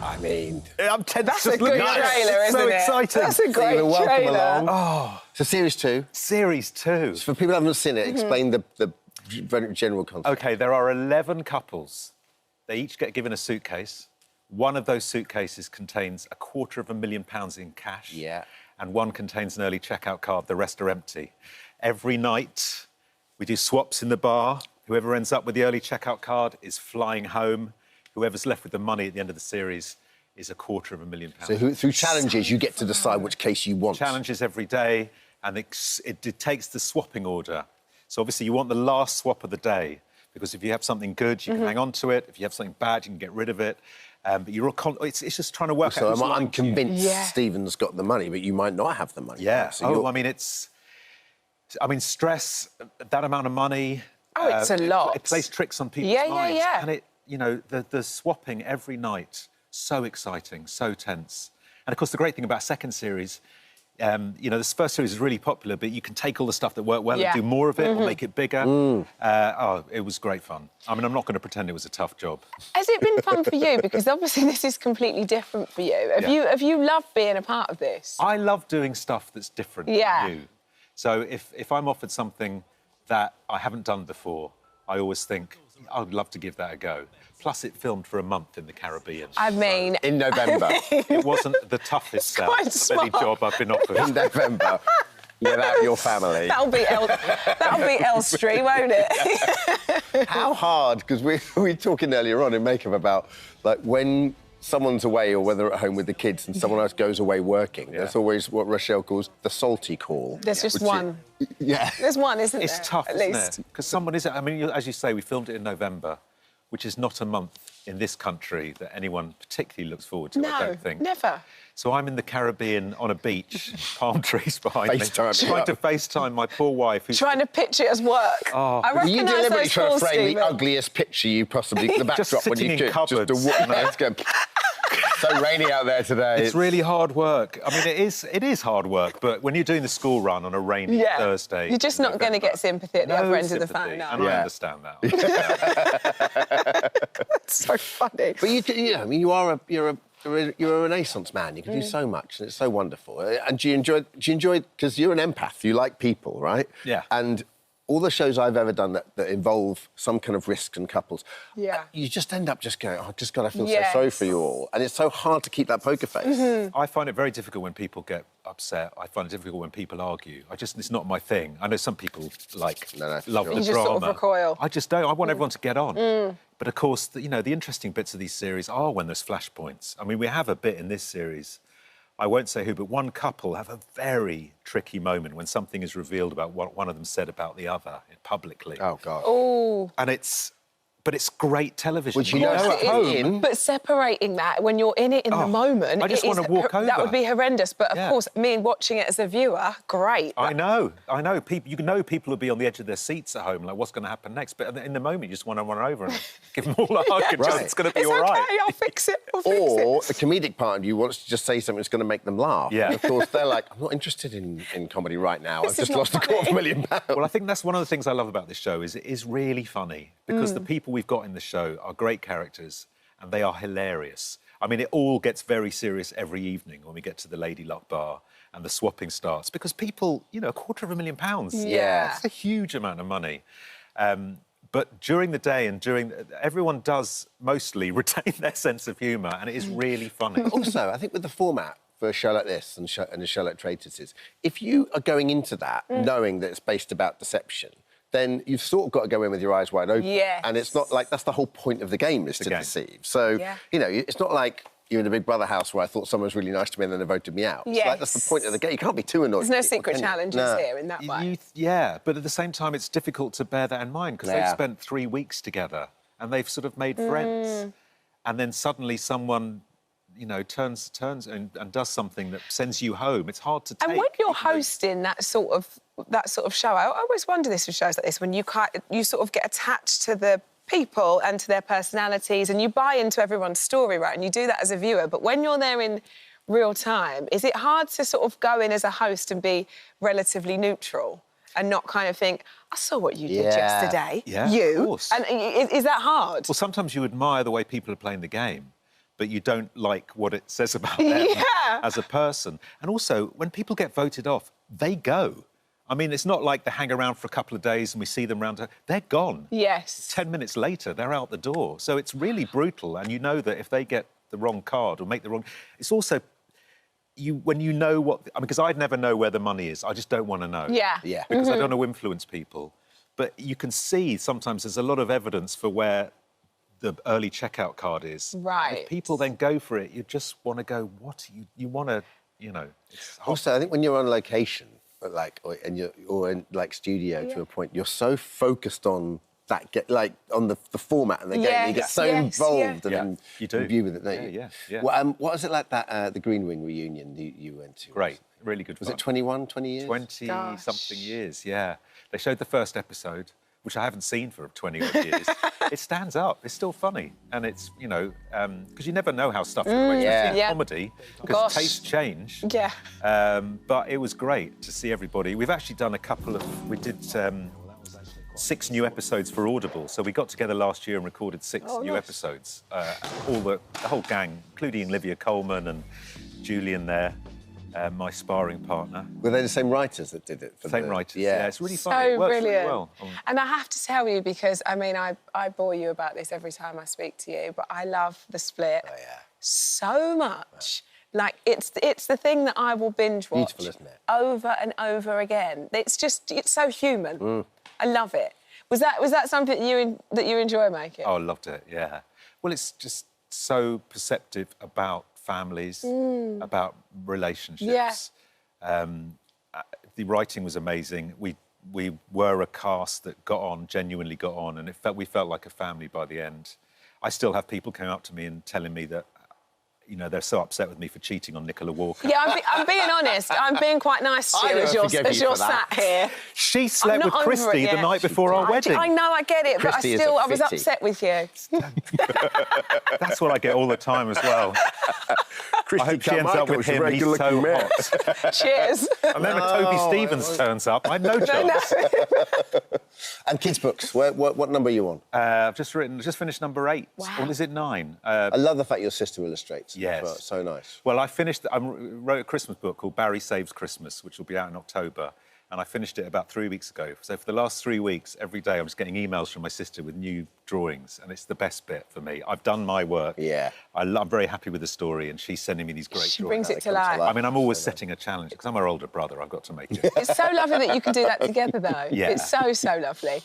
I mean... I'm tense. That's a good trailer, isn't so it? exciting. That's a great Stephen, welcome trailer. along. Oh. So Series 2. Series 2. For people who haven't seen it, explain the general concept. OK, there are 11 couples. They each get given a suitcase. One of those suitcases contains £250,000 in cash. Yeah. And one contains an early checkout card. The rest are empty. Every night, we do swaps in the bar. Whoever ends up with the early checkout card is flying home. Whoever's left with the money at the end of the series is £250,000. So through challenges, you get to decide which case you want. Challenges every day, and it dictates the swapping order. So obviously you want the last swap of the day, because if you have something good, you can hang on to it. If you have something bad, you can get rid of it. But you're all it's just trying to work out. So I'm convinced Stephen's got the money, but you might not have the money. Yeah. So I mean, stress, that amount of money. Oh, it's a lot. It plays tricks on people's minds. Yeah. And the swapping every night, so exciting, so tense. And of course, the great thing about second series, this first series is really popular, but you can take all the stuff that worked well and do more of it or make it bigger. It was great fun. I mean, I'm not going to pretend it was a tough job. Has it been fun for you? Because obviously this is completely different for you. Have you loved being a part of this? I love doing stuff that's different from you. So if I'm offered something that I haven't done before, I always think, I'd love to give that a go. Plus, it filmed for a month in the Caribbean. I mean... In November. It wasn't the toughest of any job I've been offered. In November, without your family. That'll be Elstree, won't it? How hard, because we were talking earlier on in Makeup about, like, when someone's away or whether at home with the kids and someone else goes away working, that's always what Rochelle calls the salty call. There's just one. There's one, isn't there? It's tough, isn't it? Because someone is... I mean, as you say, we filmed it in November, which is not a month in this country that anyone particularly looks forward to, I don't think. Never. So I'm in the Caribbean on a beach, palm trees behind me, trying FaceTime to FaceTime my poor wife. Who's trying to pitch it as work. Oh. I You recognise deliberately those try to calls, frame Stephen. the ugliest picture you possibly... The backdrop Just when you sitting in could. cupboards. Let's go. So rainy out there today. It's really hard work. I mean, it is hard work, but when you're doing the school run on a rainy Thursday... You're just not going to get sympathy at the other end of the phone, no. And I understand that. That's so funny. But I mean, you're a Renaissance man. You can do so much, and it's so wonderful. And do you enjoy? Because you're an empath. You like people, right? Yeah. And all the shows I've ever done that involve some kind of risk and couples, you just end up just going, oh, just God, I feel so sorry for you all. And it's so hard to keep that poker face. I find it very difficult when people get upset. I find it difficult when people argue. It's not my thing. I know some people, love the drama. You just sort of recoil. I just don't. I want everyone to get on. But, of course, the interesting bits of these series are when there's flashpoints. I mean, we have a bit in this series, I won't say who, but one couple have a very tricky moment when something is revealed about what one of them said about the other publicly. Oh, God. Oh. And it's great television. Which you know at home. But separating that when you're in it in the moment... I just want to walk over. That would be horrendous. But, of course, me watching it as a viewer, great. I know. People will be on the edge of their seats at home, like, what's going to happen next? But in the moment, you just want to run over and give them all a hug and just, it's going to be all right. OK, I'll fix it. Or the comedic part of you wants to just say something that's going to make them laugh. Yeah. And of course, they're like, I'm not interested in comedy right now. I've just lost funny. £250,000. Well, I think that's one of the things I love about this show is it is really funny because the people we've got in the show are great characters and they are hilarious. I mean, it all gets very serious every evening when we get to the Lady Luck bar and the swapping starts because people, £250,000. Yeah. It's a huge amount of money. But during the day and everyone does mostly retain their sense of humour and it is really funny. Also, I think with the format for a show like this and a show like Traitors, if you are going into that knowing that it's based about deception, then you've sort of got to go in with your eyes wide open. Yes. And it's not like that's the whole point of the game is to deceive. So, it's not like you're in a Big Brother house where I thought someone was really nice to me and then they voted me out. Yes. That's the point of the game. You can't be too annoyed. There's no secret challenges here in that way. But at the same time, it's difficult to bear that in mind because they've spent 3 weeks together and they've sort of made friends. And then suddenly someone... turns and does something that sends you home. It's hard to take. And when you're hosting that sort of show, I always wonder this with shows like this, when you sort of get attached to the people and to their personalities and you buy into everyone's story, right? And you do that as a viewer. But when you're there in real time, is it hard to sort of go in as a host and be relatively neutral and not kind of think, I saw what you did yesterday. Yeah, you. of course. And is that hard? Well, sometimes you admire the way people are playing the game. but you don't like what it says about them as a person. And also, when people get voted off, they go. I mean, it's not like they hang around for a couple of days and we see them around. They're gone. Yes. 10 minutes later, they're out the door. So it's really brutal. And you know that if they get the wrong card or make the wrong... It's also... when you know what... I mean, because I'd never know where the money is. I just don't want to know. Yeah. Because I don't want to influence people. But you can see sometimes there's a lot of evidence for where the early checkout card is. Right. If people then go for it, you just want to go, what? You want to, you know... Also, I think when you're on location, or in like studio to a point, you're so focused on that, on the format and the game, you get so involved and you do. imbue with it, don't you? Yeah. What was it like that, the Green Wing reunion you went to? Great, really good fun. Was it 20 years? 20-something years, yeah. They showed the first episode, which I haven't seen for 20-odd years. It stands up. It's still funny. And it's, you know, because you never know how stuff's going to be. It's comedy, because tastes change. Yeah. But it was great to see everybody. We've actually done we did 6 new episodes for Audible. So we got together last year and recorded 6 new episodes. The whole gang, including Olivia Colman and Julian there. My sparring partner. Were they the same writers that did it? Same writers, yeah. It's really fun. So it works brilliant. really well. And I have to tell you, because, I mean, I bore you about this every time I speak to you, but I love The Split so much. Like, it's the thing that I will binge watch over and over again. It's so human. I love it. Was that something that you enjoy making? Oh, I loved it, yeah. Well, it's just so perceptive about families, about relationships. The writing was amazing. We were a cast that genuinely got on, and we felt like a family by the end. I still have people coming up to me and telling me that, you know, they're so upset with me for cheating on Nicola Walker. Yeah, I'm being honest. I'm being quite nice to you as you're sat here. She slept with Christy the night before our wedding. I know, I get it, Christy but I was upset with you. That's what I get all the time as well. I hope she ends up with him. He's so hot. Cheers. And then when Toby Stevens turns up, I know chance. And kids' books, what number are you on? I've just finished number 8. Wow. Or is it 9? I love the fact your sister illustrates. Yes. Well, so nice. Well, I wrote a Christmas book called Barry Saves Christmas, which will be out in October. And I finished it about 3 weeks ago. So for the last 3 weeks, every day I'm just getting emails from my sister with new drawings, and it's the best bit for me. I've done my work. Yeah. I'm very happy with the story, and she's sending me these great drawings. She brings it to life. I mean, I'm always setting a challenge, because I'm her older brother. I've got to make it. It's so lovely that you can do that together, though. Yeah. It's so, so lovely.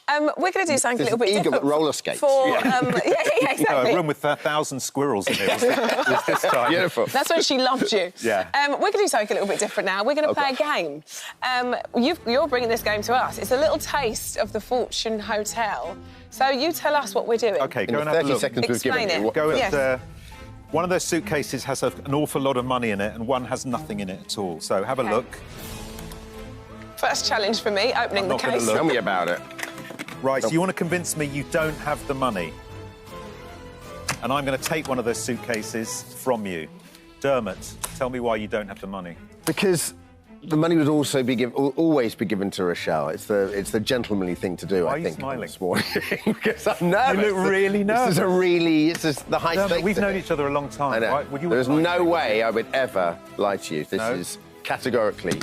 We're going to do something a little bit Eagle different. at roller skates. Exactly. No, a room with 1,000 squirrels in it was this time. Beautiful. That's when she loved you. Yeah. We're going to do something a little bit different now. We're going to play a game. You're bringing this game to us. It's a little taste of the Fortune Hotel. So you tell us what we're doing. OK, go In and the have a 30 look. seconds we've given Explain you. it. Go Yes. at one of those suitcases has an awful lot of money in it, and one has nothing in it at all. So have a look. First challenge for me, opening I'm the not gonna case. look. Tell me about it. Right, so you want to convince me you don't have the money. And I'm going to take one of those suitcases from you. Dermot, tell me why you don't have the money. Because the money would also always be given to Rochelle. It's the gentlemanly thing to do, Why I are you think. smiling? This morning. Because I'm nervous. You look really nervous. This is the high Dermot, stakes. we've of known it. each other a long time, I know. right? Would you There's lie to no me? way I would ever lie to you. This No? is categorically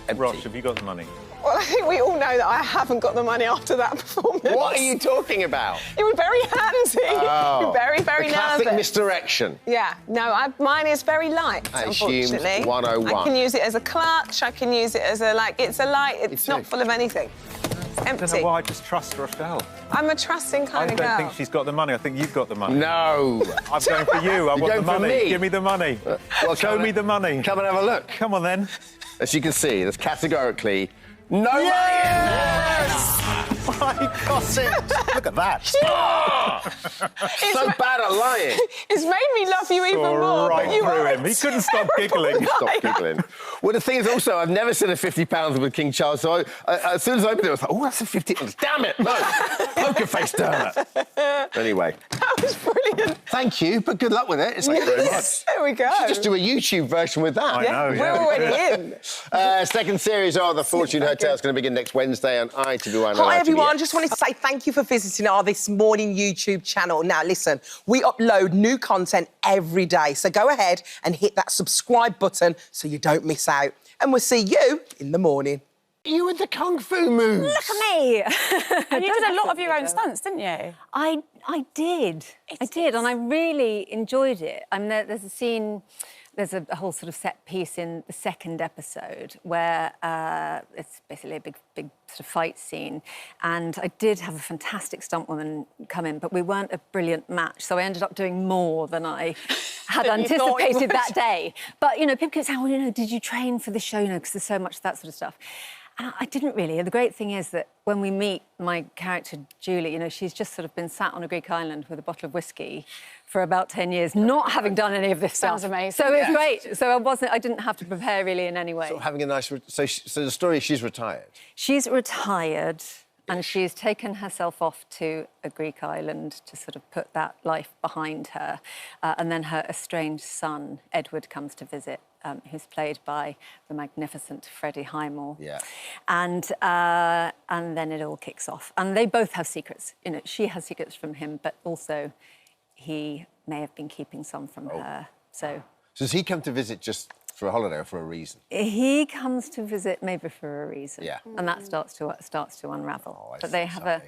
empty. Rosh, have you got the money? Well, I think we all know that I haven't got the money after that performance. What are you talking about? You were very handsy. Oh, You're very, very the classic nervous. misdirection. Yeah, no, mine is very light, I assumed unfortunately. 101. I can use it as a clutch, I can use it as a, it's a light, it's not full of anything. It's I don't empty. know why I just trust Rochelle. I'm a trusting kind I of girl. don't think she's got the money. I think you've got the money. No. I'm going for you. I want the going for money. me? Give me the money. Well, Show me the money. Come and have a look. Come on, then. As you can see, there's categorically no money. Yes! I got it. Look at that. So bad at lying. It's made me love you even more. Right but you through are him. He couldn't stop giggling. Stop giggling. Well, the thing is also, I've never seen a £50 with King Charles, so as soon as I opened it, I was like, oh, that's a 50. Damn it, no. Poker face, damn it. Anyway. That was brilliant. Thank you, but good luck with it. Thank you very much. There we go. Just do a YouTube version with that. I know, We're already in. Second series of The Fortune Hotel is going to begin next Wednesday on ITV1 and Hi, ITV2. everyone. Just wanted to say thank you for visiting our This Morning YouTube channel. Now, listen, we upload new content every day, so go ahead and hit that subscribe button so you don't miss out. And we'll see you in the morning. You with the kung fu moves. Look at me. And you did a lot of your own stunts, didn't you? I did. And I really enjoyed it. I mean, there's a scene, there's a whole sort of set piece in the second episode where it's basically a big sort of fight scene. And I did have a fantastic stuntwoman come in, but we weren't a brilliant match. So I ended up doing more than I had anticipated that day. But, you know, people keep saying, well, you know, did you train for the show? You know, because there's so much of that sort of stuff. And I didn't really. The great thing is that when we meet my character, Deeley, you know, she's just sort of been sat on a Greek island with a bottle of whiskey for about 10 years, not having done any of this Sounds stuff. amazing. So it's great. So I didn't have to prepare really in any way. Sort of having a nice... So the story is she's retired. She's retired and she's taken herself off to a Greek island to sort of put that life behind her. And then her estranged son, Edward, comes to visit. Who's played by the magnificent Freddie Highmore. Yeah. And then it all kicks off. And they both have secrets. You know, she has secrets from him, but also he may have been keeping some from her. So does he come to visit just for a holiday or for a reason? he comes to visit maybe for a reason. Yeah. And that starts to unravel. Oh, but they have a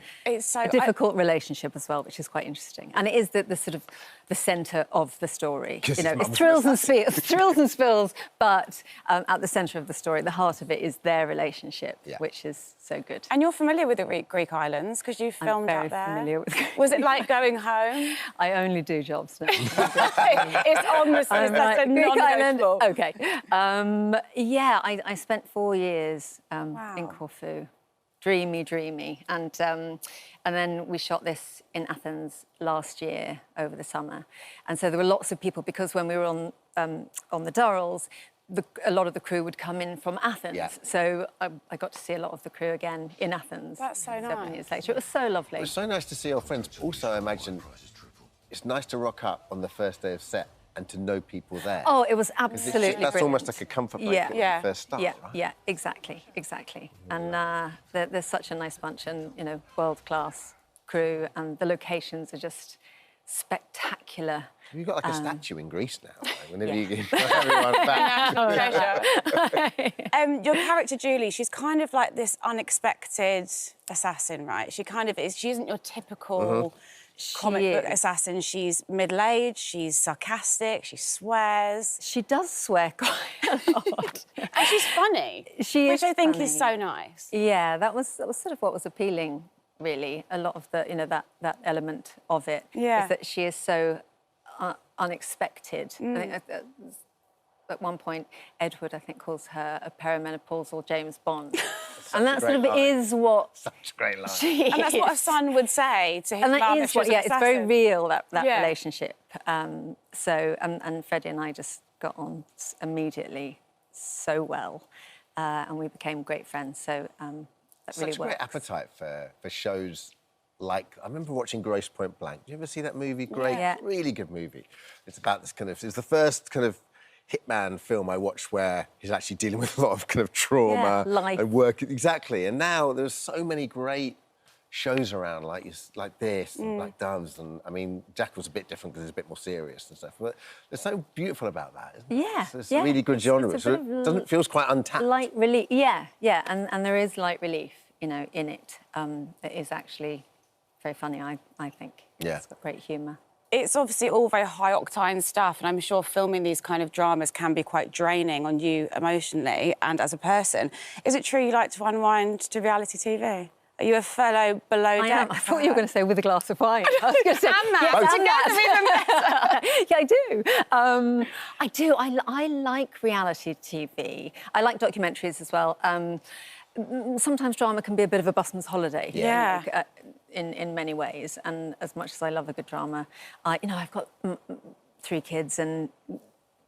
difficult relationship as well, which is quite interesting. And it is the sort of the centre of the story. You know, it's thrills and spills, but at the centre of the story, the heart of it is their relationship, which is so good. And you're familiar with the Greek islands because you filmed out there. I'm very familiar with Was it like going home? I only do jobs now. It's on the I'm that's like, a Greek island. non-negotiable. OK. Yeah, I spent 4 years in Corfu. Dreamy. And then we shot this in Athens last year over the summer. And so there were lots of people, because when we were on the Durrells, a lot of the crew would come in from Athens. Yeah. So I got to see a lot of the crew again in Athens. That's so 7 years later. It was so lovely. It was so nice to see your friends. Also, I imagine it's nice to rock up on the first day of set and to know people there. Oh, it was absolutely That's brilliant. almost like a comfort blanket when you first start, right? Yeah, exactly. And there's such a nice bunch and, you know, world-class crew, and the locations are just spectacular. You've got like a statue in Greece now, right? Whenever you get everyone back. Your character, Deeley, she's kind of like this unexpected assassin, right? She kind of is. She isn't your typical... comic book assassin. She's middle-aged, she's sarcastic, she swears. She does swear quite a lot. And she's funny, which I think is so nice. Yeah, that was sort of what was appealing, really. A lot of the, you know, that element of it is that she is so unexpected. I think at one point, Edward, I think, calls her a perimenopausal James Bond. And that sort of is what... Such a great line. She is. And that's what a son would say to his mother. And that is what, it's very real, that relationship. Yeah. And Freddie and I just got on immediately so well. And we became great friends, so that really works. Such a great appetite for shows like... I remember watching Grosse Point Blank. Did you ever see that movie? Great, really good movie. It's about this kind of... It's the first kind of hitman film I watched where he's actually dealing with a lot of kind of trauma and work. Exactly. And now there's so many great shows around like this, and like Doves, and I mean, Jackal's a bit different because it's a bit more serious and stuff. But there's something beautiful about that, isn't it? It's a really good genre. It feels quite untapped. Light relief, and there is light relief, you know, in it. It is actually very funny, I think. Yeah. It's got great humour. It's obviously all very high-octane stuff, and I'm sure filming these kind of dramas can be quite draining on you emotionally and as a person. Is it true you like to unwind to reality TV? Are you a fellow below deck? I thought you were going to say with a glass of wine. I was going to say, and that. Yeah, I do. I like reality TV. I like documentaries as well. Sometimes drama can be a bit of a busman's holiday. Yeah. You know, in many ways, and as much as I love a good drama, you know, I've got 3 kids, and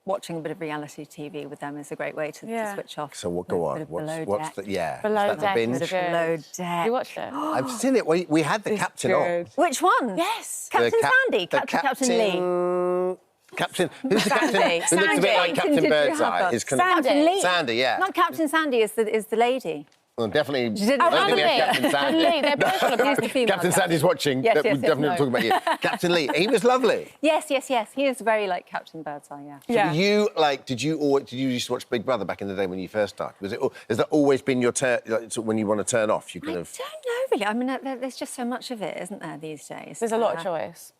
watching a bit of reality TV with them is a great way to switch off. So what? Go on. What's the Below Deck? Below Deck. You watched it? I've seen it. We had the captain on. Which one? Yes. Captain Sandy. Captain Lee. Captain. Who's the captain? Who looks a bit like Captain Did you have Birdseye. that? Is kind of Captain Lee. Sandy, yeah. Not Captain Sandy is the lady. Well, definitely. She didn't. I don't think we have Captain Sandy. Lee, they're both on a He's the female Captain Sandy's watching. Yes, We're yes, definitely no. talking about you. Captain Lee, he was lovely. Yes. He is very like Captain Birdseye, yeah. So were you like? Did you used to watch Big Brother back in the day when you first started? Has that always been your turn? Like, when you want to turn off, you kind of. I don't know really. I mean, there's just so much of it, isn't there, these days? There's a lot of choice.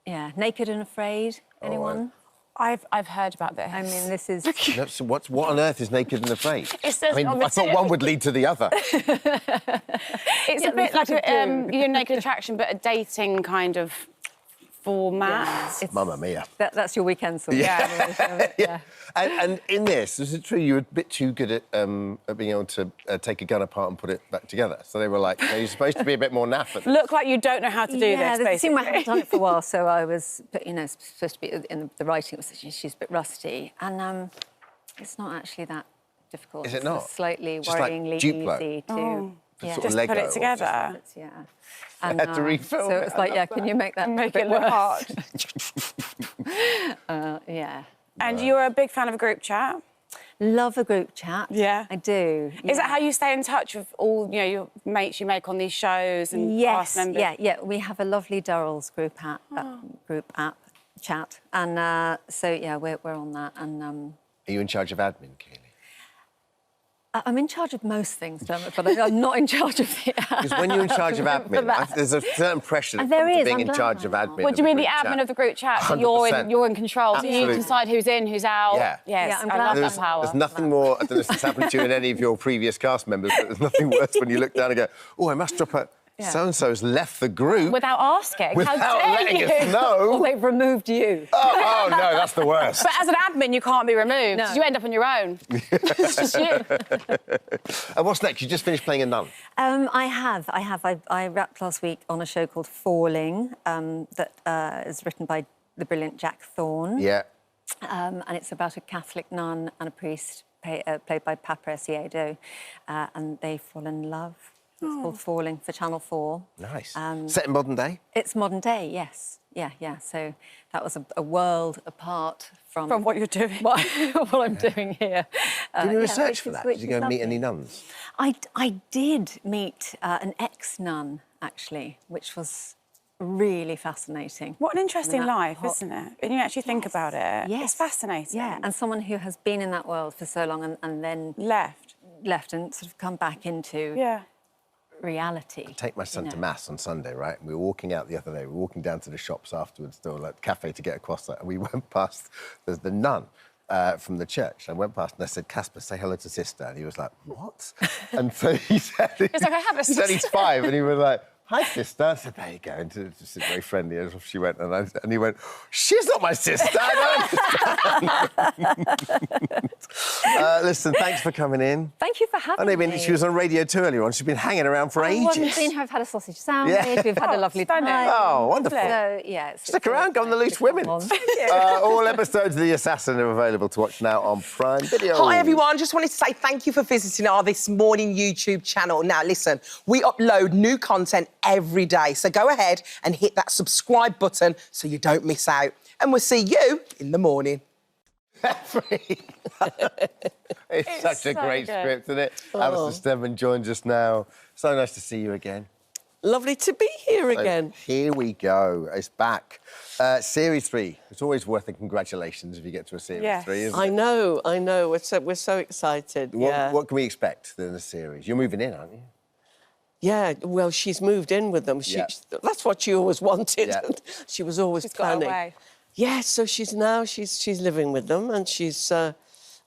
Yeah, Naked and Afraid. Anyone? I've heard about this. I mean, this is. No, so what on earth is Naked and Afraid? It's I mean, I thought one would lead to the other. It's a bit like a Naked Attraction, but a dating kind of format. Yeah, Mamma mia. That's your weekend sort. Yeah. And in this, is it true you were a bit too good at being able to take a gun apart and put it back together? So they were like, you're supposed to be a bit more naff at Look like you don't know how to do this, basically. It seemed I hadn't done it for a while, so I was, supposed to be in the writing. It was she's a bit rusty, and it's not actually that difficult. Is it not? It's slightly Just like worryingly Duplo? easy to. sort of Just Lego put or it together. Yeah. I had to refilm So it. it's like, can you make that And a make bit it look worse? hard. Yeah. And you're a big fan of a group chat? Love a group chat. Yeah. I do. Is that how you stay in touch with all your mates you make on these shows and cast members? Yeah. We have a lovely Durrell's group app chat, and so we're on that. And Are you in charge of admin, Keely? I'm in charge of most things, Dermot, but I'm not in charge of the. Because when you're in charge of admin, there's a certain pressure that comes to being in charge of admin. What do you mean, the admin of the group chat? So you're in control, so you Absolutely. decide who's in, who's out. Yeah. Yes, I'm I glad love that's that power. There's nothing more, I don't know if it's happened to you in any of your previous cast members, but there's nothing worse when you look down and go, oh, I must drop a... So-and-so's left the group. Without asking. Without How dare letting you? us know. Well, they've removed you. Oh, no, that's the worst. But as an admin, you can't be removed. No. You end up on your own. It's just you. And what's next? You just finished playing a nun. I have. I wrapped last week on a show called Falling that is written by the brilliant Jack Thorne. Yeah. And it's about a Catholic nun and a priest played by Papa Siedo, and they fall in love. It's called Falling for Channel 4. Nice. Set in modern day? It's modern day, yes. Yeah. So that was a world apart from what you're doing. What I'm doing here. Did you research for that? Did you go and meet any nuns? I did meet an ex-nun, actually, which was really fascinating. What an interesting life, isn't it? When you actually think about it. Yes. It's fascinating. Yeah, and someone who has been in that world for so long and then left and sort of come back into reality. I take my son to Mass on Sunday, right? And we were walking out the other day. We were walking down to the shops afterwards, to like the cafe to get a croissant, and we went past the nun from the church. I went past and I said, Casper, say hello to sister. And he was like, what? And so he said... He's like, I have a sister. He said he's 5, and he was like, hi, sister. I said, there you go. And just very friendly. And off she went. And he went, she's not my sister. I don't understand. Listen, thanks for coming in. Thank you for having me. She was on Radio 2 earlier on. She's been hanging around for ages. We've had a sausage sandwich. We've had a lovely time. Oh, wonderful. So, Stick around, go on the Loose Women. All episodes of The Assassin are available to watch now on Prime Video. Hi, everyone. Just wanted to say thank you for visiting our This Morning YouTube channel. Now, listen, we upload new content every day, so go ahead and hit that subscribe button so you don't miss out. And we'll see you in the morning. It's such a great script, isn't it? Alison Hammond joins us now. So nice to see you again. Lovely to be here again. Here we go. It's back. Series 3. It's always worth a congratulations if you get to a Series 3, isn't it? I know. We're so excited. What can we expect in the series? You're moving in, aren't you? Yeah, well, she's moved in with them. That's what she always wanted. Yeah. She was always planning. Got away. Yeah, so she's living with them, and she's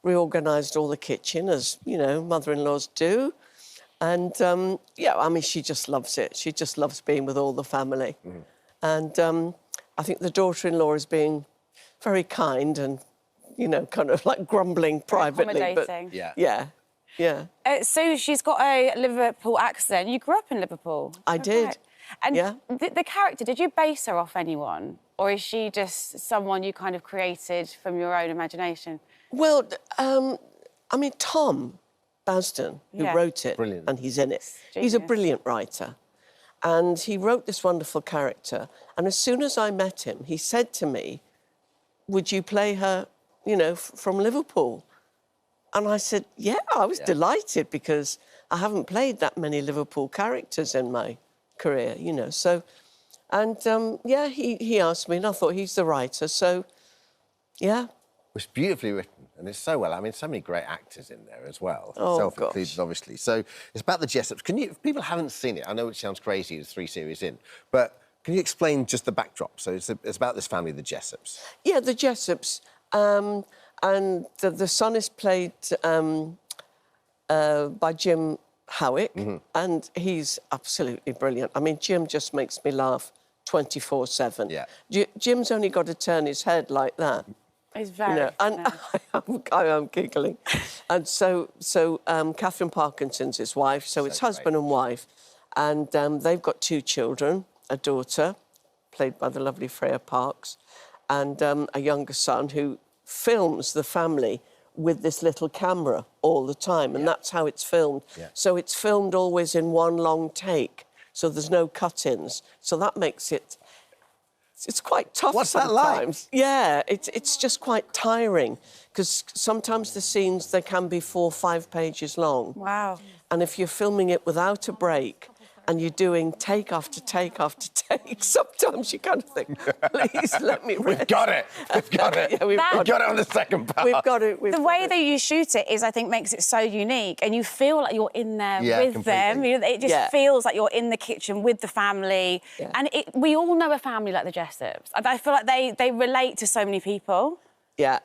reorganised all the kitchen, as, mother-in-laws do. And, I mean, she just loves it. She just loves being with all the family. And I think the daughter-in-law is being very kind and, kind of like grumbling privately. Accommodating. Yeah. So she's got a Liverpool accent. You grew up in Liverpool. I did. Right. And the character, did you base her off anyone? Or is she just someone you kind of created from your own imagination? Well, I mean, Tom Bowston, who wrote it, and he's in it, he's a brilliant writer. And he wrote this wonderful character. And as soon as I met him, he said to me, would you play her, from Liverpool? And I said, yeah, I was delighted because I haven't played that many Liverpool characters in my career, you know. So, and, yeah, he asked me and I thought he's the writer, so, yeah. It's beautifully written and it's so well. I mean, so many great actors in there as well. Oh, self-included, obviously. So it's about the Jessops. Can you, if people haven't seen it, I know it sounds crazy, it's 3 series in, but can you explain just the backdrop? So it's about this family, the Jessops. Yeah, the Jessops. And the son is played by Jim Howick, and he's absolutely brilliant. I mean, Jim just makes me laugh 24/7. Yeah. Jim's only got to turn his head like that. He's very... You know, and I am giggling. And so Catherine Parkinson's his wife, so it's husband and wife. And they've got 2 children, a daughter, played by the lovely Freya Parks, and a younger son who films the family with this little camera all the time, and that's how it's filmed. Yeah. So it's filmed always in one long take, so there's no cut-ins. So that makes it... It's quite tough sometimes. What's that like? Yeah, it's just quite tiring, because sometimes the scenes, they can be 4 or 5 pages long. Wow. And if you're filming it without a break, and you're doing take after take after take, sometimes you kind of think, please let me rest. We've got it. We've got it. Yeah, we've got it on the second part. We've got it. The way that you shoot it is, I think, makes it so unique, and you feel like you're in there with them. You know, it just feels like you're in the kitchen with the family. Yeah. And we all know a family like the Jessops. I feel like they relate to so many people. Yeah.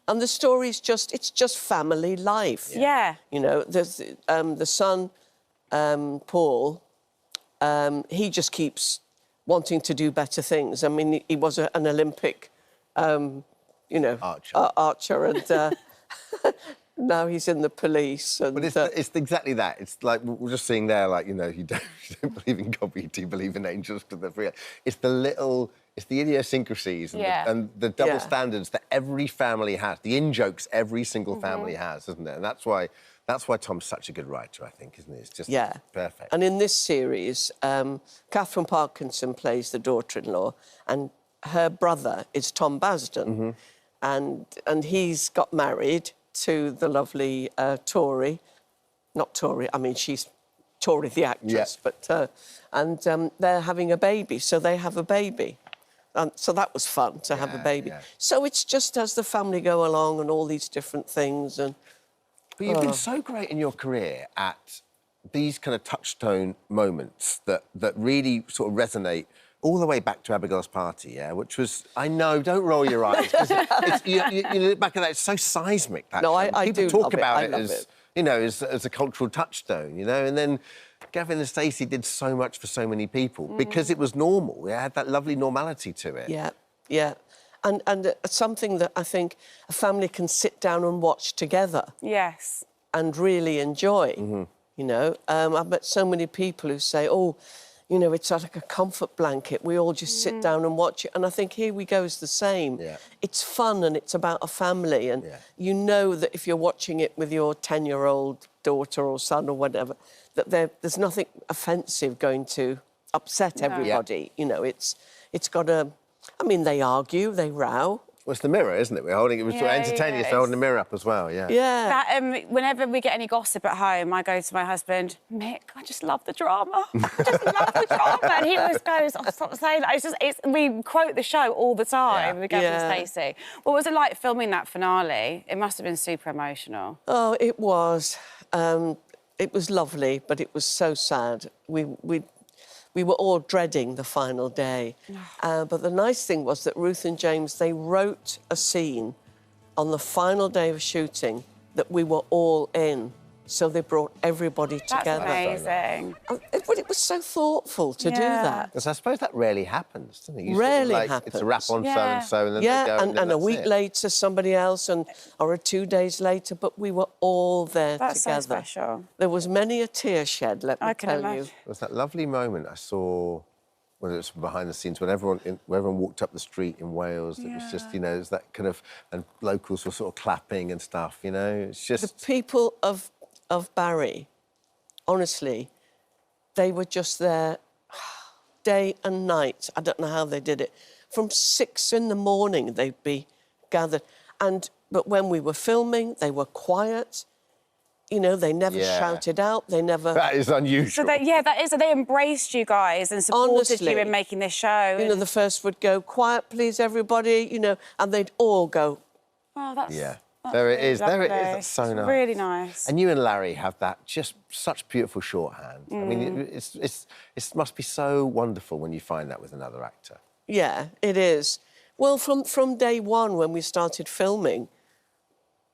And the story's it's just family life. Yeah. You know, there's the son, Paul, he just keeps wanting to do better things. I mean, he was an Olympic, you know, archer, and now he's in the police. And, but it's exactly that. It's like we're just seeing there, like, you know, you don't believe in God, but you do believe in angels. It's the idiosyncracies and the double standards that every family has, the in-jokes every single family has, isn't it? And that's why Tom's such a good writer, I think, isn't he? It's just perfect. And in this series, Catherine Parkinson plays the daughter-in-law, and her brother is Tom Basden, and he's got married to the lovely Tori. Not Tori, I mean, she's Tori the actress, but... and they're having a baby, so they have a baby. So that was fun, to have a baby. Yeah. So it's just as the family go along and all these different things and... But you've been so great in your career at these kind of touchstone moments that really sort of resonate all the way back to Abigail's Party, which was, I know, don't roll your eyes, because you look back at that, it's so seismic, that No, show. I do talk love about it. as, you know, as a cultural touchstone, you know, and then Gavin and Stacey did so much for so many people because it was normal. It had that lovely normality to it. Yeah, yeah. And something that I think a family can sit down and watch together. Yes. And really enjoy, you know. I've met so many people who say, oh, you know, it's like a comfort blanket. We all just sit down and watch it. And I think Here We Go is the same. Yeah. It's fun and it's about a family. And you know that if you're watching it with your 10-year-old daughter or son or whatever, that there's nothing offensive going to upset everybody. You know, it's got a... I mean, they argue, they row. Well, it's the mirror, isn't it? We're holding it. We're entertaining us. We're holding the mirror up as well. Yeah. Yeah. That, whenever we get any gossip at home, I go to my husband, Mick, I just love the drama. I just love the drama. And he always goes, oh, stop saying that. We quote the show all the time with Gavin and Stacey. What was it like filming that finale? It must have been super emotional. Oh, it was. It was lovely, but it was so sad. We were all dreading the final day. But the nice thing was that Ruth and James, they wrote a scene on the final day of shooting that we were all in. So they brought everybody together. That's amazing. But it was so thoughtful to do that. Because I suppose that rarely happens, doesn't it? Rarely happens. It's a wrap on so-and-so, and then they go, and a week later, somebody else, or 2 days later, but we were all there together. That's so special. There was many a tear shed, let me tell you. There was that lovely moment I saw, whether it's behind the scenes, when everyone walked up the street in Wales. It was just, you know, it was that kind of... And locals were sort of clapping and stuff, you know? It's just... The people of Barry, honestly, they were just there day and night. I don't know how they did it. From 6 in the morning, they'd be gathered. But when we were filming, they were quiet. You know, they never shouted out. They never... That is unusual. So that is. So they embraced you guys and supported you in making this show. You know, the first would go, quiet, please, everybody, you know, and they'd all go... Oh, that's... Yeah. There it is. There it is. That's so nice. Really nice. And you and Larry have that just such beautiful shorthand. I mean, it must be so wonderful when you find that with another actor. Yeah, it is. Well, from day one when we started filming,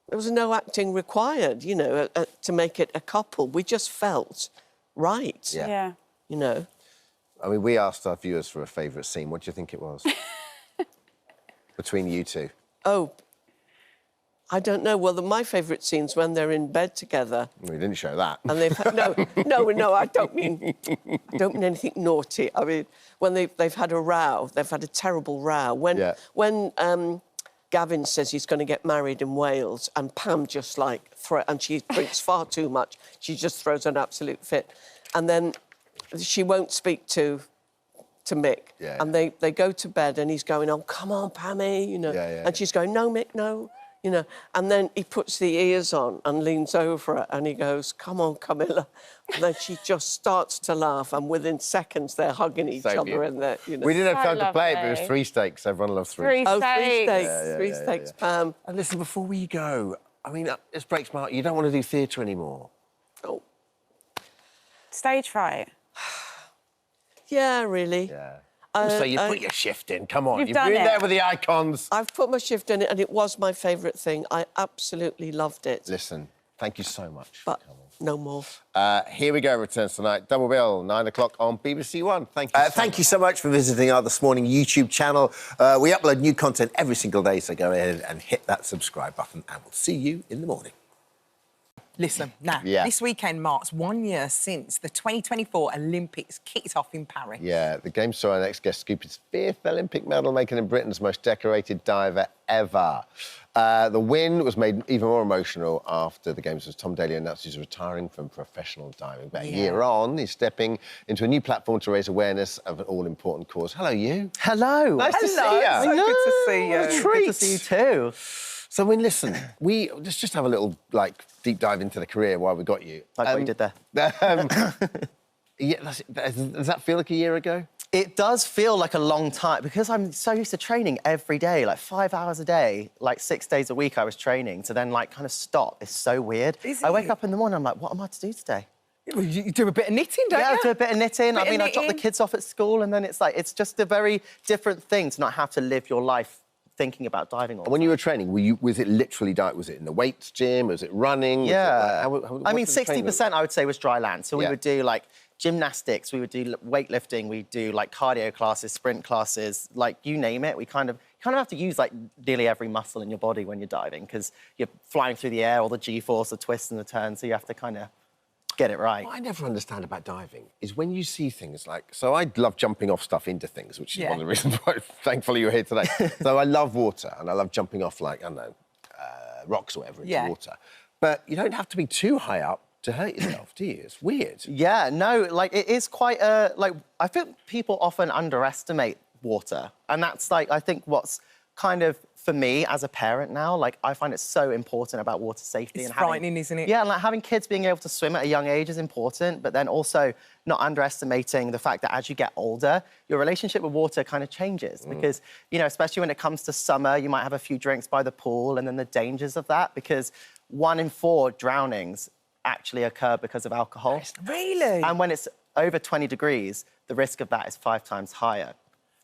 there was no acting required, you know, to make it a couple. We just felt right. Yeah. You know. I mean, we asked our viewers for a favourite scene. What do you think it was? Between you two. Oh, I don't know. Well, my favourite scene's when they're in bed together. We didn't show that. And they've had, no, I don't mean anything naughty. I mean, when they've had a row, they've had a terrible row. When Gavin says he's going to get married in Wales, and Pam just and she drinks far too much. She just throws an absolute fit, and then she won't speak to Mick. And they go to bed, and he's going, "Oh, come on, Pammy," you know, and she's going, "No, Mick, no." You know, and then he puts the ears on and leans over her and he goes, "Come on, Camilla." And then she just starts to laugh, and within seconds they're hugging each other and they're, you know. We didn't have time to play it, but it was 3 steaks. Everyone loves 3. Oh, 3 steaks. 3 steaks, Pam. And listen, before we go, I mean, this breaks my heart. You don't want to do theatre anymore. Oh. Stage fright. Yeah, really. Yeah. Also, you put your shift in. Come on, you've done been it. there with the icons. I've put my shift in it, and it was my favourite thing. I absolutely loved it. Listen, thank you so much. But no more. Here we go, returns tonight. Double bill, 9 o'clock on BBC One. Thank you Thank you so much for visiting our This Morning YouTube channel. We upload new content every single day, so go ahead and hit that subscribe button, and we'll see you in the morning. Listen, now, this weekend marks 1 year since the 2024 Olympics kicked off in Paris. Yeah, the Games saw our next guest scoop his 5th Olympic medal, making him Britain's most decorated diver ever. The win was made even more emotional after the Games as Tom Daley announced he's retiring from professional diving. About a year on, he's stepping into a new platform to raise awareness of an all-important cause. Hello, you. Hello. Nice to see you. So good to see you. What a treat. Good to see you too. So, I mean, listen, let's just have a little, deep dive into the career while we got you. Like what you did there. Does that feel like a year ago? It does feel like a long time because I'm so used to training every day, 5 hours a day, 6 days a week I was training, to then, kind of stop. It's so weird. I wake up in the morning, I'm like, what am I to do today? You do a bit of knitting, don't you? Yeah, I do a bit of knitting. I drop the kids off at school, and then it's just a very different thing to not have to live your life thinking about diving all the time. When you were training, was it literally was it in the weights gym? Was it running? Yeah. I mean, 60% I would say was dry land. So we would do gymnastics, we would do weightlifting, we'd do cardio classes, sprint classes, you name it. We kind of have to use nearly every muscle in your body when you're diving because you're flying through the air, all the G-force, the twists and the turns, so you have to kind of get it right. What I never understand about diving is when you see things so I love jumping off stuff into things, which is one of the reasons why, thankfully, you're here today. So I love water, and I love jumping off, I don't know, rocks or whatever into water. But you don't have to be too high up to hurt yourself, do you? It's weird. Yeah, no, it is quite I think people often underestimate water, and that's, I think what's kind of, for me as a parent now, I find it so important about water safety. It's frightening, isn't it? Yeah, and having kids being able to swim at a young age is important, but then also not underestimating the fact that as you get older, your relationship with water kind of changes because, especially when it comes to summer, you might have a few drinks by the pool, and then the dangers of that, because 1 in 4 drownings actually occur because of alcohol. Really? And when it's over 20 degrees, the risk of that is 5 times higher.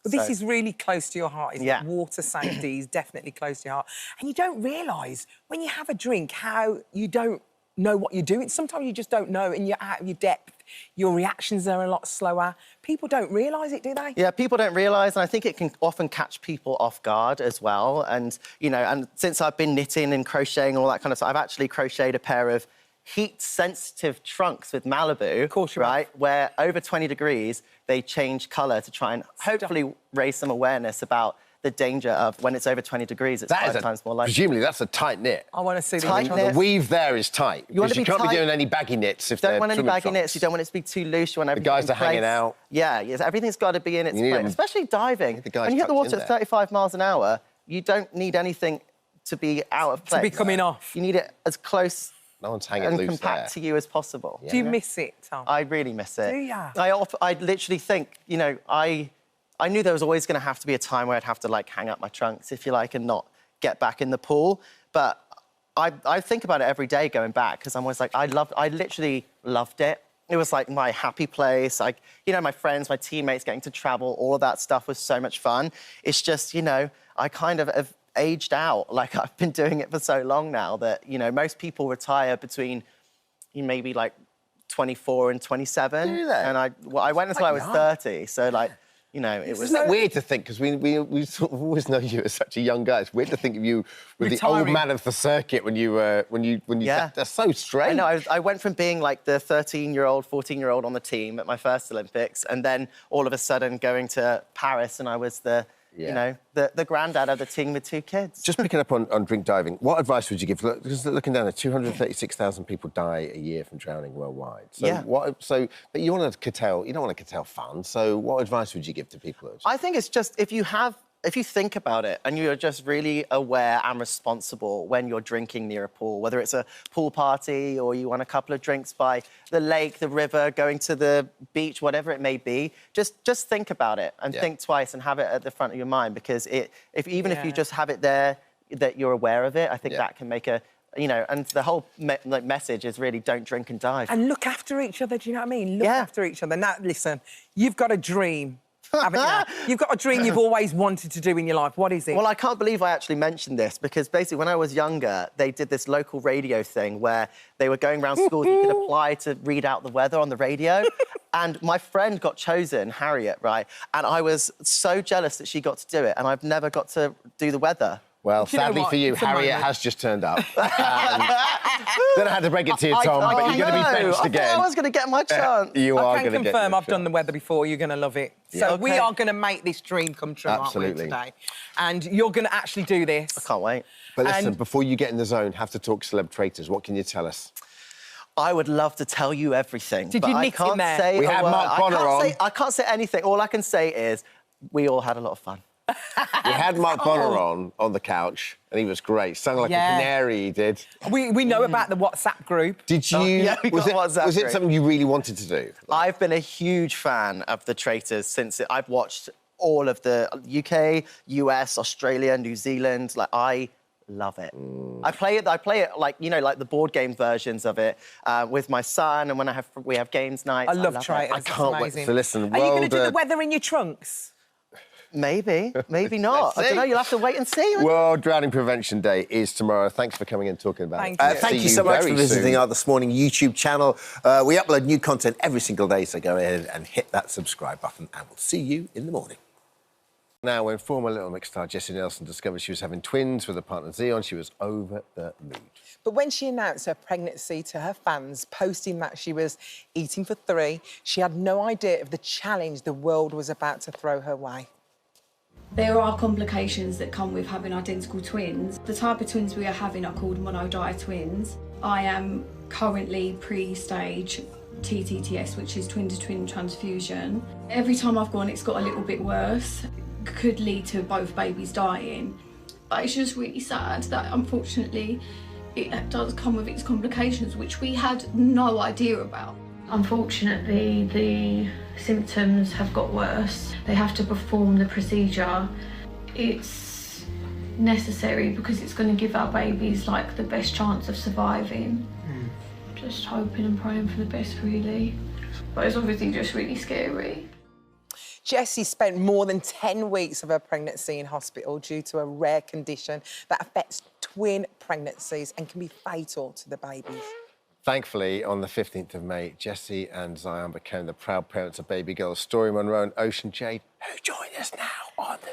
But this is really close to your heart, isn't it? Yeah. Water safety is definitely close to your heart. And you don't realise, when you have a drink, how you don't know what you're doing. Sometimes you just don't know, and you're out of your depth. Your reactions are a lot slower. People don't realise it, do they? Yeah, people don't realise, and I think it can often catch people off guard as well. And, and since I've been knitting and crocheting and all that kind of stuff, I've actually crocheted a pair of heat-sensitive trunks with Malibu, of course, right? Where over 20 degrees, they change colour to try and hopefully raise some awareness about the danger of when it's over 20 degrees, it's 5 times more likely. Presumably, that's a tight knit. I want to see tight The weave there is tight. You can't be doing any baggy knits if don't want any baggy knits. You don't want it to be too loose. You want everything the guys in are hanging place. out. Yeah, yes, everything's got to be in its place, especially diving. The guys when you hit the tucked water in at there. 35 miles an hour, you don't need anything to be out of place. To be coming off. You need it as close No one's hanging and loose compact to you as possible. Do you miss it, Tom? I really miss it. Do ya? I literally think, you know, I knew there was always going to have to be a time where I'd have to, like, hang up my trunks, if you like, and not get back in the pool. But I think about it every day going back, because I'm always like, I literally loved it. It was like my happy place. Like, you know, my friends, my teammates, getting to travel, all of that stuff was so much fun. It's just, you know, I kind of have aged out. Like, I've been doing it for so long now that, you know, most people retire between maybe like 24 and 27. Do they? And I went until I was 30. So, like, you know, it was... Isn't that weird to think, because we sort of always know you as such a young guy. It's weird to think of you with the old man of the circuit when you Yeah. That's so strange. I know, I went from being like the 13-year-old, 14-year-old on the team at my first Olympics, and then all of a sudden going to Paris, and I was the, you know, the granddad of the team with 2 kids. Just picking up on drink diving, what advice would you give? Because looking down at 236,000 people die a year from drowning worldwide. So but you want to curtail, you don't want to curtail fun. So what advice would you give to people? I think it's just if you think about it and you're just really aware and responsible when you're drinking near a pool, whether it's a pool party or you want a couple of drinks by the lake, the river, going to the beach, whatever it may be, just think about it and think twice and have it at the front of your mind, because if you just have it there, that you're aware of it, I think that can make a, you know, and the whole message is really don't drink and dive. And look after each other, do you know what I mean? Look after each other. Now, listen, you've got a dream. Haven't you? You've got a dream you've always wanted to do in your life. What is it? Well, I can't believe I actually mentioned this, because basically when I was younger, they did this local radio thing where they were going around schools, you could apply to read out the weather on the radio. And my friend got chosen, Harriet, right? And I was so jealous that she got to do it, and I've never got to do the weather. Well, sadly for you, Harriet has just turned up. Then I had to break it to you, Tom, but you're going to be benched again. I was going to get my chance. You are going to get I can confirm I've done the weather before. You're going to love it. So we are going to make this dream come true, aren't we, today? And you're going to actually do this. I can't wait. But listen, before you get in the zone, have to talk celeb traitors. What can you tell us? I would love to tell you everything. Did you knit in there? We had Mark Bonner on. I can't say anything. All I can say is we all had a lot of fun. We had Mark Bonner on the couch, and he was great. Sung like a canary, he did. We know about the WhatsApp group. Did you? Was it something you really wanted to do? I've been a huge fan of the Traitors since I've watched all of the UK, US, Australia, New Zealand. Like, I love it. I play it like, you know, like the board game versions of it with my son, and when we have games nights. I love Traitors. I can't wait to listen. Are you going to do the weather in your trunks? Maybe, maybe not. I don't know, you'll have to wait and see. World Drowning Prevention Day is tomorrow. Thanks for coming and talking about it. Thank you so much for visiting our This Morning YouTube channel. We upload new content every single day, so go ahead and hit that subscribe button, and we'll see you in the morning. Now, when former Little Mix star Jessie Nelson discovered she was having twins with her partner Zion, she was over the moon. But when she announced her pregnancy to her fans, posting that she was eating for 3, she had no idea of the challenge the world was about to throw her way. There are complications that come with having identical twins. The type of twins we are having are called monodimer twins. I am currently pre-stage TTTS, which is twin-to-twin transfusion. Every time I've gone, it's got a little bit worse. Could lead to both babies dying. But it's just really sad that, unfortunately, it does come with its complications, which we had no idea about. Unfortunately, the symptoms have got worse. They have to perform the procedure. It's necessary because it's going to give our babies like the best chance of surviving. Just hoping and praying for the best, really. But it's obviously just really scary. Jessie spent more than 10 weeks of her pregnancy in hospital due to a rare condition that affects twin pregnancies and can be fatal to the babies. Thankfully, on the 15th of May, Jessie and Zion became the proud parents of baby girls Story Monroe and Ocean Jade, who join us now on the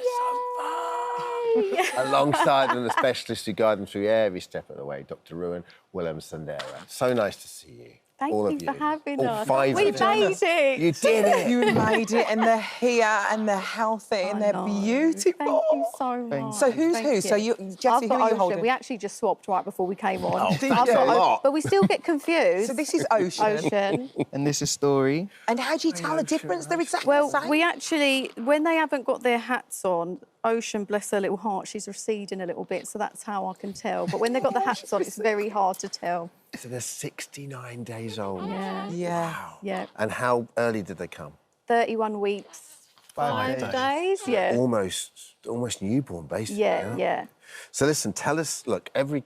sofa. Alongside them, the specialist who guide them through every step of the way, Dr. Ruin Willem-Sandera. So nice to see you. Thank all you of for having us. We made it. You did it. You made it, and they're here, and they're healthy, and they're beautiful. Thank you so much. So who's who? So you, Jessie, who are you holding? We actually just swapped right before we came on. Oh, but we still get confused. So this is Ocean. And this is Story. And how do you tell the difference? They're exactly the well, same. we actually, when they haven't got their hats on, Ocean, bless her little heart, she's receding a little bit, so that's how I can tell. But when they've got the hats on, it's very hard to tell. So they're 69 days old. Yeah. Yeah. Wow. Yeah. And how early did they come? 31 weeks, 5 days. Yeah. Almost newborn, basically. Yeah, yeah. So listen, tell us. Look, every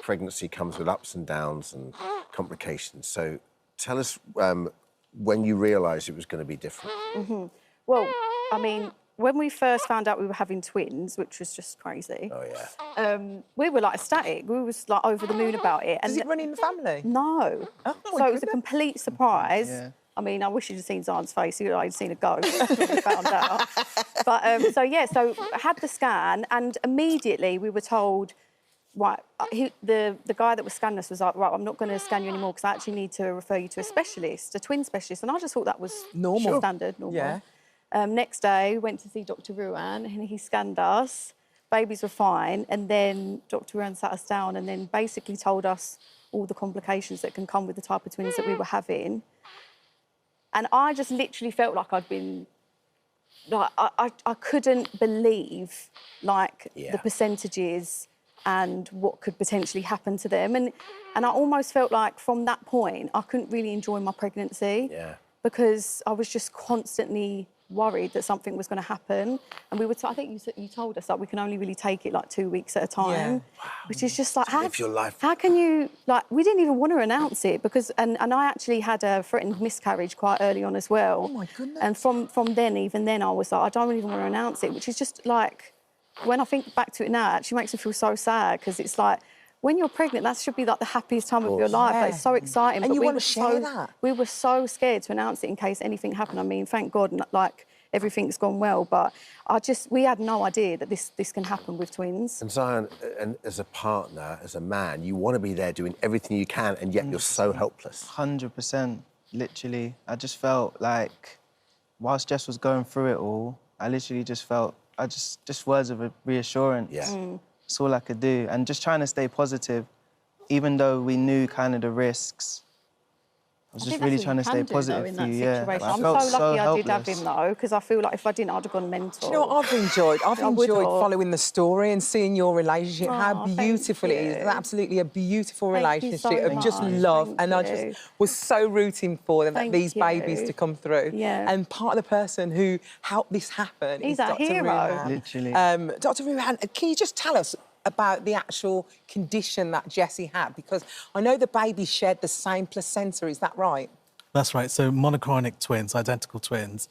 pregnancy comes with ups and downs and complications. So tell us when you realised it was going to be different. Mm-hmm. Well, I mean, when we first found out we were having twins, which was just crazy. Oh yeah. We were like ecstatic. We was like over the moon about it. Does it run in the family? No. Oh, so it was a complete surprise. Yeah. I mean, I wish you'd seen Zian's face. He looked like he'd seen a ghost when we found out. But so I had the scan, and immediately we were told, right, the guy that was scanning us was like, right, I'm not going to scan you anymore because I actually need to refer you to a specialist, a twin specialist. And I just thought that was normal, standard, normal. Yeah. Next day, went to see Dr. Ruan, and he scanned us. Babies were fine, and then Dr. Ruan sat us down and then basically told us all the complications that can come with the type of twins that we were having. And I just literally felt like I'd been, like, I couldn't believe, like, the percentages and what could potentially happen to them. And I almost felt like from that point, I couldn't really enjoy my pregnancy. Yeah. Because I was just constantly worried that something was going to happen. And we were, I think you told us that we can only really take it like 2 weeks at a time. Yeah. Wow. Which is just like, Live your life. how can you, like, we didn't even want to announce it because, and I actually had a threatened miscarriage quite early on as well. Oh, my goodness. And from then, even then, I was like, I don't even want to announce it, which is just like, when I think back to it now, it actually makes me feel so sad because it's like, when you're pregnant, that should be like the happiest time of your life. Like, it's so exciting. And but you we want were to share that. We were so scared to announce it in case anything happened. I mean, thank God, like, everything's gone well. But we had no idea that this can happen with twins. And Zian, and as a partner, as a man, you want to be there doing everything you can, and yet you're so helpless. 100%, literally. I just felt like, whilst Jess was going through it all, I literally just felt, just words of reassurance. Yeah. That's all I could do. And just trying to stay positive, even though we knew kind of the risks. I was just really trying to stay positive. In that yeah. situation. I I'm felt so lucky I did have helpless. him, though, because I feel like if I didn't, I'd have gone mental. Do you know what I've enjoyed? I've enjoyed following the story and seeing your relationship, how beautiful it is. It's absolutely a beautiful relationship of just love. And I just was so rooting for them, these babies to come through. Yeah. And part of the person who helped this happen is a Dr. hero. Ruhan. Literally. Dr. Ruhan, can you just tell us about the actual condition that Jessie had? Because I know the baby shared the same placenta, is that right? That's right. So monochorionic twins, identical twins,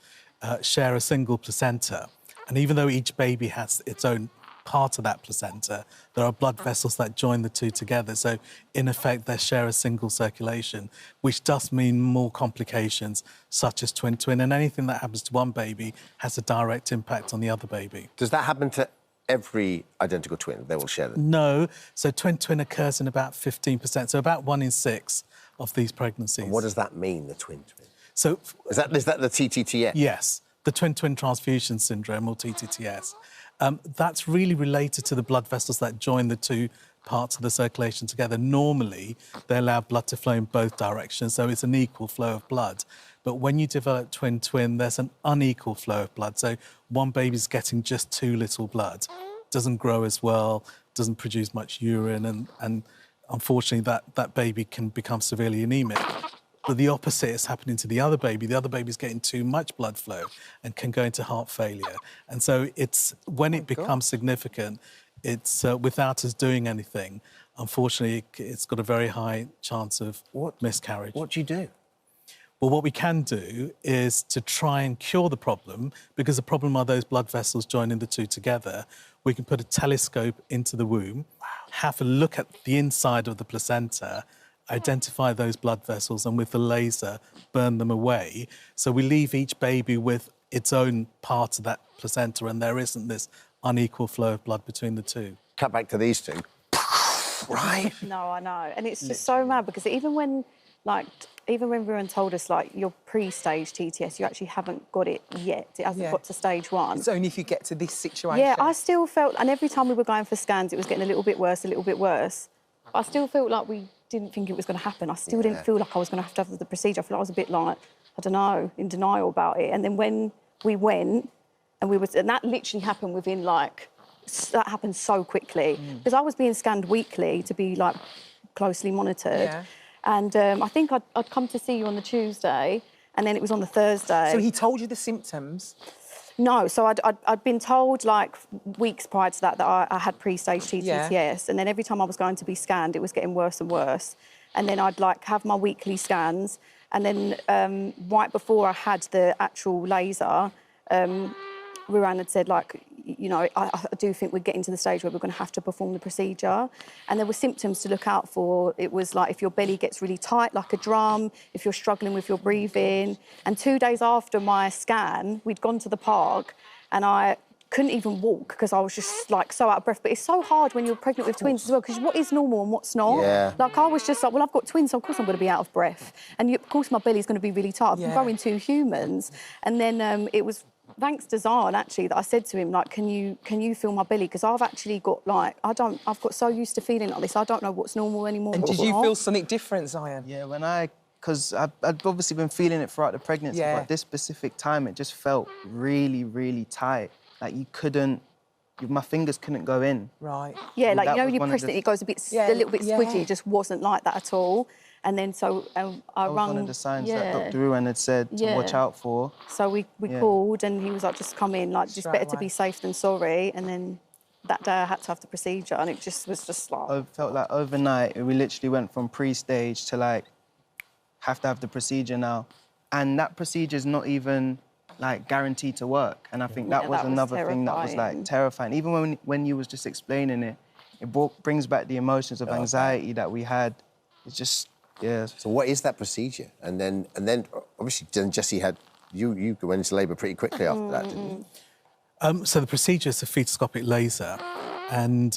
share a single placenta. And even though each baby has its own part of that placenta, there are blood vessels that join the two together. So, in effect, they share a single circulation, which does mean more complications, such as twin-twin. And anything that happens to one baby has a direct impact on the other baby. Does that happen to every identical twin? They will share them? No. So twin-twin occurs in about 15%, so about 1 in 6 of these pregnancies. And what does that mean, the twin-twin? So is that the TTTS? Yes, the twin-twin transfusion syndrome, or TTTS. That's really related to the blood vessels that join the two parts of the circulation together. Normally, they allow blood to flow in both directions, so it's an equal flow of blood. But when you develop twin-twin, there's an unequal flow of blood. So one baby's getting just too little blood, doesn't grow as well, doesn't produce much urine, and unfortunately, that baby can become severely anemic. But the opposite is happening to the other baby. The other baby's getting too much blood flow and can go into heart failure. And so it's when it becomes significant, it's without us doing anything, unfortunately, it's got a very high chance of miscarriage. What do you do? Well, what we can do is to try and cure the problem, because the problem are those blood vessels joining the two together. We can put a telescope into the womb, have a look at the inside of the placenta, identify those blood vessels, and with the laser, burn them away. So we leave each baby with its own part of that placenta, and there isn't this unequal flow of blood between the two. Cut back to these two. Right? No, I know. And it's just so mad, because even when Ruan told us, like, you're pre-stage TTS, you actually haven't got it yet. It hasn't got to stage 1. It's only if you get to this situation. Yeah, I still felt, and every time we were going for scans, it was getting a little bit worse, a little bit worse. I still felt like we didn't think it was going to happen. I still didn't feel like I was going to have the procedure. I felt like I was a bit like, I don't know, in denial about it. And then when we went, and that literally happened within like, that happened so quickly. Because I was being scanned weekly to be like closely monitored. Yeah. And I think I'd come to see you on the Tuesday, and then it was on the Thursday. So he told you the symptoms? No, so I'd been told like weeks prior to that I had pre-stage TTTS, and then every time I was going to be scanned, it was getting worse and worse. And then I'd like have my weekly scans, and then right before I had the actual laser, Ruan had said like, you know, I do think we're getting to the stage where we're going to have to perform the procedure. And there were symptoms to look out for. It was like if your belly gets really tight, like a drum, if you're struggling with your breathing. And 2 days after my scan, we'd gone to the park and I couldn't even walk because I was just like so out of breath. But it's so hard when you're pregnant with twins as well, because what is normal and what's not? Yeah. Like I was just like, well, I've got twins, so of course I'm going to be out of breath. And of course my belly's going to be really tight. I'm growing 2 humans. And then it was thanks to Zahn, actually, that I said to him, like, can you feel my belly? Because I've actually got, like, I've got so used to feeling like this, I don't know what's normal anymore. And did you feel something different, Zion? Yeah, because I'd obviously been feeling it throughout the pregnancy, but this specific time, it just felt really, really tight. Like, my fingers couldn't go in. Right. Yeah, like, you know, when you press it goes a little bit squidgy. It just wasn't like that at all. And then so I was rang... one of the signs that Dr. Ruan had said to watch out for. So we called and he was like, just come in, like, just better to be safe than sorry. And then that day I had to have the procedure and it just was just like... I felt like overnight, we literally went from pre-stage to, like, have to have the procedure now. And that procedure is not even, like, guaranteed to work. And I think that was another thing that was, like, terrifying. Even when you was just explaining it, it brings back the emotions of anxiety that we had. It's just... Yeah. So what is that procedure? And then obviously Jessie had you went into labour pretty quickly after that, didn't you? So the procedure is a fetoscopic laser, and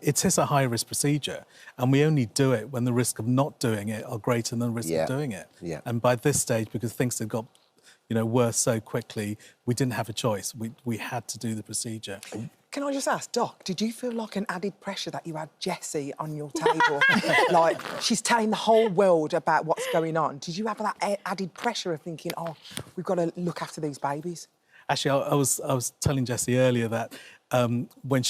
it is a high-risk procedure, and we only do it when the risk of not doing it are greater than the risk of doing it. Yeah. And by this stage, because things had got, you know, worse so quickly, we didn't have a choice. We had to do the procedure. Can I just ask, Doc, did you feel like an added pressure that you had Jessie on your table? Like, she's telling the whole world about what's going on. Did you have that added pressure of thinking, oh, we've got to look after these babies? Actually, I was telling Jessie earlier that when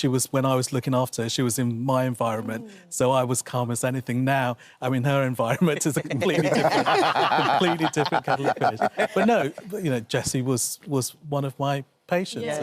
I was looking after her, she was in my environment, so I was calm as anything. Now I'm in her environment, it's a completely different kettle of fish. But no, you know, Jessie was one of my patients,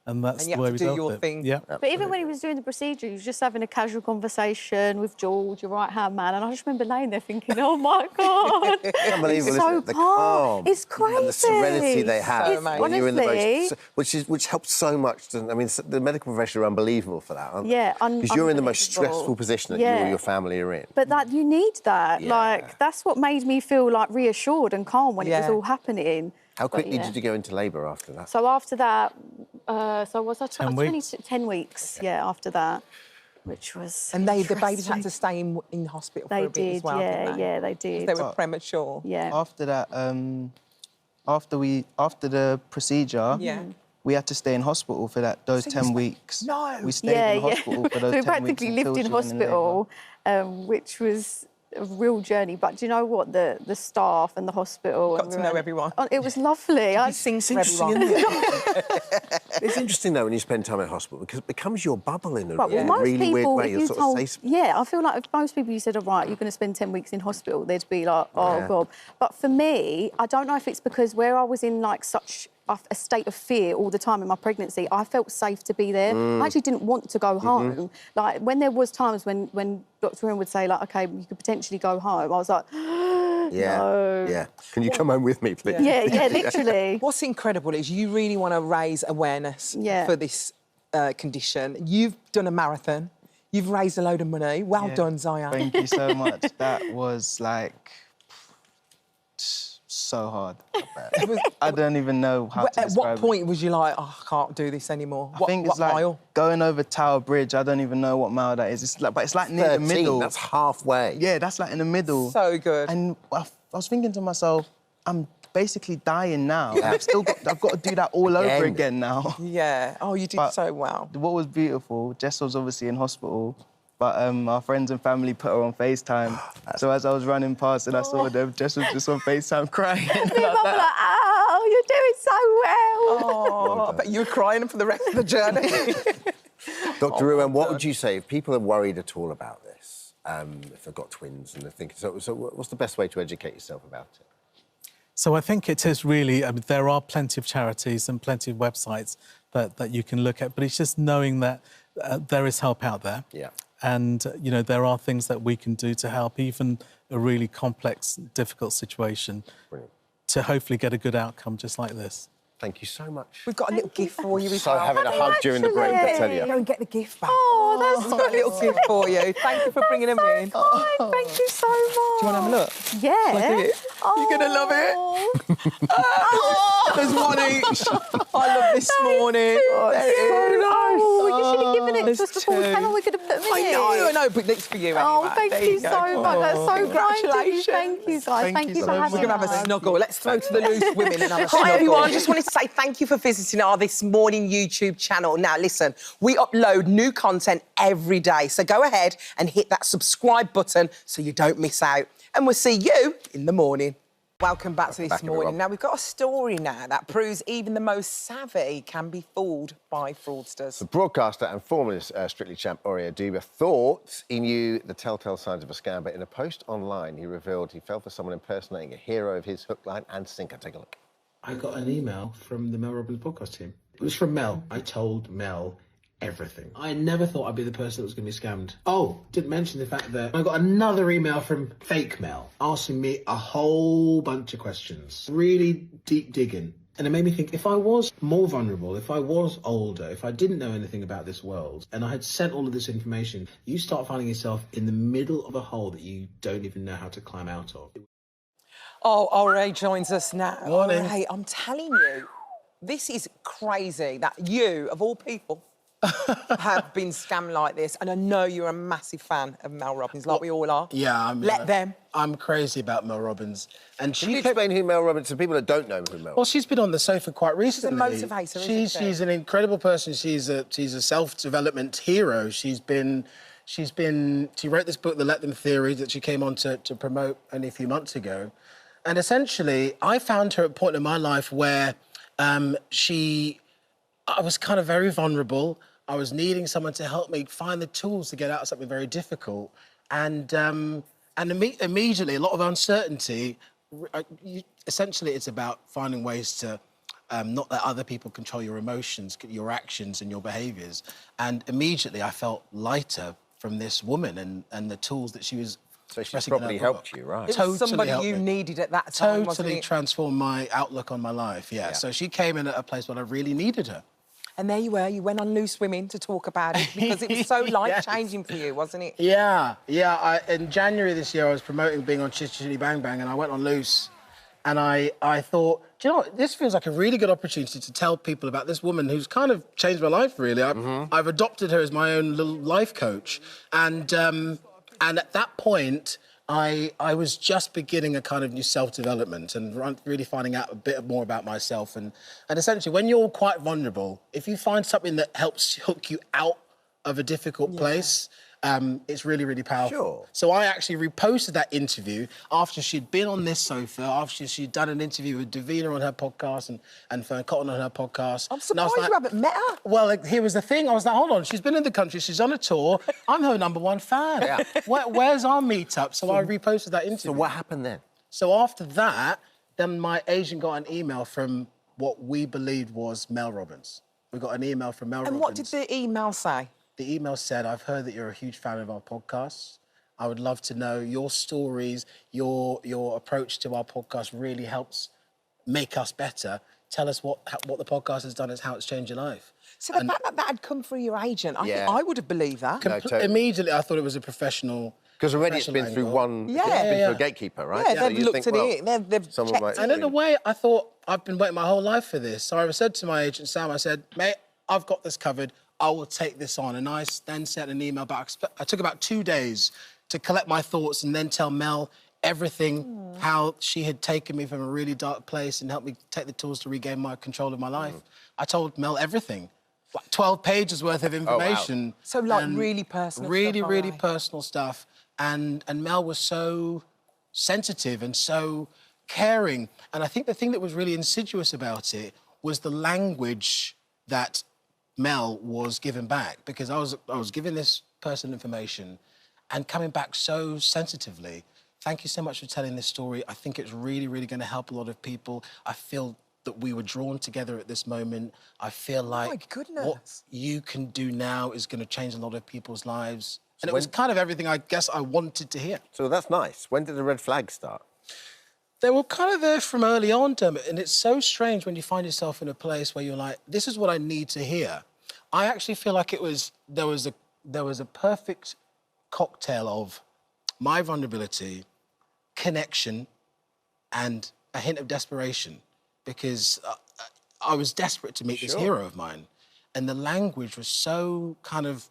and that's the way we dealt with it. Yeah. But even when he was doing the procedure, he was just having a casual conversation with George, your right-hand man, and I just remember laying there thinking, oh, my God. Unbelievable, so isn't it? The calm. It's crazy. And the serenity they have. Honestly. You're in the most, which helps so much. I mean, the medical profession are unbelievable for that, aren't they? Yeah, because you're in the most stressful position that you or your family are in. But that you need that. Yeah. Like, that's what made me feel, like, reassured and calm when it was all happening. How quickly did you go into labour after that? So after that, so was I 10 weeks? 10 weeks, after that, which was And the babies had to stay in hospital for a bit as well, didn't they? Yeah, they did. They were premature. Yeah. After that, after the procedure, we had to stay in hospital for those 10 weeks. No! We stayed in hospital for those 10 weeks. So we practically lived in hospital, which was a real journey. But do you know what? The staff and the hospital... Got to know everyone. It was lovely. I sing for everyone. It's interesting, though, when you spend time in hospital, because it becomes your bubble in a most really people, weird way. If you told, I feel like if most people you said, all right, you're going to spend 10 weeks in hospital, they'd be like, oh, God. But for me, I don't know if it's because where I was in, like, such a state of fear all the time in my pregnancy, I felt safe to be there. I actually didn't want to go home. Like, when there was times when Dr. Ruan would say, like, OK, you could potentially go home, I was like, no. Yeah. Can you come home with me, please? Yeah, literally. What's incredible is you really want to raise awareness for this condition. You've done a marathon. You've raised a load of money. Well done, Zion. Thank you so much. That was, like, so hard. I don't even know how to describe At what point was you like, oh, I can't do this anymore? I think it's like mile? Going over Tower Bridge. I don't even know what mile that is. But it's like near 13, the middle. That's halfway. Yeah, that's like in the middle. So good. And I was thinking to myself, I'm basically dying now. I've got to do that all over again now. Yeah. Oh, you did so well. What was beautiful, Jess was obviously in hospital, but our friends and family put her on FaceTime. So as I was running past and I saw them, Jess was just on FaceTime crying. And I was like, ow, You're doing so well. Oh, but you were crying for the rest of the journey. Dr. Ruan, what would you say if people are worried at all about this, if they've got twins and they're thinking... So what's the best way to educate yourself about it? So I think it is really... I mean, there are plenty of charities and plenty of websites that you can look at, but it's just knowing that there is help out there. Yeah. And, you know, there are things that we can do to help even a really complex, difficult situation. Brilliant. To hopefully get a good outcome just like this. Thank you so much. We've got a little gift for you as So well. having a hug during the break, I tell you. Go and get the gift back. Oh, that's We've got a little gift for you. Thank you for bringing them in. fine. Thank you so much. Do you want to have a look? Yeah. Shall I do it? You're going to love it. There's one each. I love this morning. There it is. Oh, you should have given it There's to us before we two. came on. We could have put them in. I know, but it's for you anyway. Oh, thank There you go. so much. That's so kind of you. Congratulations. Thank you, guys. Thank you for having us. We're going to have a snuggle. Let's throw to the loose women and have a snuggle. Hi, everyone. I just wanted to say thank you for visiting our This Morning YouTube channel. Now, listen, we upload new content every day, so go ahead and hit that subscribe button so you don't miss out. And we'll see you in the morning. Welcome back to This Morning. Now, we've got a story now that proves even the most savvy can be fooled by fraudsters. The broadcaster and former Strictly champ Aurea Duba thought he knew the telltale signs of a scam, but in a post online, he revealed he fell for someone impersonating a hero of his hook, line and sinker. Take a look. I got an email from the Mel Robbins podcast team. It was from Mel. I told Mel everything. I never thought I'd be the person that was going to be scammed. Oh, didn't mention the fact that I got another email from fake Mel asking me a whole bunch of questions. Really deep digging. And it made me think, if I was more vulnerable, if I was older, if I didn't know anything about this world, and I had sent all of this information, you start finding yourself in the middle of a hole that you don't even know how to climb out of. Oh, Aurea joins us now. Morning. Hey, I'm telling you, this is crazy that you, of all people, have been scammed like this. And I know you're a massive fan of Mel Robbins, like we all are. Yeah, I'm crazy about Mel Robbins. And Can you explain who Mel Robbins is to people that don't know who Mel? Well, she's been on the sofa quite recently. She's a motivator, isn't she? She's an incredible person. She's a self-development hero. She wrote this book, The Let Them Theory, that she came on to promote only a few months ago. And essentially, I found her at a point in my life where I was kind of very vulnerable. I was needing someone to help me find the tools to get out of something very difficult. And immediately, a lot of uncertainty. Essentially, it's about finding ways to not let other people control your emotions, your actions and your behaviours. And immediately, I felt lighter from this woman and the tools that she was. So she's probably helped you, right? It was somebody you needed at that time, wasn't it? Totally transformed my outlook on my life, yeah. So she came in at a place where I really needed her. And there you were, you went on Loose Women to talk about it because it was so life-changing for you, wasn't it? Yeah. In January this year, I was promoting being on Chitty Chitty Bang Bang and I went on Loose and I thought, do you know what, this feels like a really good opportunity to tell people about this woman who's kind of changed my life, really. I've adopted her as my own little life coach. And at that point, I was just beginning a kind of new self-development and really finding out a bit more about myself. And essentially, when you're quite vulnerable, if you find something that helps hook you out of a difficult place, it's really, really powerful. Sure. So I actually reposted that interview after she'd been on this sofa, after she'd done an interview with Davina on her podcast and Fern Cotton on her podcast. I'm surprised you haven't met her. Well, here was the thing. I was like, hold on, she's been in the country, she's on a tour. I'm her #1 fan. Yeah. Where's our meetup? So I reposted that interview. So what happened then? So after that, then my agent got an email from what we believed was Mel Robbins. We got an email from Mel Robbins. And what did the email say? The email said, I've heard that you're a huge fan of our podcast. I would love to know your stories, your approach to our podcast really helps make us better. Tell us what the podcast has done and how it's changed your life. So the fact that that had come through your agent, I think I would have believed that. Immediately, I thought it was a professional... Because already it's been through one... Yeah. It's been through a gatekeeper, right? Yeah, they've looked at it, they've checked it. And in a way, I thought, I've been waiting my whole life for this. So I said to my agent, Sam, I said, mate, I've got this covered. I will take this on. And I then sent an email back. I took about 2 days to collect my thoughts and then tell Mel everything, how she had taken me from a really dark place and helped me take the tools to regain my control of my life. I told Mel everything. Like 12 pages worth of information. Oh, wow. So, like, really personal stuff. Really personal stuff. And Mel was so sensitive and so caring. And I think the thing that was really insidious about it was the language that Mel was given back, because I was giving this person information and coming back so sensitively. Thank you so much for telling this story. I think it's really, really going to help a lot of people. I feel that we were drawn together at this moment. I feel like what you can do now is going to change a lot of people's lives. And it was kind of everything I guess I wanted to hear. So that's nice. When did the red flag start? They were kind of there from early on, Dermot, and it's so strange when you find yourself in a place where you're like, this is what I need to hear. I actually feel like there was a perfect cocktail of my vulnerability, connection, and a hint of desperation, because I was desperate to meet this hero of mine, and the language was so kind of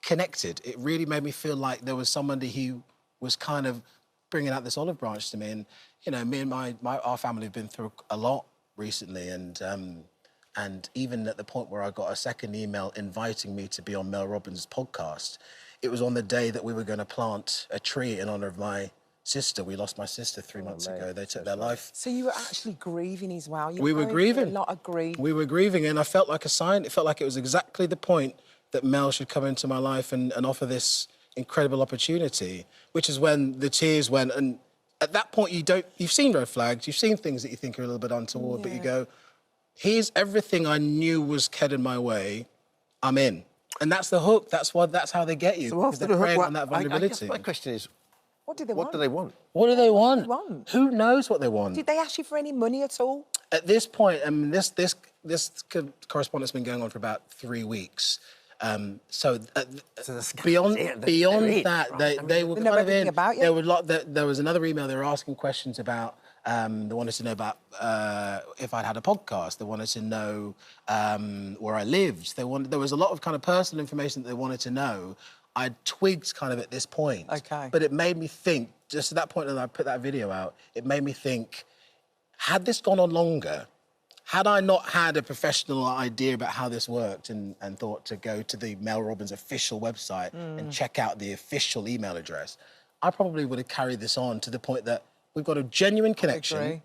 connected. It really made me feel like there was somebody who was kind of bringing out this olive branch to me. And you know, me and our family have been through a lot recently, and even at the point where I got a second email inviting me to be on Mel Robbins' podcast, it was on the day that we were going to plant a tree in honour of my sister. We lost my sister 3 months ago. They took their life. So you were actually grieving as well? We were grieving. A lot of grief. We were grieving, and I felt like a sign. It felt like it was exactly the point that Mel should come into my life and offer this incredible opportunity, which is when the tears went. And at that point, you've seen red flags, you've seen things that you think are a little bit untoward, but you go, here's everything I knew was headed my way, I'm in. And that's the hook. That's how they get you. So after the hook, on that vulnerability. I guess my question is, what do they want? What do they want? Who knows what they want? Did they ask you for any money at all? At this point, I mean, this correspondence has been going on for about 3 weeks. So beyond that, they were kind of in. There was another email. They were asking questions about. They wanted to know about if I'd had a podcast. They wanted to know where I lived. There was a lot of kind of personal information that they wanted to know. I twigged kind of at this point. Okay. But it made me think, just at that point when I put that video out, it made me think, had this gone on longer, had I not had a professional idea about how this worked and thought to go to the Mel Robbins official website and check out the official email address, I probably would have carried this on to the point that we've got a genuine connection.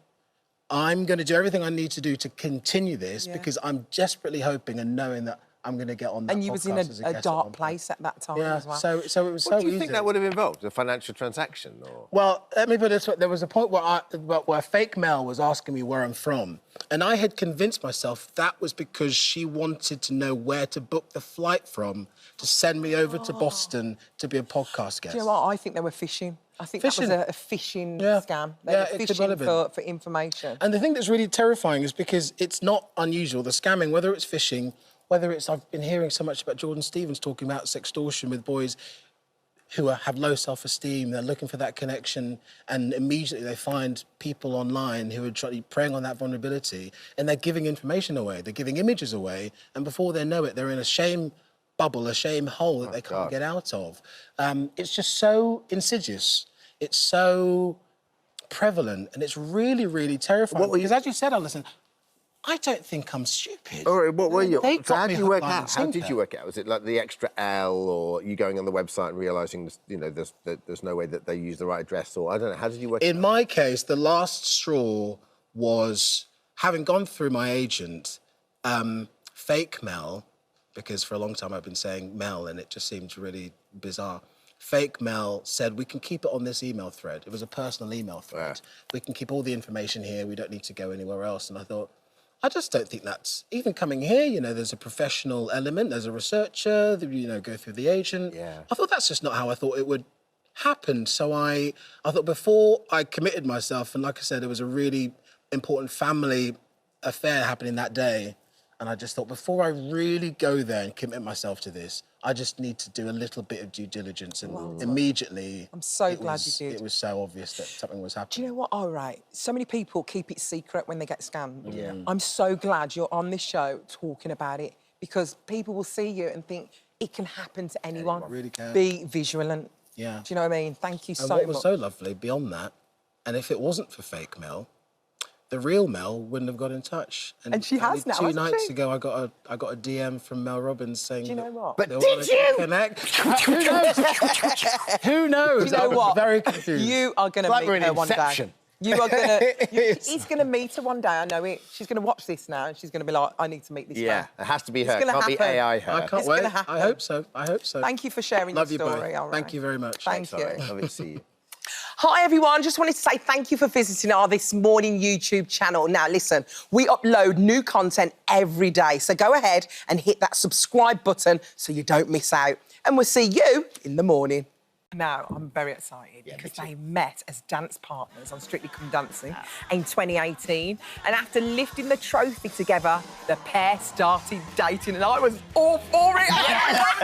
I'm going to do everything I need to do to continue this because I'm desperately hoping and knowing that I'm going to get on that podcast. And you was in a dark place at that time as well. So it was so easy. What do you think that would have involved? A financial transaction? Or? Well, let me put it this way. There was a point where fake Mel was asking me where I'm from. And I had convinced myself that was because she wanted to know where to book the flight from to send me over to Boston to be a podcast guest. Do you know what? I think they were fishing. I think that was a phishing scam. They were fishing for information. And the thing that's really terrifying is because it's not unusual, the scamming, whether it's phishing, whether it's, I've been hearing so much about Jordan Stevens talking about sextortion with boys who have low self-esteem, they're looking for that connection, and immediately they find people online who are preying on that vulnerability, and they're giving information away, they're giving images away, and before they know it, they're in a shame bubble, a shame hole that they can't get out of. It's just so insidious. It's so prevalent, and it's really, really terrifying. Because as you said, Alison, I don't think I'm stupid. All right, what were you? So how did you work out? How did you work out? Was it like the extra L, or you going on the website and realising, you know, there's no way that they use the right address, or I don't know. How did you work? In my case, the last straw was having gone through my agent, fake Mel, because for a long time I've been saying Mel, and it just seemed really bizarre. Fake Mel said, we can keep it on this email thread. It was a personal email thread. We can keep all the information here. We don't need to go anywhere else. And I thought, I just don't think that's... Even coming here, you know, there's a professional element, there's a researcher, you know, go through the agent. I thought that's just not how I thought it would happen. So I thought before I committed myself, and like I said, there was a really important family affair happening that day, and I just thought, before I really go there and commit myself to this, I just need to do a little bit of due diligence. And immediately... I'm so glad you did. It was so obvious that something was happening. Do you know what? All right. So many people keep it secret when they get scammed. Yeah. I'm so glad you're on this show talking about it, because people will see you and think it can happen to anyone. It really can. Be vigilant. Yeah. Do you know what I mean? Thank you so much. And what was so lovely beyond that, and if it wasn't for fake Mel, the real Mel wouldn't have got in touch. And she has now, Two nights ago, I got a DM from Mel Robbins saying... Do you know what? But did you? Connect. Who knows? Who knows? Do you know what? Very confused. You are going to meet her one day. You are gonna. He's gonna meet her one day. I know it. She's gonna watch this now, and she's gonna be like, "I need to meet this man." Yeah, it has to be her. It's It gonna can't be happen. AI her. I can't wait. I hope so. I hope so. Thank you for sharing Love your you story. both. All right. Thank you very much. Thank you. Lovely to see you. Hi everyone, just wanted to say thank you for visiting our This Morning YouTube channel. Now listen, we upload new content every day, so go ahead and hit that subscribe button so you don't miss out. And we'll see you in the morning. Now, I'm very excited because they met as dance partners on Strictly Come Dancing in 2018. And after lifting the trophy together, the pair started dating and I was all for it. I loved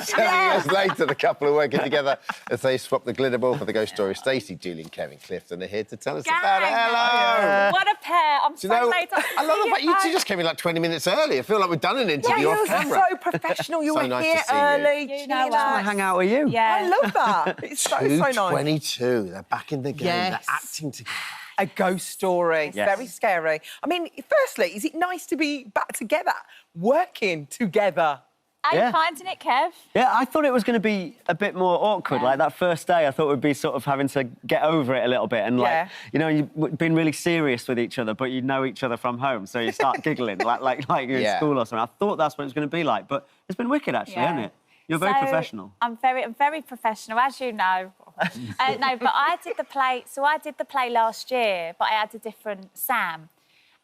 it. 7 years later, the couple are working together as they swap the glitter ball for the ghost story. Stacey, Deeley and Kevin Clifton are here to tell us about it. Hello. What a pair. I'm so late. I love the fact you two just came in like 20 minutes early. I feel like we've done an interview off camera. So professional. You So were nice here to see you. early. You know us. Hang out with you. Yeah. I love that. It's so nice. 22. They're back in the game. Yes. They're acting together. A ghost story. It's very scary. I mean, firstly, is it nice to be back together, working together? Are you finding it, Kev? Yeah, I thought it was going to be a bit more awkward. Like that first day, I thought we'd be sort of having to get over it a little bit. And like, you know, you've been really serious with each other, but you know each other from home. So you start giggling like you're in school or something. I thought that's what it was going to be like. But it's been wicked, actually, hasn't it? You're very professional. I'm very professional, as you know. No, but I did the play. So I did the play last year, but I had a different Sam.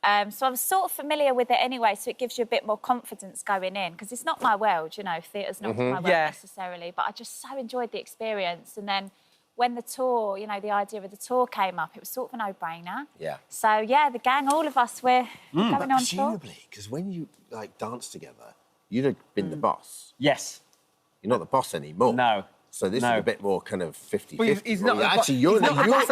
So I was sort of familiar with it anyway, so it gives you a bit more confidence going in, because it's not my world, you know, theatre's not my world necessarily, but I just so enjoyed the experience. And then when the tour, you know, the idea of the tour came up, it was sort of a no-brainer. Yeah. So, yeah, the gang, all of us, we're going on tour. Presumably, because when you, like, dance together, you'd have been the boss. Yes. You're not the boss anymore. No. So this is a bit more kind of 50-50. Well, he's not actually, you're the experienced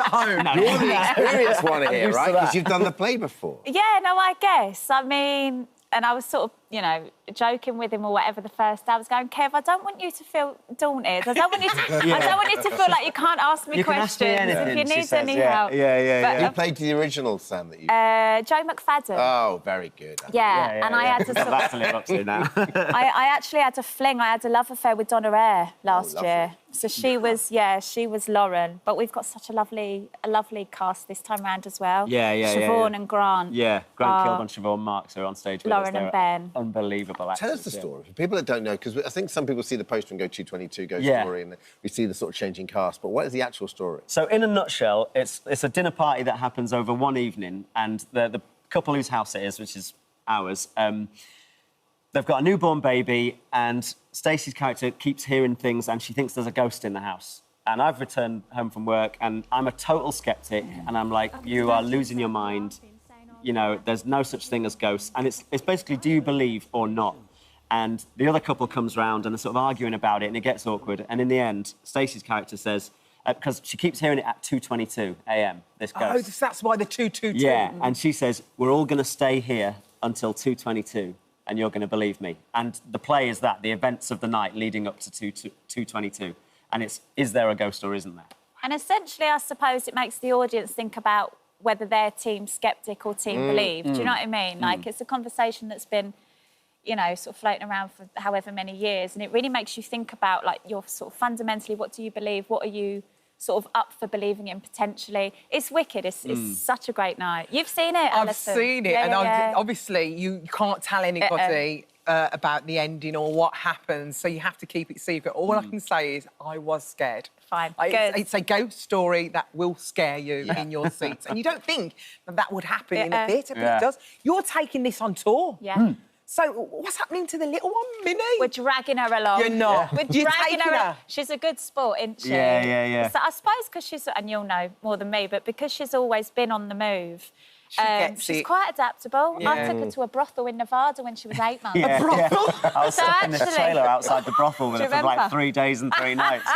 one here, right? Because you've done the play before. Yeah, no, I guess. I mean, and I was sort of, you know, joking with him or whatever the first day. I was going, Kev, I don't want you to feel daunted. I don't want you to, I don't want you to feel like you can't ask me questions if you need any help. You played the original Sam that you... Joe McFadden. Oh, very good. Yeah, and I had to sort That's to live up to now. I actually had a fling. I had a love affair with Donna Eyre last year. So she was, she was Lauren. But we've got such a lovely cast this time round as well. Siobhan and Grant. Yeah, Grant Kilburn, Siobhan Marks are on stage with Lauren and Ben. Unbelievable actors. Tell us the story. For people that don't know, because I think some people see the poster and go 222, go story, and we see the sort of changing cast. But what is the actual story? So, in a nutshell, it's a dinner party that happens over one evening, and the couple whose house it is, which is ours, they've got a newborn baby, and Stacey's character keeps hearing things, and she thinks there's a ghost in the house. And I've returned home from work, and I'm a total sceptic, and I'm like, you are losing your mind. You know, there's no such thing as ghosts. And it's basically, do you believe or not? And the other couple comes round and they're sort of arguing about it, and it gets awkward. And in the end, Stacey's character says, because she keeps hearing it at 2:22 a.m., this ghost. Oh, that's why the 222. Yeah, and she says, we're all going to stay here until 2:22, and you're going to believe me. And the play is that, the events of the night leading up to 2:22. And it's, is there a ghost or isn't there? And essentially, I suppose it makes the audience think about whether they're team sceptic or team believe. Do you know what I mean? Like, it's a conversation that's been, you know, sort of floating around for however many years, and it really makes you think about, like, your sort of fundamentally, what do you believe? What are you sort of up for believing in potentially? It's wicked. It's such a great night. You've seen it, Alison. I've seen it, obviously you can't tell anybody about the ending or what happens, so you have to keep it secret. All I can say is I was scared. Fine. It's a ghost story that will scare you in your seats. And you don't think that would happen in a theatre, but it does. You're taking this on tour. Yeah. So what's happening to the little one, Minnie? We're dragging her along. You're not. We're dragging her. She's a good sport, isn't she? Yeah. So I suppose because she's, and you'll know more than me, but because she's always been on the move, she's quite adaptable. I took her to a brothel in Nevada when she was 8 months. A brothel? I was stuck in the trailer outside the brothel with her for like 3 days and 3 nights.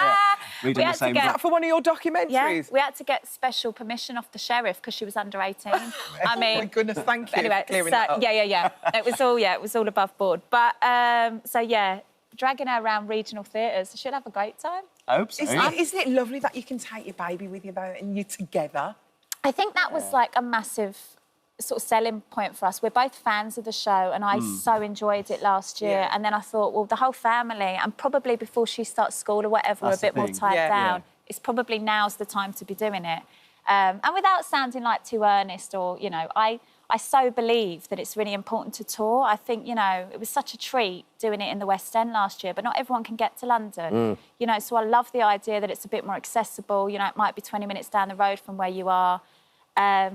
Reading the same book. Is that for one of your documentaries? Yeah, we had to get special permission off the sheriff because she was under 18. I mean, oh my goodness, thank you. Anyway, for clearing that up. Yeah. It was all above board. But dragging her around regional theatres, she'll have a great time. I hope so. Isn't it lovely that you can take your baby with you though, and you're together? I think that was like a massive sort of selling point for us. We're both fans of the show, and I so enjoyed it last year. And then I thought, well, the whole family, and probably before she starts school or whatever, we're a bit more tied down. It's probably now's the time to be doing it. And without sounding like too earnest or, you know, I so believe that it's really important to tour. I think, you know, it was such a treat doing it in the West End last year, but not everyone can get to London. You know, so I love the idea that it's a bit more accessible. You know, it might be 20 minutes down the road from where you are. I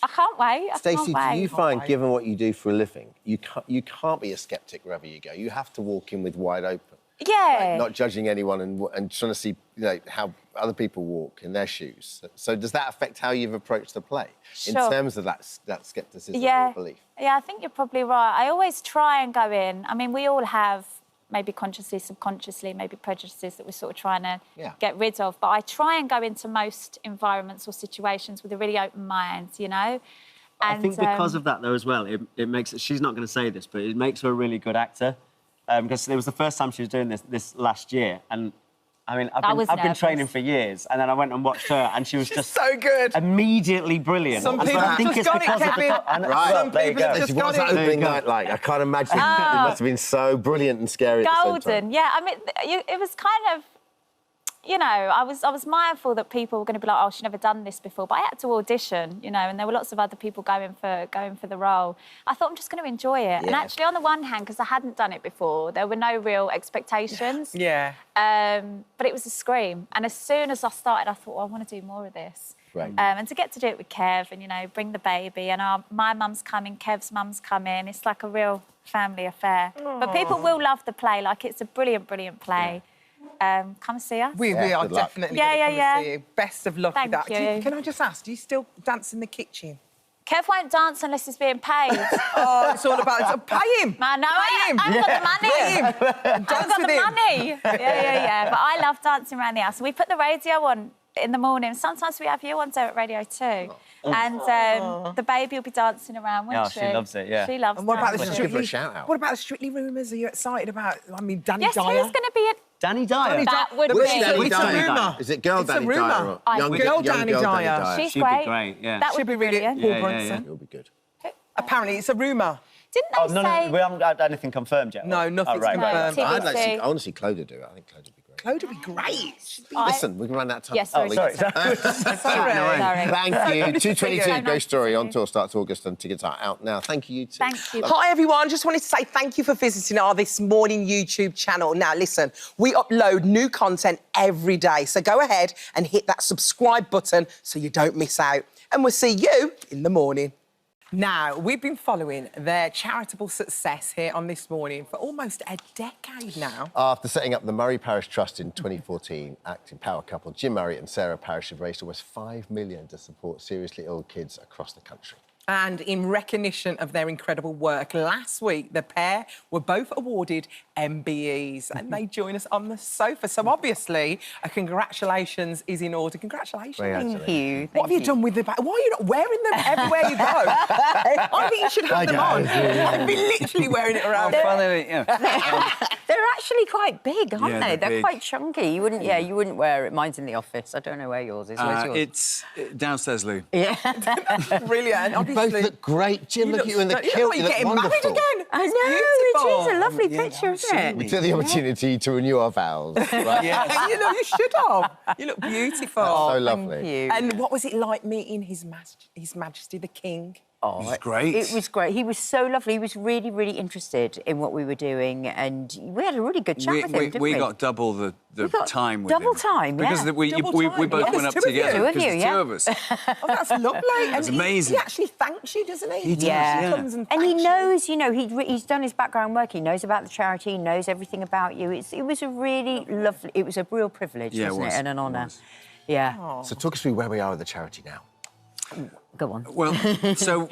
can't wait. Stacey, do you find, given what you do for a living, you can't be a sceptic wherever you go? You have to walk in with wide open. Yeah. Like, not judging anyone and trying to see, you know, how other people walk in their shoes. So does that affect how you've approached the play in terms of that scepticism or belief? Yeah, I think you're probably right. I always try and go in. I mean, we all have maybe consciously, subconsciously, maybe prejudices that we're sort of trying to get rid of. But I try and go into most environments or situations with a really open mind, you know? And, I think because of that, though, as well, it makes... She's not going to say this, but it makes her a really good actor. Because it was the first time she was doing this last year. And, I mean, I've been training for years, and then I went and watched her, and she was just... so good. Immediately brilliant. Some people have just got it, Kevin. Some people have just got it. What's that opening night like? I can't imagine. It must have been so brilliant and scary at the same time. Golden, yeah. I mean, it was kind of... You know, I was mindful that people were going to be like, oh, she's never done this before. But I had to audition, you know, and there were lots of other people going for the role. I thought, I'm just going to enjoy it. Yeah. And actually, on the one hand, because I hadn't done it before, there were no real expectations. Yeah. But it was a scream. And as soon as I started, I thought, well, I want to do more of this. Right. And to get to do it with Kev and, you know, bring the baby. And my mum's coming, Kev's mum's coming. It's like a real family affair. Aww. But people will love the play. Like, it's a brilliant, brilliant play. Yeah. Come see us. We are definitely going to come see you. Best of luck with that. Can I just ask, do you still dance in the kitchen? Kev won't dance unless he's being paid. Oh, it's all about it. Pay him. Man, no, I haven't got the money. Pay him. I haven't got the money. Yeah. But I love dancing around the house. And we put the radio on in the morning. Sometimes we have you on at Radio 2. And the baby will be dancing around, won't she? She loves it, yeah. She loves it. And what about the Strictly... Give her a shout-out. What about the Strictly rumours? Are you excited about... I mean, Danny Dyer? Yes, who's going to be it? Danny Dyer? That would be... It's a rumour. Is it girl Danny Dyer? Girl Danny Dyer. She's She'd great. be great, yeah. That would be brilliant. Paul Brunson. It'll be good. Apparently, it's a rumour. Didn't they say... We haven't had anything confirmed yet. No, nothing's confirmed. TBC. I want to see Clodagh do it. I think Clodagh would be great. Clodagh would be great. Listen, we can run that time. Yes, sorry. Sorry. Sorry. Thank you. 222 Ghost Story on tour starts August and tickets are out now. Thank you, too. Thank you. Hi, everyone. Just wanted to say thank you for visiting our This Morning YouTube channel. Now, listen, we upload new content every day, so go ahead and hit that subscribe button so you don't miss out. And we'll see you in the morning. Now, we've been following their charitable success here on This Morning for almost a decade now. After setting up the Murray Parish Trust in 2014, acting power couple Jim Murray and Sarah Parish have raised almost $5 million to support seriously ill kids across the country. And in recognition of their incredible work, last week the pair were both awarded MBEs and they join us on the sofa. So obviously, a congratulations is in order. Congratulations. Thank you. What have you done with the bag? Why are you not wearing them everywhere you go? I think you should have them on. I'd be literally wearing it around. They're actually quite big, aren't they? They're big. quite chunky. You wouldn't, you wouldn't wear it. Mine's in the office. I don't know where yours is. Where's yours? It's downstairs, Lou. Yeah. Brilliant. You both look great. Jim, look at you in the kilt. You look getting wonderful. married again. I know, it is a lovely picture, isn't it? We took the opportunity to renew our vows. Right? You know, you should have. You look beautiful. So lovely. Thank you. And what was it like meeting His Majesty the King? Oh, it was great. It was great. He was so lovely. He was really, really interested in what we were doing, and we had a really good chat with him, didn't we? We got double the time with double him. time, Because we both went up together. Two of you, Two of us. Oh, that's lovely. It's amazing. He actually thanks you, doesn't he? He does, yeah. Comes and he thanks knows, you know, he's done his background work. He knows about the charity. He knows everything about you. It was a really lovely... It was a real privilege, wasn't it? And an honour. Yeah. Aww. So talk us through where we are with the charity now. Go on. Well, so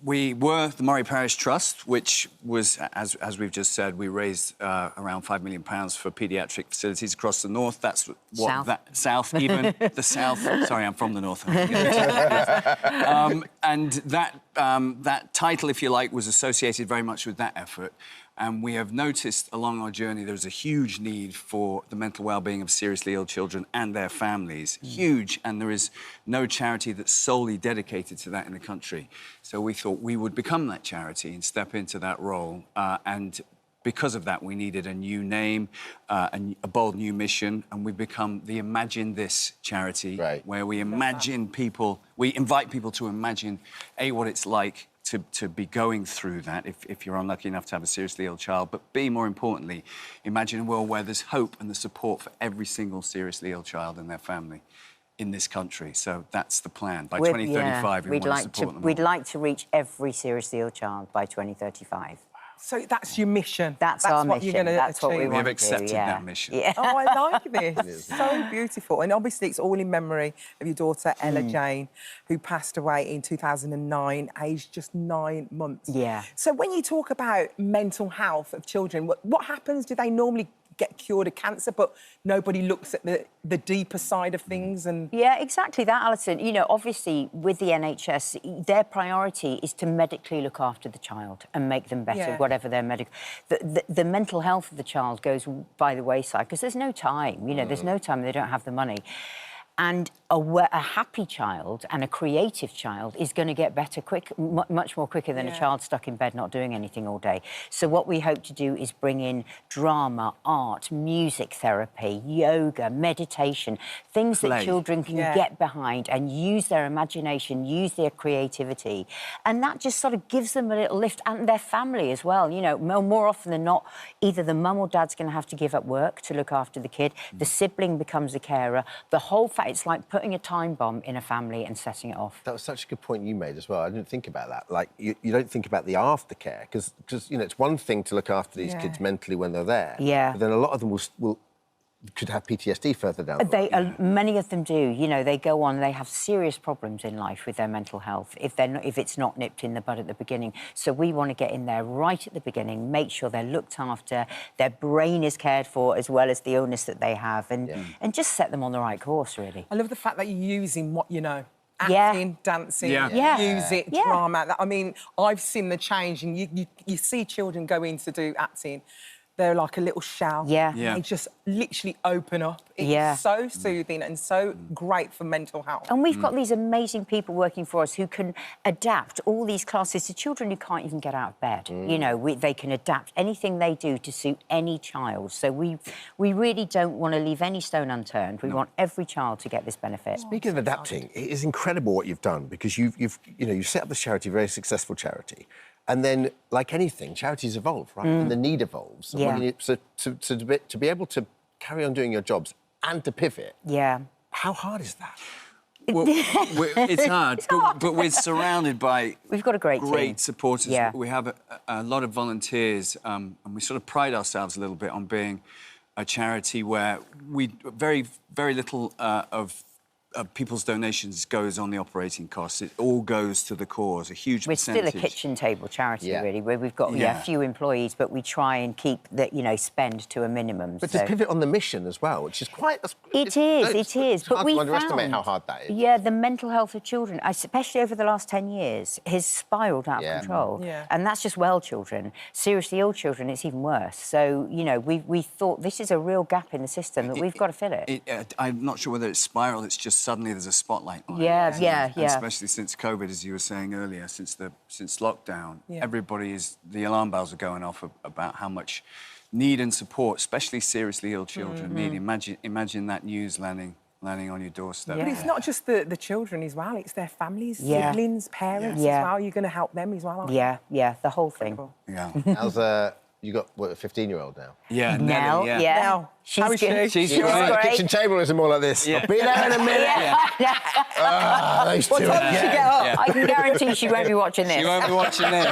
we were the Murray Parish Trust, which was, as we've just said, we raised around £5 million for paediatric facilities across the north. That's what south even the south. Sorry, I'm from the north. And that title, if you like, was associated very much with that effort. And we have noticed along our journey there's a huge need for the mental well-being of seriously ill children and their families. Huge, and there is no charity that's solely dedicated to that in the country. So we thought we would become that charity and step into that role and because of that, we needed a new name, a bold new mission, and we've become the Imagine This charity, where we imagine people, we invite people to imagine, A, what it's like to be going through that if you're unlucky enough to have a seriously ill child, but B, more importantly, imagine a world where there's hope and the support for every single seriously ill child and their family in this country. So that's the plan. By 2035, we want to support them all. We'd like to reach every seriously ill child by 2035. So that's your mission. That's our what mission. You're gonna That's what we achieve. want We've accepted that mission. Yeah. Oh, I like this. So beautiful. And obviously it's all in memory of your daughter, Ella Jane, who passed away in 2009, aged just 9 months. Yeah. So when you talk about mental health of children, what happens? Do they normally get cured of cancer, but nobody looks at the deeper side of things? And yeah, exactly that, Alison. You know, obviously with the NHS, their priority is to medically look after the child and make them better, whatever their medical. The mental health of the child goes by the wayside because there's no time. You know, there's no time. They don't have the money. And a happy child and a creative child is going to get better much more quicker than a child stuck in bed not doing anything all day. So what we hope to do is bring in drama, art, music therapy, yoga, meditation, things that children can get behind and use their imagination, use their creativity. And that just sort of gives them a little lift, and their family as well. You know, more often than not, either the mum or dad's going to have to give up work to look after the kid, the sibling becomes a carer, the whole it's like putting a time bomb in a family and setting it off. That was such a good point you made as well. I didn't think about that. Like, you don't think about the aftercare, because you know, it's one thing to look after these kids mentally when they're there. Yeah. But then a lot of them could have PTSD further down the road. Many of them do. You know, they go on, they have serious problems in life with their mental health if it's not nipped in the bud at the beginning. So we want to get in there right at the beginning, make sure they're looked after, their brain is cared for as well as the illness that they have, and just set them on the right course, really. I love the fact that you're using what you know. Acting, dancing, music, drama. I mean, I've seen the change, and you see children go in to do acting. They're like a little shell. They just literally open up. It's so soothing and so great for mental health. And we've got these amazing people working for us who can adapt all these classes to children who can't even get out of bed. You know, they can adapt anything they do to suit any child. So we really don't want to leave any stone unturned. We want every child to get this benefit. Speaking of adapting, it is incredible what you've done, because you've set up this charity, a very successful charity. And then, like anything, charities evolve, right? And the need evolves. So to be able to carry on doing your jobs and to pivot, how hard is that? Well, it's hard, but we're surrounded by... We've got a great team. Supporters. We have a lot of volunteers, and we sort of pride ourselves a little bit on being a charity where very, very little of people's donations goes on the operating costs. It all goes to the cause, a huge percentage. We're still a kitchen table charity, really, where we've got a few employees, but we try and keep the, spend to a minimum. But to pivot on the mission as well, which is quite... It is. But hard to underestimate how hard that is. Yeah, the mental health of children, especially over the last 10 years, has spiralled out of control. And that's just well children. Seriously ill children, it's even worse. So, you know, we thought this is a real gap in the system that we've got to fill it. I'm not sure whether it's spiraled, it's just suddenly there's a spotlight on it. Yeah. Especially since COVID, as you were saying earlier, since lockdown, the alarm bells are going off about how much need and support, especially seriously ill children need. Imagine that news landing on your doorstep. But it's not just the children as well, it's their families, siblings, parents as well. You're going to help them as well, aren't you? Yeah, the whole thing. Yeah. How's you got, what, a 15-year-old now? Yeah, Nelly, Now, She's good. She's great. The kitchen table is more like this. I'll be there in a minute. Those two again. I can guarantee she won't be watching this. She won't be watching this.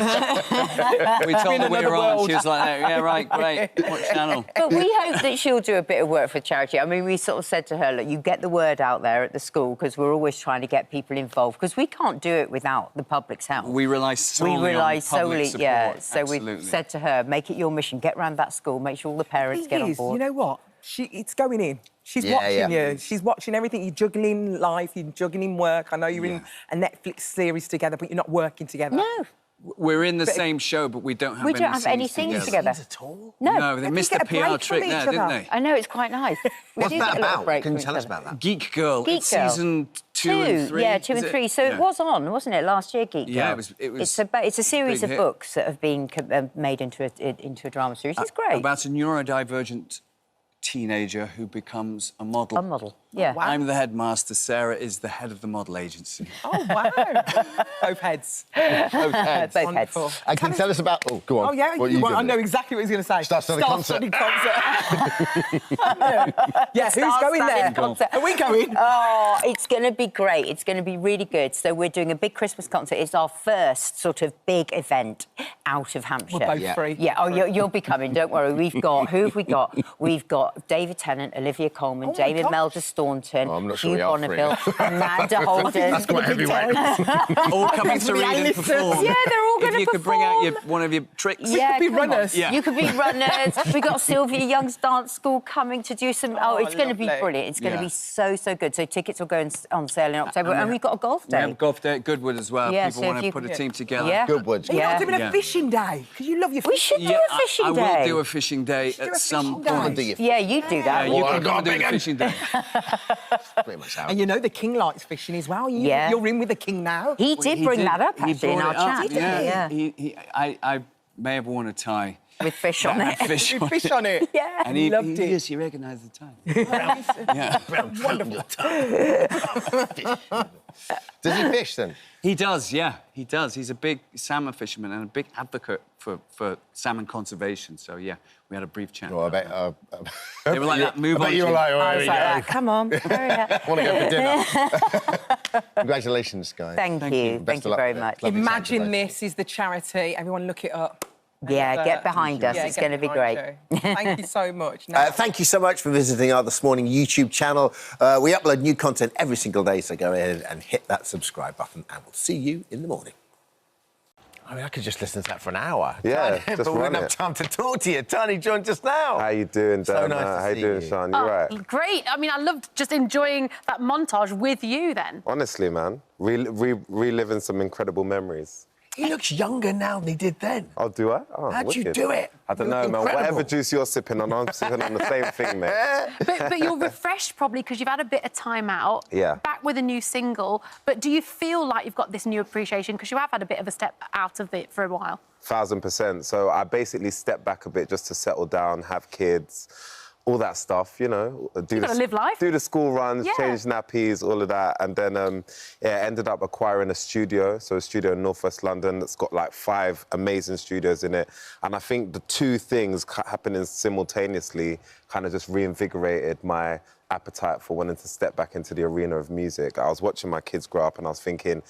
We told her we were on. She was like, yeah, right, great. What channel? But we hope that she'll do a bit of work for charity. I mean, we sort of said to her, look, you get the word out there at the school, because we're always trying to get people involved, because we can't do it without the public's help. We rely solely on public support. So we said to her, make it your mission, get round that school, make sure all the parents get on board. You know what? It's going in. She's watching you. She's watching everything. You're juggling life, you're juggling work. I know you're in a Netflix series together, but you're not working together. No. We're in the same show, but we don't have We don't have any scenes together. At all? No. They missed the PR trick there, didn't they? I know, it's quite nice. What's that about? Can you tell us about that? Geek Girl. Geek It's Girl. season 2 and 3. Yeah, 2 and 3. So it was on, wasn't it, last year, Geek Girl? Yeah, it was. It's a series big of hit. books that have been made into a drama series. It's great. About a neurodivergent teenager who becomes a model. A model, yeah. I'm the headmaster. Sarah is the head of the model agency. Oh, wow. Both heads. Both heads. Both heads. And can you tell us about... Oh, go on. Oh, yeah, What are you I gonna know do? exactly what he's going to say. Star-studded concert. Yeah, who's going there? Concert. Are we going? Oh, it's going to be great. It's going to be really good. So we're doing a big Christmas concert. It's our first sort of big event out of Hampshire. We're both free. Yeah, oh, you'll be coming, don't worry. We've got... Who have we got? We've got David Tennant, Olivia Colman, Oh, my David gosh. Melder Staunton, Oh, I'm not sure Hugh we are free. Bonneville, Amanda Holden. That's quite heavyweight. All coming to read and perform. Yeah, they're all going to perform. If you could bring out one of your tricks. Yeah, be come on. runners. Yeah. You could be runners. We've got Sylvia Young's dance school coming to do some... Oh, it's going to be lovely. brilliant. It's going to Yeah. be so, so good. So tickets will go on sale in October. And we've got a golf We day. have golf day at Goodwood as well. Yeah, People so want if to you- put a team together. Yeah. Goodwood. Are you not doing Yeah. a fishing day? Because you love your We fishing. should do a fishing I day. will do a fishing day do at a some fishing day. point. Do you? Yeah, you do that. Yeah, you Oh, can I've got come a and do big the one. fishing day. Pretty much how. And you know the king likes fishing as well. Yeah. You're in with the king now. He did bring that up, He actually, in brought our it up. chat. Yeah. I may have worn a tie. With fish on that it. had fish on Fish it. on it. Yeah. And he Loved it. Yes, he recognised the time. Yeah. Wonderful. Does he fish then? He does, yeah, he does. He's a big salmon fisherman and a big advocate for salmon conservation. So, yeah, we had a brief chat. Oh, I bet... They were like that, move I on. bet you were like, oh, I here was we like go. that. Come on, hurry up. I want to go for dinner. Congratulations, guys. Thank you. Best Thank of you luck very with it. much. Lovely Imagine sacrifice. this is the charity. Everyone look it up. Yeah, get behind us. Yeah, It's get going to be behind great. you. Thank you so much. Now, Thank you so much for visiting our This Morning YouTube channel. We upload new content every single day, so go ahead and hit that subscribe button, and we'll see you in the morning. I mean, I could just listen to that for an hour. Yeah, but just we wouldn't run have it. time to talk to you. Tony joined just now. How you doing, So Dan? nice to How you see doing, you. Sean? You right? Great. I mean, I loved just enjoying that montage with you then. Honestly, man, reliving some incredible memories. He looks younger now than he did then. Oh, do I? Oh, How'd you wicked. do it? I don't You know, look man. incredible. Whatever juice you're sipping on, I'm sipping on the same thing, mate. But you're refreshed probably because you've had a bit of time out. Yeah. Back with a new single. But do you feel like you've got this new appreciation because you have had a bit of a step out of it for a while? 1000%. So I basically stepped back a bit just to settle down, have kids, all that stuff, you know. You gotta live life. Do the school runs, Yeah. change nappies, all of that. And then, ended up acquiring a studio. So a studio in Northwest London that's got like 5 amazing studios in it. And I think the two things happening simultaneously kind of just reinvigorated my appetite for wanting to step back into the arena of music. I was watching my kids grow up and I was thinking,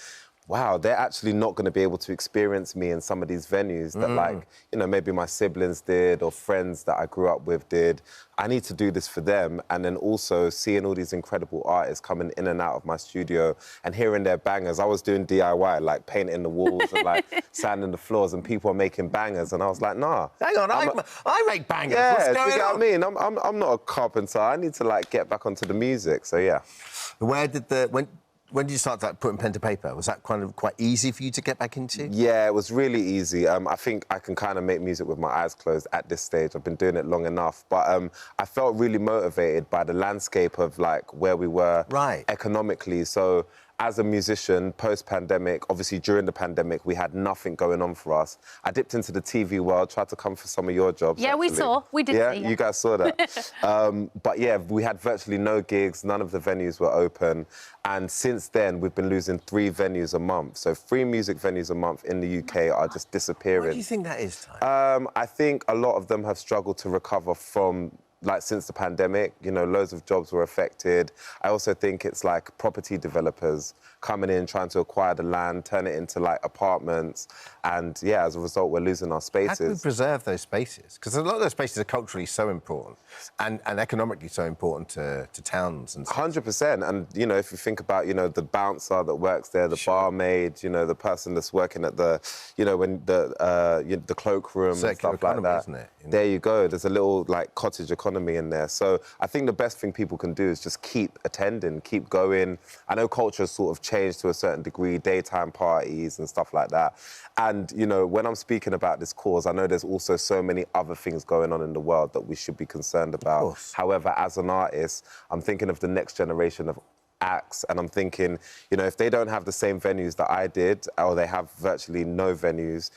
wow, they're actually not going to be able to experience me in some of these venues that, like, you know, maybe my siblings did or friends that I grew up with did. I need to do this for them. And then also seeing all these incredible artists coming in and out of my studio and hearing their bangers. I was doing DIY, like painting the walls and like sanding the floors, and people are making bangers. And I was like, nah. Hang on, I make bangers. Yeah, What's do going you know on? what I mean? I'm not a carpenter. I need to like get back onto the music. So yeah. Where did when did you start like, putting pen to paper? Was that kind of quite easy for you to get back into? Yeah, it was really easy. I think I can kind of make music with my eyes closed at this stage. I've been doing it long enough. But I felt really motivated by the landscape of, like, where we were economically. So as a musician, post-pandemic, obviously during the pandemic, we had nothing going on for us. I dipped into the TV world, tried to come for some of your jobs. Yeah, we actually. saw. We did see. Yeah, you guys saw that. But yeah, we had virtually no gigs. None of the venues were open. And since then, we've been losing 3 venues a month. So 3 music venues a month in the UK are just disappearing. Why do you think that is, Ty? I think a lot of them have struggled to recover from, like, since the pandemic. You know, loads of jobs were affected. I also think it's, like, property developers coming in, trying to acquire the land, turn it into, like, apartments. And, yeah, as a result, we're losing our spaces. How can we preserve those spaces? Because a lot of those spaces are culturally so important and economically so important to towns and stuff. 100%. And, you know, if you think about, you know, the bouncer that works there, the barmaid, you know, the person that's working at the, you know, when the cloakroom and Circular stuff like economy, that. isn't it? There you go. There's a little, like, cottage economy autonomy in there. So I think the best thing people can do is just keep attending, keep going. I know culture has sort of changed to a certain degree, daytime parties and stuff like that. And, you know, when I'm speaking about this cause, I know there's also so many other things going on in the world that we should be concerned about. However, as an artist, I'm thinking of the next generation of acts, and I'm thinking, you know, if they don't have the same venues that I did, or they have virtually no venues,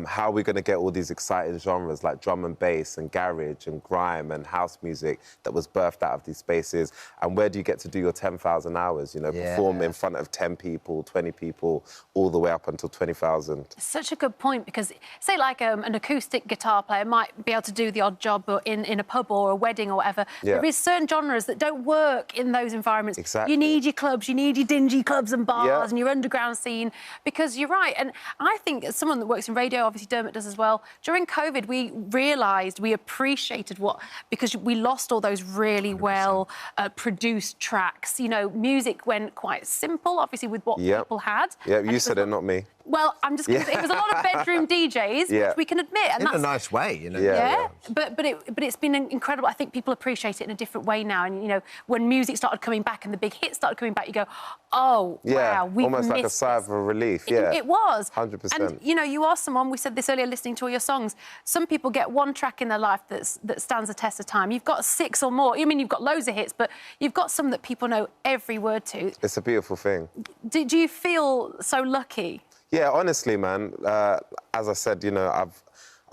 how are we going to get all these exciting genres like drum and bass and garage and grime and house music that was birthed out of these spaces? And where do you get to do your 10,000 hours, you know, perform in front of 10 people, 20 people, all the way up until 20,000? Such a good point, because say like an acoustic guitar player might be able to do the odd job in a pub or a wedding or whatever. Yeah. There is certain genres that don't work in those environments. Exactly. You need your clubs, you need your dingy clubs and bars and your underground scene, because you're right. And I think as someone that works in radio, obviously Dermot does as well, during COVID we realised, we appreciated because we lost all those really well produced tracks. You know, music went quite simple, obviously, with what people had. Yeah, you said it, not me. Well, I'm just going to say, it was a lot of bedroom DJs, which we can admit. And in a nice way, you know. But it's been incredible. I think people appreciate it in a different way now. And, you know, when music started coming back and the big hits started coming back, you go, oh, wow, we've almost like a sigh of relief, It was. 100%. And, you know, you are someone, we said this earlier, listening to all your songs, some people get one track in their life that stands the test of time. You've got 6 or more. I mean, you've got loads of hits, but you've got some that people know every word to. It's a beautiful thing. Do you feel so lucky? Yeah, honestly, man, as I said, you know,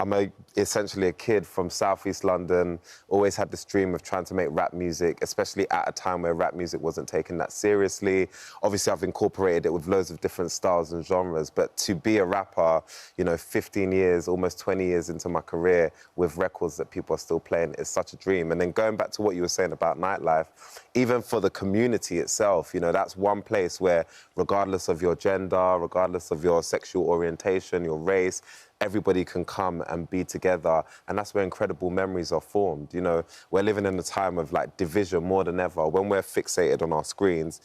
I'm essentially a kid from Southeast London, always had this dream of trying to make rap music, especially at a time where rap music wasn't taken that seriously. Obviously, I've incorporated it with loads of different styles and genres, but to be a rapper, you know, 15 years, almost 20 years into my career with records that people are still playing is such a dream. And then going back to what you were saying about nightlife, even for the community itself, you know, that's one place where, regardless of your gender, regardless of your sexual orientation, your race, everybody can come and be together, and that's where incredible memories are formed. You know, we're living in a time of, like, division more than ever. When we're fixated on our screens,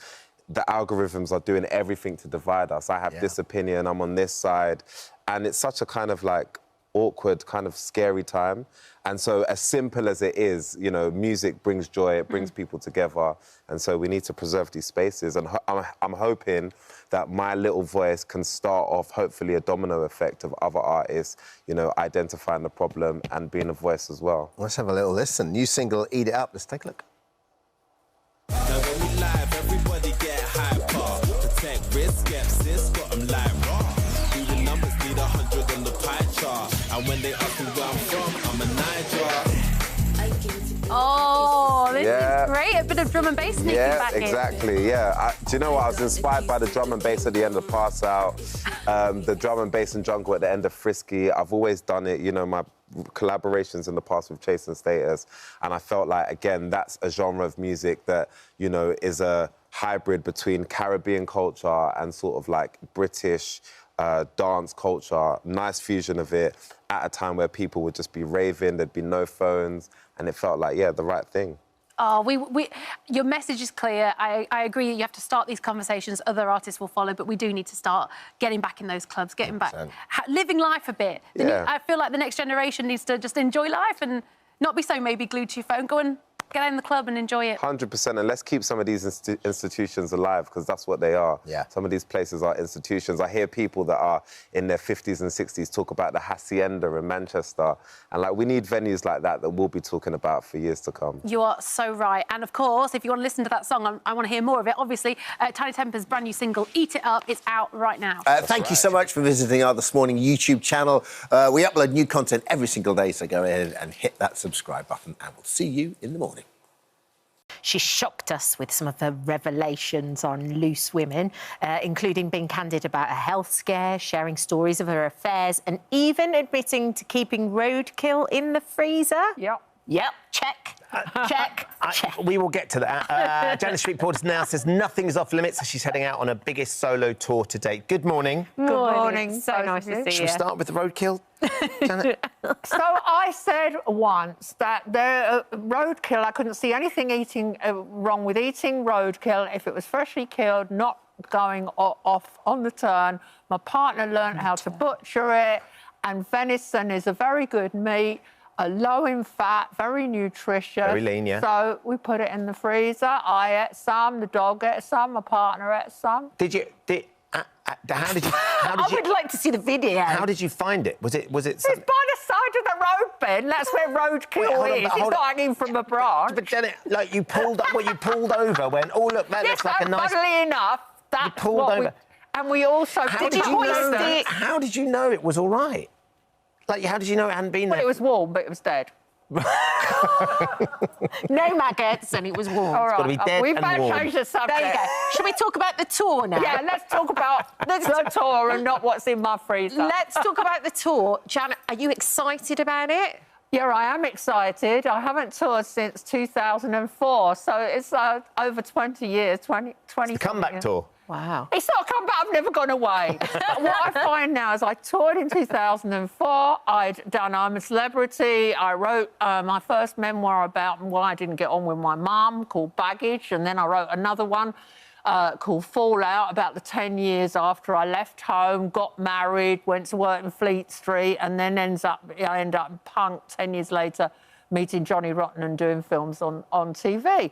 the algorithms are doing everything to divide us. I have this opinion, I'm on this side, and it's such a kind of, like, awkward, kind of scary time. And so as simple as it is, you know, music brings joy, it brings people together, and so we need to preserve these spaces. And I'm hoping that my little voice can start off, hopefully, a domino effect of other artists, you know, identifying the problem and being a voice as well. Let's have a little listen. New single, Eat It Up. Let's take a look. Now when we live, everybody get hyper. Protect risk, skepsis, got them like raw. Do the numbers, need 100 on the pie chart. And when they ask me where I'm from, I'm a Niger. Oh, this is great. A bit of drum and bass sneaking back in. Exactly, do you know what? I was inspired by the drum and bass at the end of Pass Out, the drum and bass and jungle at the end of Frisky. I've always done it, you know, my collaborations in the past with Chase and Status, and I felt like, again, that's a genre of music that, you know, is a hybrid between Caribbean culture and sort of like British dance culture. Nice fusion of it at a time where people would just be raving, there'd be no phones, and it felt like, the right thing. Oh, your message is clear. I agree that you have to start these conversations. Other artists will follow, but we do need to start getting back in those clubs, getting back, living life a bit. I feel like the next generation needs to just enjoy life and not be so maybe glued to your phone. Go and get in the club and enjoy it. 100%, and let's keep some of these institutions alive, because that's what they are. Some of these places are institutions. I hear people that are in their 50s and 60s talk about the Hacienda in Manchester, and, like, we need venues like that we'll be talking about for years to come. You are so right. And, of course, if you want to listen to that song, I want to hear more of it, obviously, Tiny Temper's brand new single, Eat It Up, it's out right now. Thank you so much for visiting our This Morning YouTube channel. We upload new content every single day, so go ahead and hit that subscribe button, and we'll see you in the morning. She shocked us with some of her revelations on loose women, including being candid about a health scare, sharing stories of her affairs, and even admitting to keeping roadkill in the freezer. Yep, check. Check. We will get to that. Janet Street Porters now says nothing's off limits as she's heading out on her biggest solo tour to date. Good morning. Good morning. So nice to see you. Shall we start with the roadkill, Janet? So I said once that roadkill, I couldn't see anything wrong with eating roadkill if it was freshly killed, not going off on the turn. My partner learned how to butcher it, and venison is a very good meat. low in fat, very nutritious. Very lean, yeah. So we put it in the freezer. I ate some, the dog ate some, my partner ate some. How did you? I would like to see the video. How did you find it? Was it? It's by the side of the road, Ben. That's where roadkill is. It's not hanging from a branch. But Janet, like you pulled up, you pulled over when, oh look, that looks like a nice. Funnily enough, that's you pulled what over. And we also How did you know it was all right? Like, how did you know it hadn't been there? Well, it was warm, but it was dead. No maggots, and it was warm. All right. It's got to be dead we and better warm. change the subject. There you go. Shall we talk about the tour now? Yeah, let's talk about the tour and not what's in my freezer. Let's talk about the tour. Janet, are you excited about it? Yeah, I am excited. I haven't toured since 2004, so it's over 20 years, 20 It's the comeback tour. Wow. It's not a comeback, I've never gone away. What I find now is I toured in 2004, I'd done I'm a Celebrity, I wrote my first memoir about why I didn't get on with my mum, called Baggage, and then I wrote another one called Fallout, about the 10 years after I left home, got married, went to work in Fleet Street, and then I end up in Punk 10 years later, meeting Johnny Rotten and doing films on TV.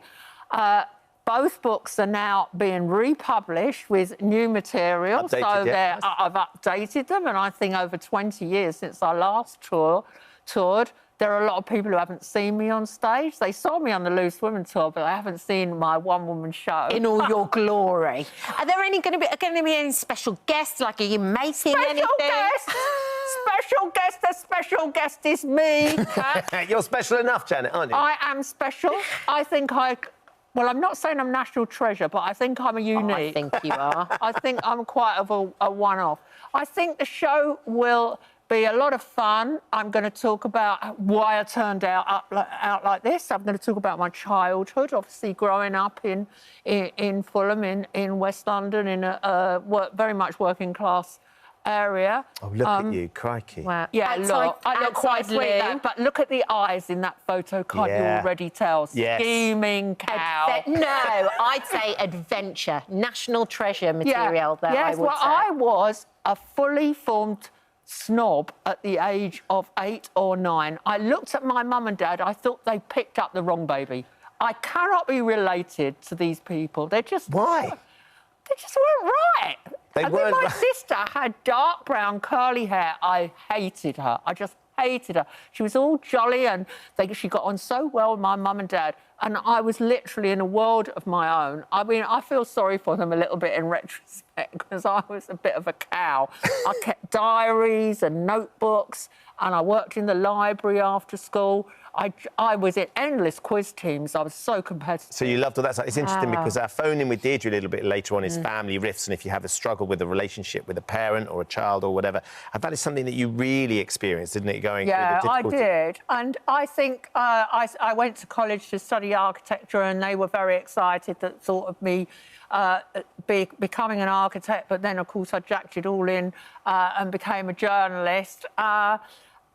Both books are now being republished with new material. I've updated them, and I think over 20 years since I last toured, there are a lot of people who haven't seen me on stage. They saw me on the Loose Women tour, but they haven't seen my one-woman show. In all your glory. Are there going to be any special guests? Like, are you making anything? The special guest is me. You're special enough, Janet, aren't you? I am special. I think well, I'm not saying I'm national treasure, but I think I'm a unique. I think you are. I think I'm quite of a one-off. I think the show will be a lot of fun. I'm going to talk about why I turned out like this. I'm going to talk about my childhood, obviously growing up in Fulham, in West London, in a very much working class area. Oh, look at you, crikey. Wow. Yeah, I look quite sweet, but look at the eyes in that photo, can't you already tell? Yes. Scheming cow. No, I'd say adventure, national treasure material that I would say. I was a fully formed snob at the age of 8 or 9. I looked at my mum and dad, I thought they picked up the wrong baby. I cannot be related to these people. They're just... Why? They just weren't right. My sister had dark brown curly hair. I hated her. I just hated her. She was all jolly and she got on so well with my mum and dad. And I was literally in a world of my own. I mean, I feel sorry for them a little bit in retrospect because I was a bit of a cow. I kept diaries and notebooks and I worked in the library after school. I was in endless quiz teams. I was so competitive. So you loved all that stuff. It's interesting because our phone-in with Deirdre a little bit later on is family rifts, and if you have a struggle with a relationship with a parent or a child or whatever, and that is something that you really experienced, didn't it, going through the difficulty? Yeah, I did. And I think I went to college to study architecture and they were very excited that thought of me becoming an architect, but then, of course, I jacked it all in and became a journalist.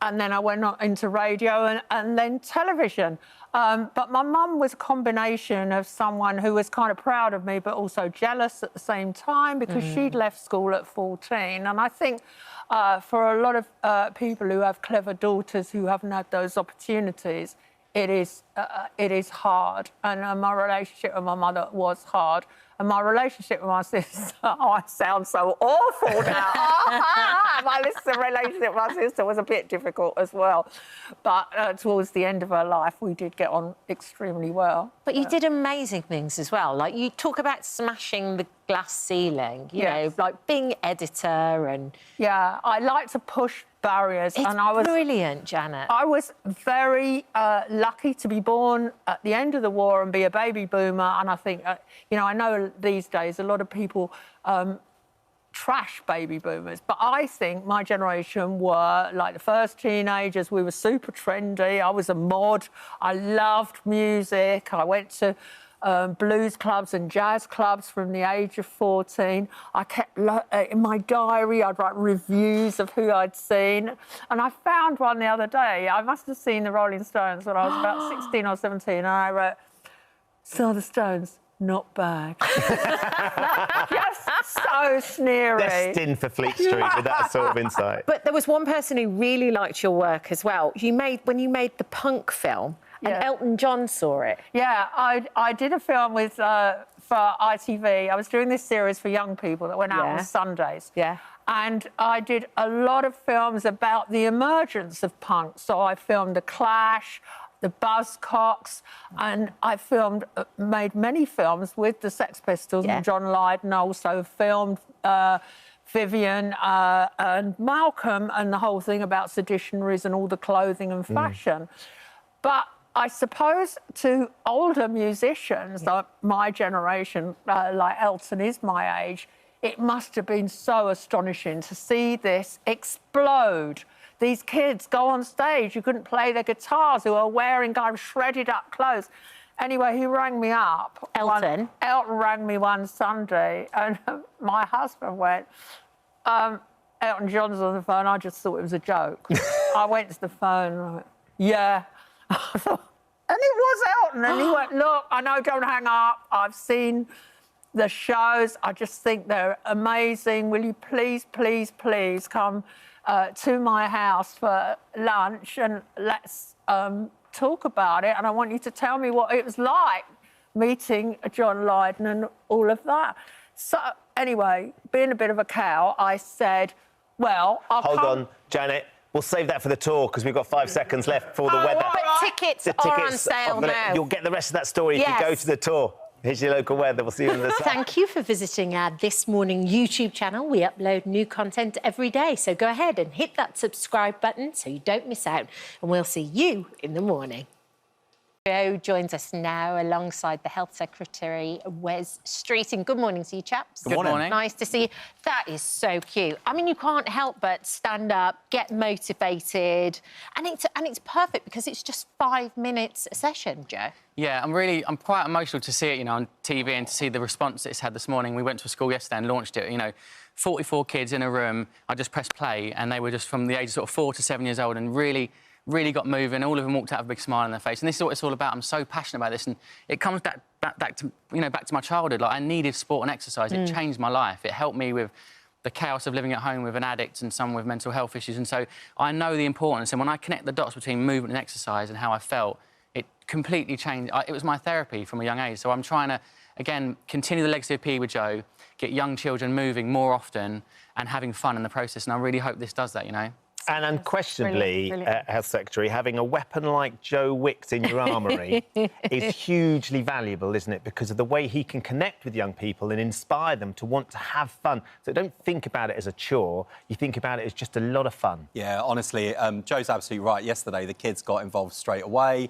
And then I went into radio and then television. But my mum was a combination of someone who was kind of proud of me, but also jealous at the same time because she'd left school at 14. And I think for a lot of people who have clever daughters who haven't had those opportunities, it is hard. And my relationship with my mother was hard. And my relationship with my sister, I sound so awful now. My relationship with my sister was a bit difficult as well. But towards the end of her life, we did get on extremely well. But you did amazing things as well. Like, you talk about smashing the glass ceiling, you know, like being editor and... Yeah, I like to push barriers. It's and I was brilliant, Janet. I was very lucky to be born at the end of the war and be a baby boomer. And I think, I know these days a lot of people trash baby boomers, but I think my generation were like the first teenagers. We were super trendy. I was a mod. I loved music. I went to blues clubs and jazz clubs from the age of 14. I kept, in my diary, I'd write reviews of who I'd seen. And I found one the other day. I must have seen the Rolling Stones when I was about 16 or 17. And I wrote, saw the Stones. not bad. Just so sneery. Destined for Fleet Street with that sort of insight. But there was one person who really liked your work as well. When you made the punk film, and Elton John saw it. Yeah, I did a film with for ITV. I was doing this series for young people that went out on Sundays. Yeah. And I did a lot of films about the emergence of punk. So I filmed The Clash, the Buzzcocks, and I made many films with the Sex Pistols and John Lydon. I also filmed Vivian and Malcolm and the whole thing about seditionaries and all the clothing and fashion. But I suppose to older musicians, like my generation, like Elton is my age, it must have been so astonishing to see this explode. These kids go on stage, you couldn't play their guitars, who are wearing kind of shredded up clothes. Anyway, he rang me up. Elton? Elton rang me one Sunday, and my husband went, Elton John's on the phone. I just thought it was a joke. I went to the phone, and I went, yeah. And it was Elton, and he went, look, I know, don't hang up. I've seen the shows. I just think they're amazing. Will you please, please, please come to my house for lunch and let's talk about it. And I want you to tell me what it was like meeting John Lydon and all of that. So anyway, being a bit of a cow, I said, well, Hold on, Janet. We'll save that for the tour because we've got 5 seconds left for the weather. But tickets are on sale now. You'll get the rest of that story if you go to the tour. Here's your local weather. We'll see you in the sun. Thank you for visiting our This Morning YouTube channel. We upload new content every day, so go ahead and hit that subscribe button so you don't miss out. And we'll see you in the morning. Joe joins us now alongside the Health Secretary, Wes Streeting. Good morning to you, chaps. Good morning. Nice to see you. That is so cute. I mean, you can't help but stand up, get motivated, and it's perfect because it's just 5 minutes a session, Joe. Yeah, I'm quite emotional to see it, on TV and to see the response it's had this morning. We went to a school yesterday and launched it, 44 kids in a room. I just pressed play and they were just from the age of sort of 4 to 7 years old and really got moving. All of them walked out with a big smile on their face. And this is what it's all about. I'm so passionate about this. And it comes back to my childhood. Like, I needed sport and exercise. It changed my life. It helped me with the chaos of living at home with an addict and someone with mental health issues. And so I know the importance. And when I connect the dots between movement and exercise and how I felt, it completely changed. It was my therapy from a young age. So I'm trying to, again, continue the legacy of PE with Joe, get young children moving more often and having fun in the process. And I really hope this does that, And unquestionably, Health Secretary, having a weapon like Joe Wicks in your armoury is hugely valuable, isn't it? Because of the way he can connect with young people and inspire them to want to have fun. So don't think about it as a chore. You think about it as just a lot of fun. Yeah, honestly, Joe's absolutely right. Yesterday, the kids got involved straight away.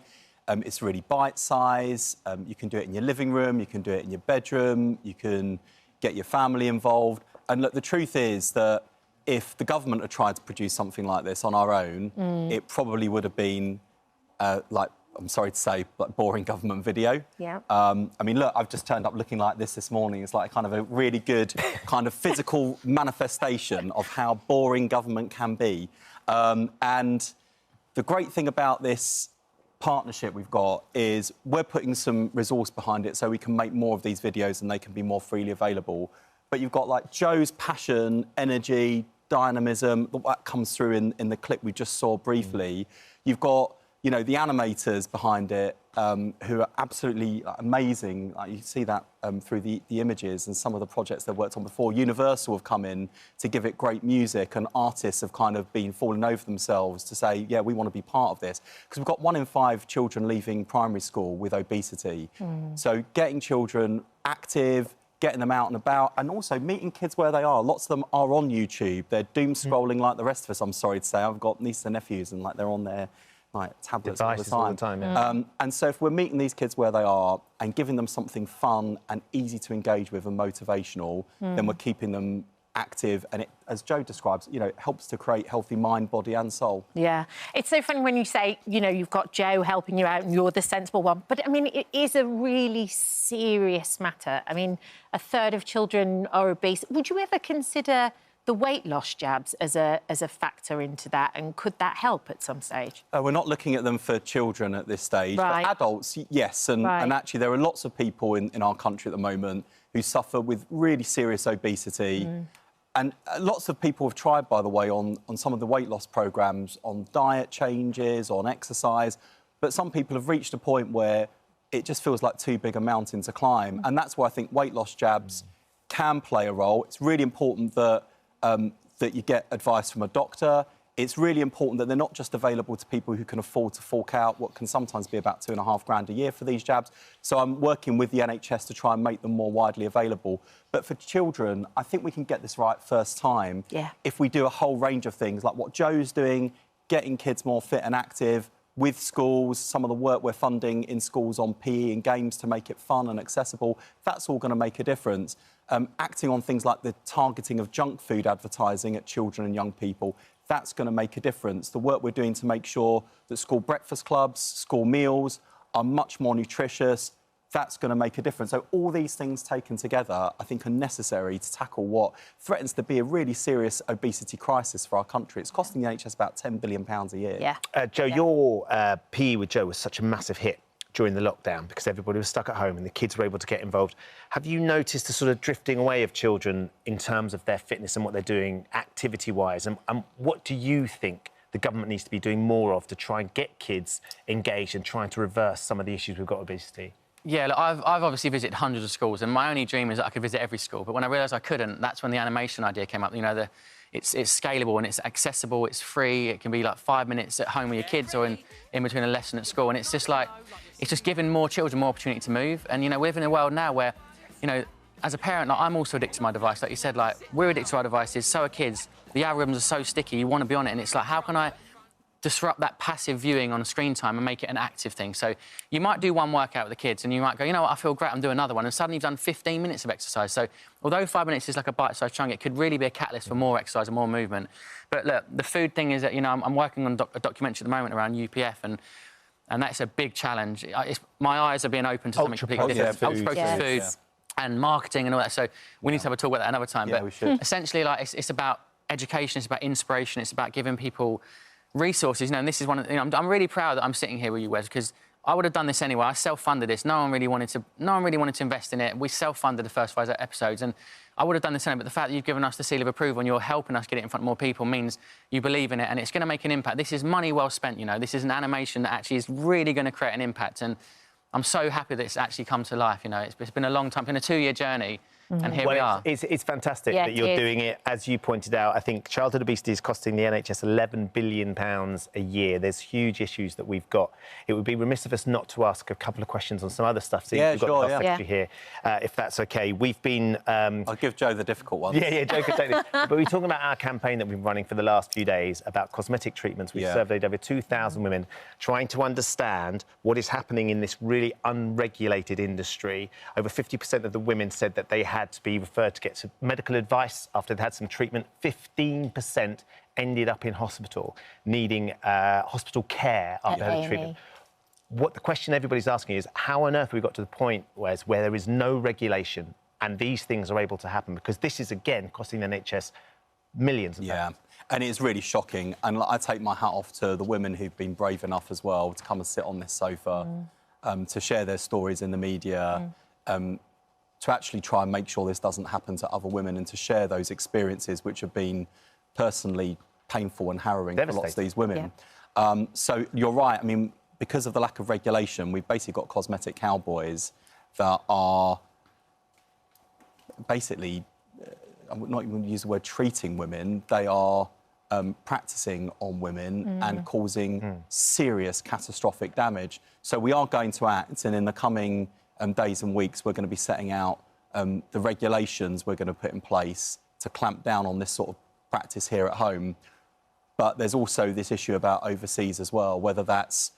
It's really bite-sized. You can do it in your living room. You can do it in your bedroom. You can get your family involved. And look, the truth is that if the government had tried to produce something like this on our own, it probably would have been, I'm sorry to say, like boring government video. Yeah. I mean, look, I've just turned up looking like this morning. It's like kind of a really good kind of physical manifestation of how boring government can be. And the great thing about this partnership we've got is we're putting some resource behind it so we can make more of these videos and they can be more freely available. But you've got, like, Joe's passion, energy, dynamism, that comes through in the clip we just saw briefly. You've got, the animators behind it who are absolutely amazing. Like, you see that through the images and some of the projects they've worked on before. Universal have come in to give it great music and artists have kind of been falling over themselves to say, yeah, we want to be part of this. Because we've got 1 in 5 children leaving primary school with obesity. So getting children active, getting them out and about, and also meeting kids where they are. Lots of them are on YouTube. They're doom scrolling like the rest of us, I'm sorry to say. I've got nieces and nephews, and they're on their tablets devices all the time. Yeah. And so if we're meeting these kids where they are and giving them something fun and easy to engage with and motivational, then we're keeping them active, and it, as Joe describes, helps to create healthy mind, body and soul. Yeah. It's so funny when you say, you've got Joe helping you out and you're the sensible one. But, I mean, it is a really serious matter. I mean, 1/3 of children are obese. Would you ever consider the weight loss jabs as a factor into that, and could that help at some stage? We're not looking at them for children at this stage. Right. For adults, yes. And actually, there are lots of people in our country at the moment who suffer with really serious obesity. And lots of people have tried, by the way, on some of the weight loss programmes, on diet changes, on exercise. But some people have reached a point where it just feels like too big a mountain to climb. And that's where I think weight loss jabs can play a role. It's really important that that you get advice from a doctor. It's really important that they're not just available to people who can afford to fork out what can sometimes be about £2,500 a year for these jabs. So I'm working with the NHS to try and make them more widely available. But for children, I think we can get this right first time if we do a whole range of things, like what Joe's doing, getting kids more fit and active, with schools, some of the work we're funding in schools on PE and games to make it fun and accessible. That's all going to make a difference. Acting on things like the targeting of junk food advertising at children and young people, that's going to make a difference. The work we're doing to make sure that school breakfast clubs, school meals are much more nutritious, that's going to make a difference. So all these things taken together, I think, are necessary to tackle what threatens to be a really serious obesity crisis for our country. It's costing the NHS about £10 billion a year. Joe, your PE with Joe was such a massive hit during the lockdown because everybody was stuck at home and the kids were able to get involved. Have you noticed a sort of drifting away of children in terms of their fitness and what they're doing activity-wise? And what do you think the government needs to be doing more of to try and get kids engaged and trying to reverse some of the issues we've got with obesity? Yeah, look, I've obviously visited hundreds of schools, and my only dream is that I could visit every school. But when I realised I couldn't, that's when the animation idea came up. You know, it's scalable and it's accessible, it's free. It can be like 5 minutes at home with your kids or in between a lesson at school. And it's just like, it's just giving more children more opportunity to move. And, you know, we live in a world now where, you know, as a parent, like, I'm also addicted to my device. Like you said, like, we're addicted to our devices, so are kids. The algorithms are so sticky, you want to be on it. And it's like, how can I disrupt that passive viewing on screen time and make it an active thing? So you might do one workout with the kids and you might go, you know what, I feel great, I'm doing another one, and suddenly you've done 15 minutes of exercise. So although 5 minutes is like a bite-sized chunk, it could really be a catalyst for more exercise and more movement. But look, the food thing is that, you know, I'm working on a documentary at the moment around UPF, and that's a big challenge. My eyes are being open to something completely different. Ultra-processed foods and marketing and all that. So we need to have a talk about that another time. Yeah, but we should. Essentially, like, it's about education, it's about inspiration, it's about giving people resources, you know, and this is one of, you know, I'm really proud that I'm sitting here with you, Wes, because I would have done this anyway. I self-funded this. No one really wanted to invest in it. We self-funded the first 5 episodes, and I would have done this anyway. But the fact that you've given us the seal of approval and you're helping us get it in front of more people means you believe in it, and it's going to make an impact. This is money well spent, you know. This is an animation that actually is really going to create an impact, and I'm so happy that it's actually come to life. You know, it's been a long time, it's been a 2-year journey. And here we are. It's fantastic that you're doing it. As you pointed out, I think childhood obesity is costing the NHS £11 billion a year. There's huge issues that we've got. It would be remiss of us not to ask a couple of questions on some other stuff. So we've got the Health Secretary here, if that's OK. We've been... I'll give Joe the difficult one. Yeah, Joe can take this. But we're talking about our campaign that we've been running for the last few days about cosmetic treatments. We've surveyed over 2,000 women trying to understand what is happening in this really unregulated industry. Over 50% of the women said that they had to be referred to get some medical advice after they'd had some treatment. 15% ended up in hospital, needing hospital care after they had treatment. What the question everybody's asking is, how on earth have we got to the point where there is no regulation and these things are able to happen? Because this is, again, costing the NHS millions of pounds. And it's really shocking. And I take my hat off to the women who've been brave enough as well to come and sit on this sofa, to share their stories in the media, to actually try and make sure this doesn't happen to other women, and to share those experiences which have been personally painful and harrowing for lots of these women. So you're right. I mean, because of the lack of regulation, we've basically got cosmetic cowboys that are basically, I would not even use the word treating women, they are practising on women and causing serious catastrophic damage. So we are going to act, and in the coming days and weeks, we're going to be setting out the regulations we're going to put in place to clamp down on this sort of practice here at home. But there's also this issue about overseas as well, whether that's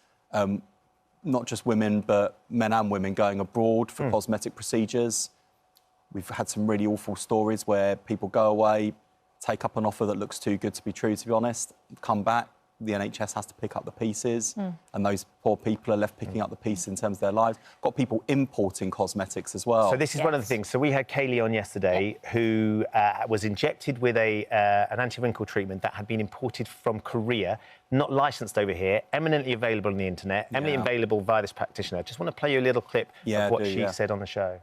not just women, but men and women going abroad for cosmetic procedures. We've had some really awful stories where people go away, take up an offer that looks too good to be true, to be honest, come back, the NHS has to pick up the pieces, and those poor people are left picking up the pieces in terms of their lives. Got people importing cosmetics as well. So this is one of the things. So we had Kaylee on yesterday, who was injected with an anti-wrinkle treatment that had been imported from Korea, not licensed over here, eminently available on the internet, eminently available via this practitioner. Just want to play you a little clip of what she said on the show.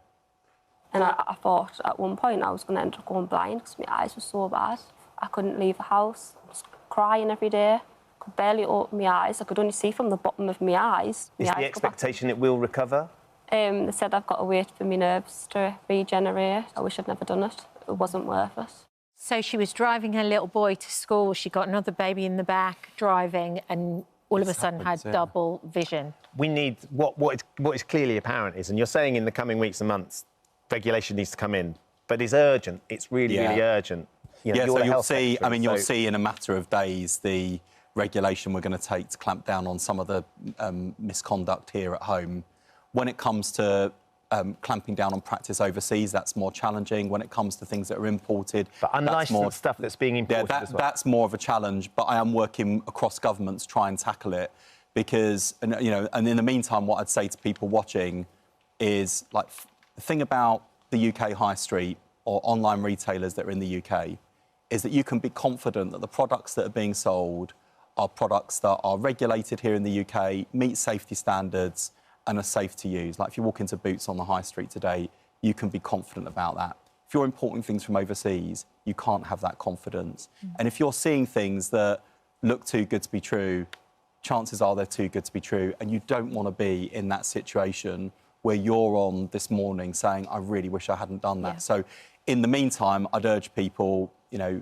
And I thought at one point I was going to end up going blind because my eyes were so bad. I couldn't leave the house. I was crying every day. Could barely open my eyes. I could only see from the bottom of my eyes. Is the expectation it will recover? They said I've got to wait for my nerves to regenerate. I wish I'd never done it. It wasn't worth it. So she was driving her little boy to school. She got another baby in the back driving, and all of a sudden had double vision. We need what is clearly apparent is, and you're saying in the coming weeks and months, regulation needs to come in, but it's urgent. It's really, really urgent. You know, so you'll see. I mean, you'll see in a matter of days the regulation we're going to take to clamp down on some of the misconduct here at home. When it comes to clamping down on practice overseas, that's more challenging. When it comes to things that are imported, but unlicensed stuff that's being imported, that's more of a challenge. But I am working across governments to try and tackle it, because and in the meantime, what I'd say to people watching is, like, the thing about the UK high street or online retailers that are in the UK is that you can be confident that the products that are being sold are products that are regulated here in the UK, meet safety standards, and are safe to use. Like, if you walk into Boots on the high street today, you can be confident about that. If you're importing things from overseas, you can't have that confidence. And if you're seeing things that look too good to be true, chances are they're too good to be true, and you don't want to be in that situation where you're on this morning saying, I really wish I hadn't done that. So in the meantime, I'd urge people, you know,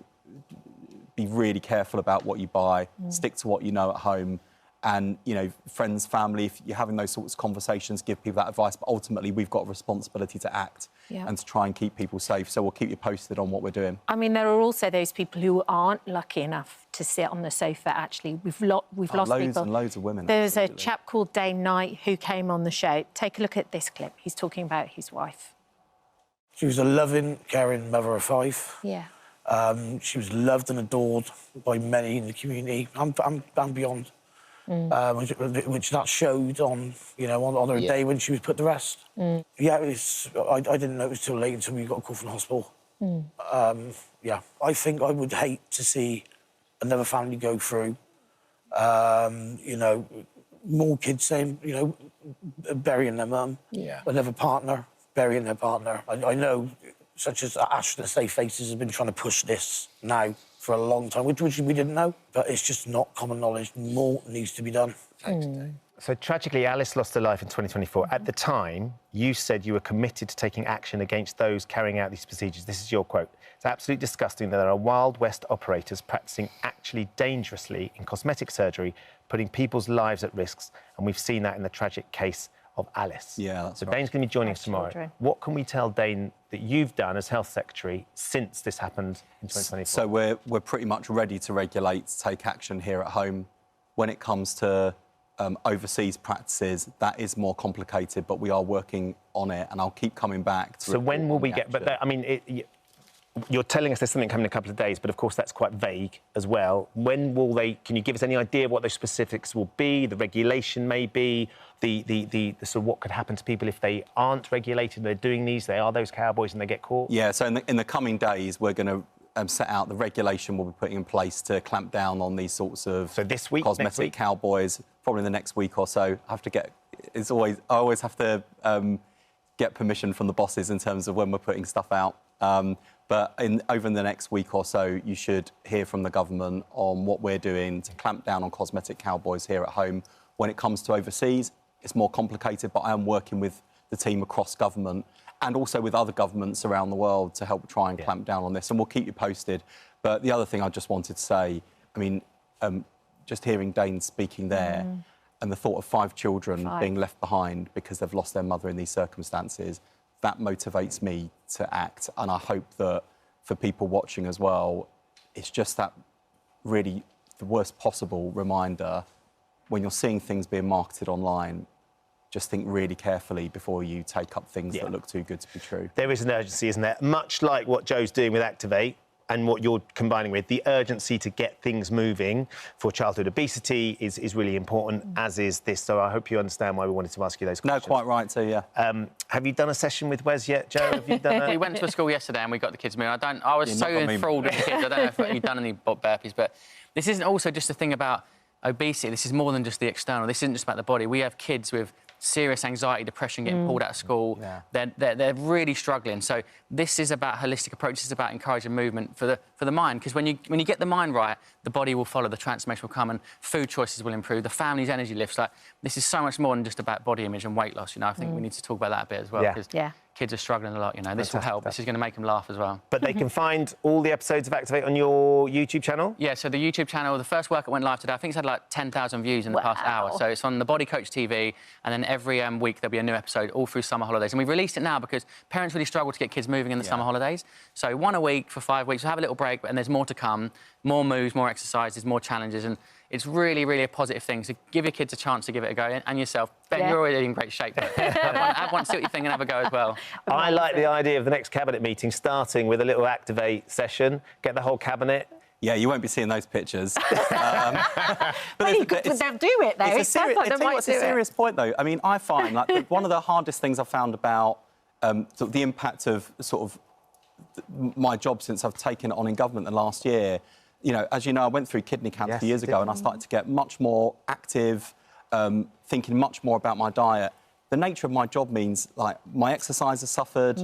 be really careful about what you buy, stick to what you know at home, and, you know, friends, family, if you're having those sorts of conversations, give people that advice. But ultimately, we've got a responsibility to act and to try and keep people safe. So we'll keep you posted on what we're doing. I mean, there are also those people who aren't lucky enough to sit on the sofa, actually. We've lost loads people. and loads of women. There's a chap called Dane Knight who came on the show. Take a look at this clip. He's talking about his wife. She was a loving, caring mother of 5. Yeah. She was loved and adored by many in the community and beyond. Which that showed on, you know, on her day when she was put to rest. Yeah, I didn't know it was too late until we got a call from the hospital. Yeah, I think I would hate to see another family go through, you know, more kids saying, you know, burying their mum. Another partner burying their partner. I know, such as Ashton Safe Faces has been trying to push this now for a long time, which we didn't know, but it's just not common knowledge. More needs to be done. So tragically, Alice lost her life in 2024. At the time, you said you were committed to taking action against those carrying out these procedures. This is your quote. It's absolutely disgusting that there are Wild West operators practising actually dangerously in cosmetic surgery, putting people's lives at risk, and we've seen that in the tragic case of Alice. Yeah, that's so right. Dane's going to be joining us tomorrow. Children. What can we tell Dane that you've done as Health Secretary since this happened in 2024? So we're pretty much ready to regulate, to take action here at home. When it comes to overseas practices, that is more complicated, but we are working on it, and I'll keep coming back to. So when will we get? But I mean, you're telling us there's something coming in a couple of days, but of course that's quite vague as well. When will they? Can you give us any idea of what those specifics will be? The regulation maybe, the sort of what could happen to people if they aren't regulated. They're doing these. They are those cowboys, and they get caught. Yeah. So in the coming days, we're going to set out the regulation we'll be putting in place to clamp down on these sorts of this week, cosmetic cowboys. Probably in the next week or so. I always have to get permission from the bosses in terms of when we're putting stuff out. But over the next week or so, you should hear from the government on what we're doing to clamp down on cosmetic cowboys here at home. When it comes to overseas, it's more complicated, but I am working with the team across government and also with other governments around the world to help try and clamp down on this, and we'll keep you posted. But the other thing I just wanted to say, I mean, just hearing Dane speaking there and the thought of 5 children being left behind because they've lost their mother in these circumstances, that motivates me to act. And I hope that for people watching as well, it's just that really the worst possible reminder when you're seeing things being marketed online. Just think really carefully before you take up things that look too good to be true. There is an urgency, isn't there? Much like what Joe's doing with Activate, and what you're combining with, the urgency to get things moving for childhood obesity is really important, as is this. So I hope you understand why we wanted to ask you those questions. No, quite right, too, yeah. Have you done a session with Wes yet, Joe? Have you done We went to a school yesterday and we got the kids moving. I was so enthralled with the kids. I don't know if you've done any burpees, but this isn't also just a thing about obesity. This is more than just the external. This isn't just about the body. We have kids with serious anxiety, depression, getting pulled out of school. Yeah. They're really struggling. So this is about holistic approach. This is about encouraging movement for the mind. Because when you get the mind right, the body will follow, the transformation will come, and food choices will improve. The family's energy lifts. Like, this is so much more than just about body image and weight loss. You know, I think we need to talk about that a bit as well. Because kids are struggling a lot. You know, this will help. This is going to make them laugh as well. But they can find all the episodes of Activate on your YouTube channel? Yeah, so the YouTube channel, the first workout went live today. I think it's had like 10,000 views in the past hour. So it's on the Body Coach TV, and then every week there'll be a new episode all through summer holidays. And we've released it now because parents really struggle to get kids moving in the summer holidays. So one a week for 5 weeks. We'll have a little break, and there's more to come. More moves, more exercises, more challenges, and it's really, really a positive thing. So give your kids a chance to give it a go, and yourself. Ben, you're already in great shape. Have one, see what you think, and have a go as well. I like the idea of the next cabinet meeting starting with a little Activate session. Get the whole cabinet. Yeah, you won't be seeing those pictures. But you could do it, though. It's a serious point, though. I mean, I find like one of the hardest things I've found about the impact of sort of my job since I've taken it on in government the last year. You know, as you know, I went through kidney cancer years ago, and I started to get much more active, thinking much more about my diet. The nature of my job means, like, my exercise has suffered,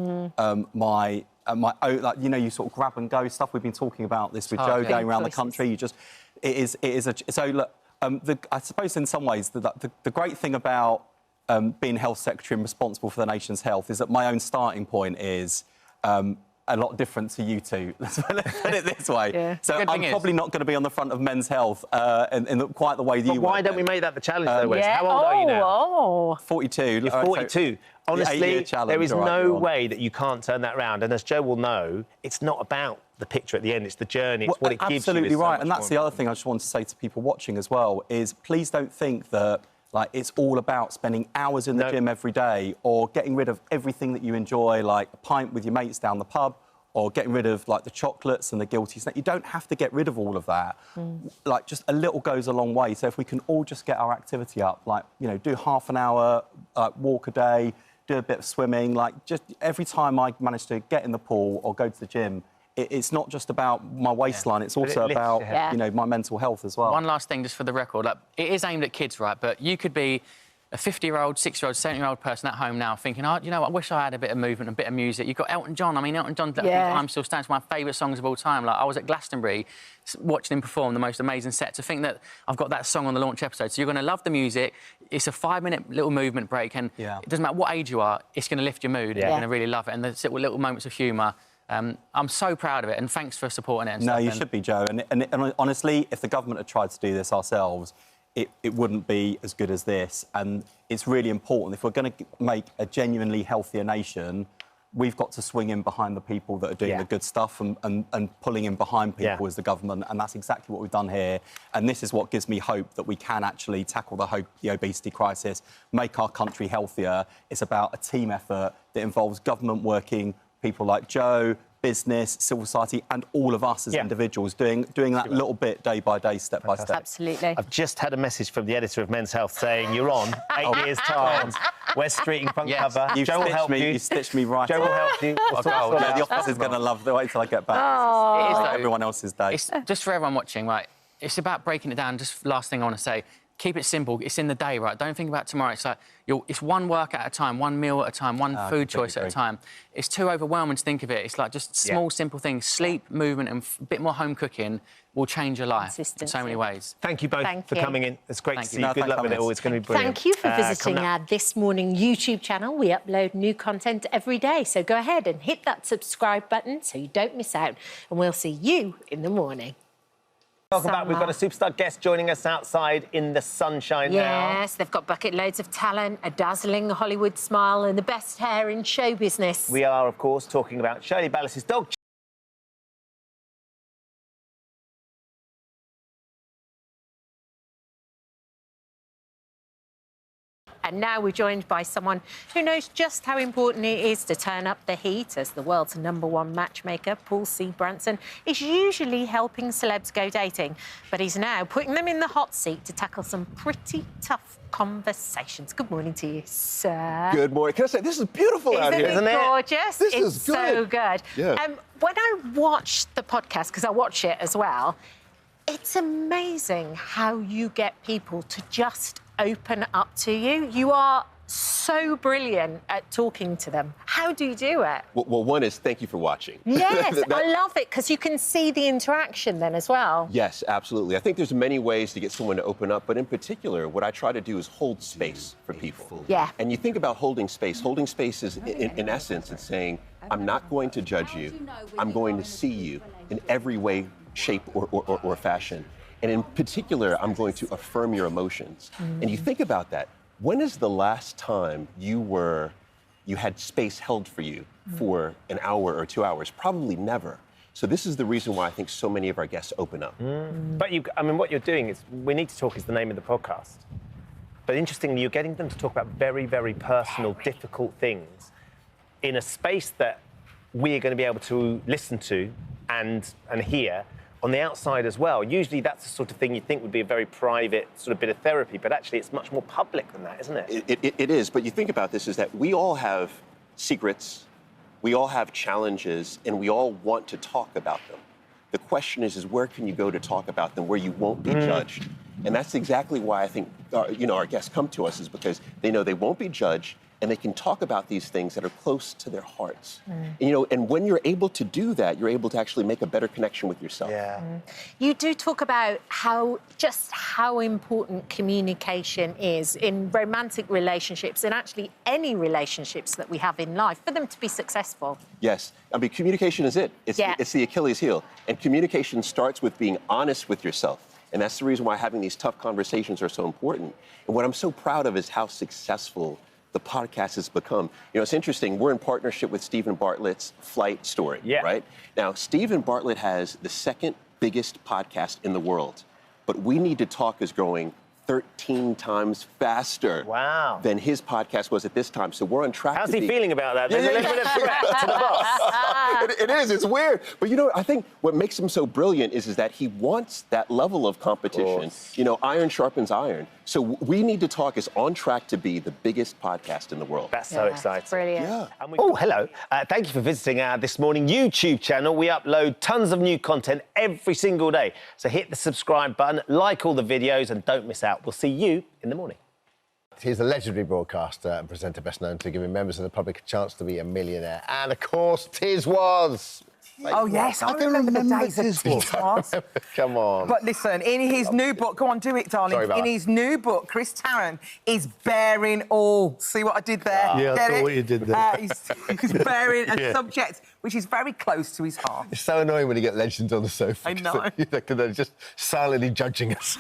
like, you know, you sort of grab and go stuff. We've been talking about this with Joe going around the country. You just, so look, I suppose in some ways the great thing about being health secretary and responsible for the nation's health is that my own starting point is a lot different to you two. Let's put it this way. Yeah. So I'm probably not going to be on the front of Men's Health in quite the way that you. Why don't we make that the challenge, though, Wes? How old are you now? 42. You're 42. Honestly, there is no way that you can't turn that round. And as Joe will know, it's not about the picture at the end. It's the journey. It's what it gives you. Absolutely right. And that's the other thing I just want to say to people watching as well is please don't think that like it's all about spending hours in the gym every day or getting rid of everything that you enjoy, like a pint with your mates down the pub, or getting rid of like the chocolates and the guilty snack. You don't have to get rid of all of that. Like just a little goes a long way. So if we can all just get our activity up, like, you know, do half an hour walk a day, do a bit of swimming, like just every time I manage to get in the pool or go to the gym, it's not just about my waistline, it's also about, you know, my mental health as well. One last thing, just for the record, like, it is aimed at kids, right? But you could be a 50-year-old, 60-year-old, 70-year-old person at home now thinking, oh, you know what, I wish I had a bit of movement, a bit of music. You've got Elton John. I mean, Elton John's I'm Still Standing, one of my favourite songs of all time. Like, I was at Glastonbury watching him perform the most amazing set. To think that I've got that song on the launch episode. So you're going to love the music. It's a 5-minute little movement break, and it doesn't matter what age you are, it's going to lift your mood. You're going to really love it. And there's little moments of humour. I'm so proud of it, and thanks for supporting it. And no, stuff. you should be, Joe. And honestly, if the government had tried to do this ourselves, it wouldn't be as good as this. And it's really important. If we're going to make a genuinely healthier nation, we've got to swing in behind the people that are doing the good stuff and pulling in behind people as the government. And that's exactly what we've done here. And this is what gives me hope that we can actually tackle the obesity crisis, make our country healthier. It's about a team effort that involves government working, people like Joe, business, civil society, and all of us as individuals doing that little bit day by day, step by step. Absolutely. I've just had a message from the editor of Men's Health saying you're on 8 years' time. West Street front cover. Joe will help you. You stitched me right. Joe will help you. The office is going to love the wait till I get back. It's like everyone else's day. It's just for everyone watching, right? It's about breaking it down. Just last thing I want to say. Keep it simple. It's in the day, right? Don't think about tomorrow. It's like it's one workout at a time, one meal at a time, one food choice at a time. It's too overwhelming to think of it. It's like just small, simple things. Sleep, movement, and a bit more home cooking will change your life in so many ways. Thank you both for coming in. It's great to see you. Good luck with it all. It's going to be brilliant. Thank you for visiting our This Morning YouTube channel. We upload new content every day, so go ahead and hit that subscribe button so you don't miss out. And we'll see you in the morning. Welcome back. We've got a superstar guest joining us outside in the sunshine now. Yes, they've got bucket loads of talent, a dazzling Hollywood smile and the best hair in show business. We are, of course, talking about Shirley Ballas's dog. And now we're joined by someone who knows just how important it is to turn up the heat, as the world's #1 matchmaker, Paul C. Branson, is usually helping celebs go dating. But he's now putting them in the hot seat to tackle some pretty tough conversations. Good morning to you, sir. Good morning. Can I say, this is beautiful out here, isn't it? Gorgeous? This it's is good. So good. Yeah. When I watch the podcast, because I watch it as well, it's amazing how you get people to just open up to you. You are so brilliant at talking to them. How do you do it? Well, one is thank you for watching. Yes, I love it, because you can see the interaction then as well. Yes, absolutely. I think there's many ways to get someone to open up, but in particular, what I try to do is hold space for people. Yeah. And you think about holding space. Holding space is, in essence, it's saying, I'm not going to judge you. I'm going to see you in every way, shape, or fashion. And in particular, I'm going to affirm your emotions. And you think about that. When is the last time you had space held for you for an hour or 2 hours? Probably never. So this is the reason why I think so many of our guests open up. But I mean, what you're doing is, We Need to Talk is the name of the podcast. But interestingly, you're getting them to talk about very, very personal, difficult things in a space that we are going to be able to listen to and hear on the outside as well. Usually that's the sort of thing you think would be a very private sort of bit of therapy, but actually it's much more public than that, isn't it? It is, but you think about this, is that we all have secrets, we all have challenges, and we all want to talk about them. The question is where can you go to talk about them where you won't be judged? And that's exactly why I think our guests come to us, is because they know they won't be judged, and they can talk about these things that are close to their hearts. And when you're able to do that, you're able to actually make a better connection with yourself. Yeah. You do talk about how important communication is in romantic relationships, and actually any relationships that we have in life, for them to be successful. Yes, I mean, communication is it. It's the Achilles heel. And communication starts with being honest with yourself. And that's the reason why having these tough conversations are so important. And what I'm so proud of is how successful the podcast has become. It's interesting, we're in partnership with Stephen Bartlett's Flight Story, right? Now, Stephen Bartlett has the second biggest podcast in the world, but We Need to Talk is growing 13 times faster than his podcast was at this time. So we're on track. How's he feeling about that? There's a little bit of threat to the boss. It is, it's weird. But I think what makes him so brilliant is that he wants that level of competition. Iron sharpens iron. So We Need to Talk is on track to be the biggest podcast in the world. That's so exciting. Brilliant. Yeah. Oh, hello. Thank you for visiting our This Morning YouTube channel. We upload tons of new content every single day. So hit the subscribe button, like all the videos, and don't miss out. We'll see you in the morning. He's a legendary broadcaster and presenter, best known to giving members of the public a chance to be a millionaire. And, of course, Tiz was. Oh, yes, I remember the days of Tiz was. Come on. But listen, in his new book, go on, do it, darling. Sorry about in that. his new book, Chris Tarrant is bearing all. See what I did there? Yeah, I saw what you did there. He's bearing a subject which is very close to his heart. It's so annoying when you get legends on the sofa. I know. Because they're just silently judging us.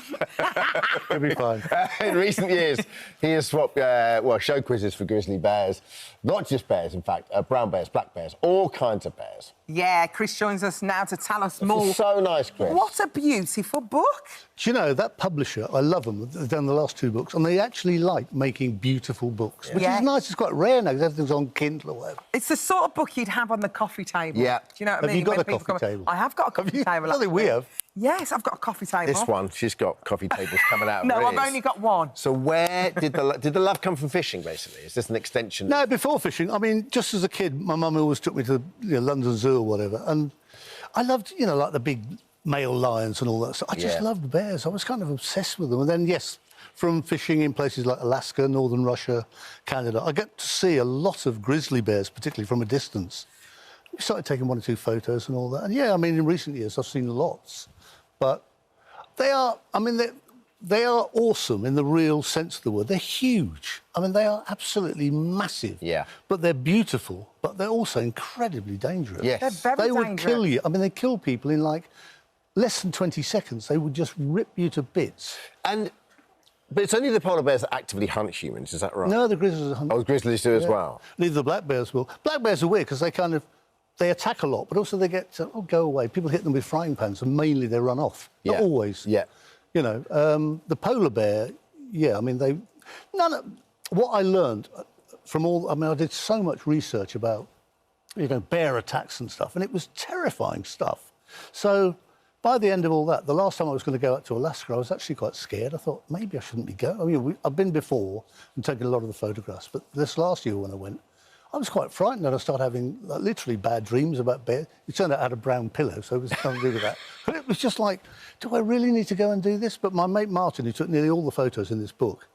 It'll be fine. In recent years, he has swapped, show quizzes for grizzly bears. Not just bears, in fact, brown bears, black bears, all kinds of bears. Yeah, Chris joins us now to tell us more. This is so nice, Chris. What a beautiful book. Do you know, that publisher, I love them, they've done the last 2 books, and they actually like making beautiful books, which is nice. It's quite rare now, because everything's on Kindle or whatever. It's the sort of book you'd have on the coffee table. Yeah. Do you know what I mean? Have you got When a people coffee table? I have got a coffee table. I think we have. Yes, I've got a coffee table. This one, she's got coffee tables coming out of No, her I've ears. only got one. So where did the love come from? Fishing, basically? Is this an extension? No, before fishing. I mean, just as a kid, my mum always took me to London Zoo or whatever, and I loved, like the big male lions and all that stuff. I just loved bears. I was kind of obsessed with them. And then, yes, from fishing in places like Alaska, northern Russia, Canada, I get to see a lot of grizzly bears, particularly from a distance. We started taking 1 or 2 photos and all that. And, yeah, I mean, in recent years, I've seen lots. But they are awesome in the real sense of the word. They're huge. I mean, they are absolutely massive. Yeah. But they're beautiful, but they're also incredibly dangerous. Yes. They're very They would dangerous. kill you. I mean, they kill people in, like, less than 20 seconds. They would just rip you to bits. But it's only the polar bears that actively hunt humans, is that right? No, the grizzlies hunt. Oh, grizzlies do as well? Neither the black bears will. Black bears are weird because they attack a lot, but also they get to, go away. People hit them with frying pans and mainly they run off. Yeah. Not always. Yeah. The polar bear, I mean, what I learned from all... I mean, I did so much research about, you know, bear attacks and stuff, and it was terrifying stuff. So by the end of all that, the last time I was going to go out to Alaska, I was actually quite scared. I thought, maybe I shouldn't be going. I mean, I've been before and taken a lot of the photographs, but this last year when I went, I was quite frightened, and I started having like, literally bad dreams about bears. It turned out I had a brown pillow, so it was nothing to do with that. But it was just like, do I really need to go and do this? But my mate Martin, who took nearly all the photos in this book,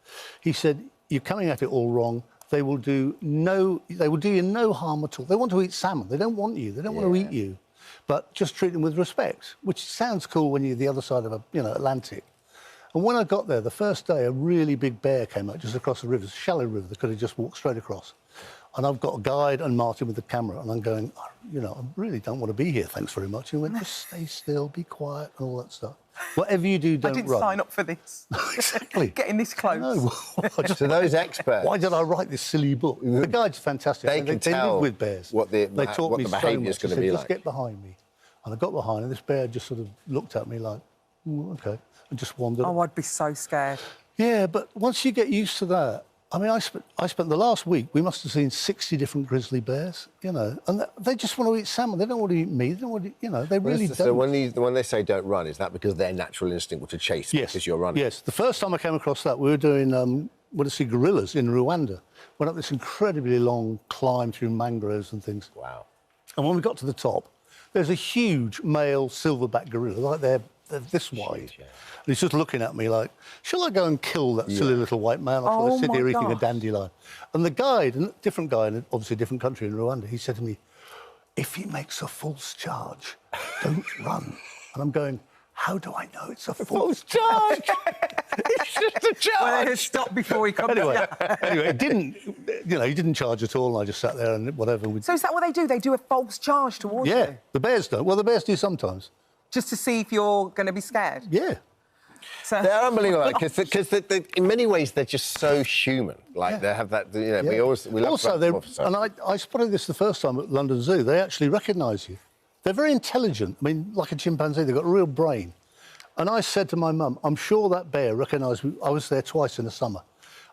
he said, you're coming at it all wrong. They will do you no harm at all. They want to eat salmon. They don't want you. They don't want to eat you. But just treat them with respect, which sounds cool when you're the other side of a, you know, Atlantic. And when I got there, the first day, a really big bear came out just across the river, a shallow river that could have just walked straight across. And I've got a guide and Martin with the camera, and I'm going, oh, you know, I really don't want to be here, thanks very much. And he went, just stay still, be quiet, and all that stuff. Whatever you do, don't run. I didn't sign up for this. Exactly. Getting this close. No. To those experts. Why did I write this silly book? The guide's fantastic. They can tell live with bears. what the taught me behaviour is going to be like. Just get behind me. And I got behind, and this bear just sort of looked at me like, OK, and just wandered. Oh, I'd be so scared. Yeah, but once you get used to that, I mean, I spent the last week, we must have seen 60 different grizzly bears, you know, and they just want to eat salmon. They don't want to eat meat. They don't want to, you know, they really don't. So when they say don't run, is that because their natural instinct was to chase because you're running? Yes. The first time I came across that, we were doing, went to see gorillas in Rwanda. Went up this incredibly long climb through mangroves and things. Wow. And when we got to the top, there's a huge male silverback gorilla, like they're this wide. Huge, yeah. And he's just looking at me like, shall I go and kill that silly little white man? I thought I sit here eating a dandelion. And the guide, a different guy, in obviously a different country in Rwanda, he said to me, if he makes a false charge, don't run. And I'm going, how do I know it's a false charge? It's just a charge. Well, stop before he comes. Anyway, it didn't, you know, he didn't charge at all, and I just sat there and whatever. So is that what they do? They do a false charge towards you? Yeah, the bears don't. Well, the bears do sometimes. Just to see if you're going to be scared? Yeah. So... They're unbelievable, because in many ways they're just so human. Like, they have that, you know, we love... Also, and I spotted this the first time at London Zoo, they actually recognise you. They're very intelligent. I mean, like a chimpanzee, they've got a real brain. And I said to my mum, I'm sure that bear recognised me. I was there twice in the summer.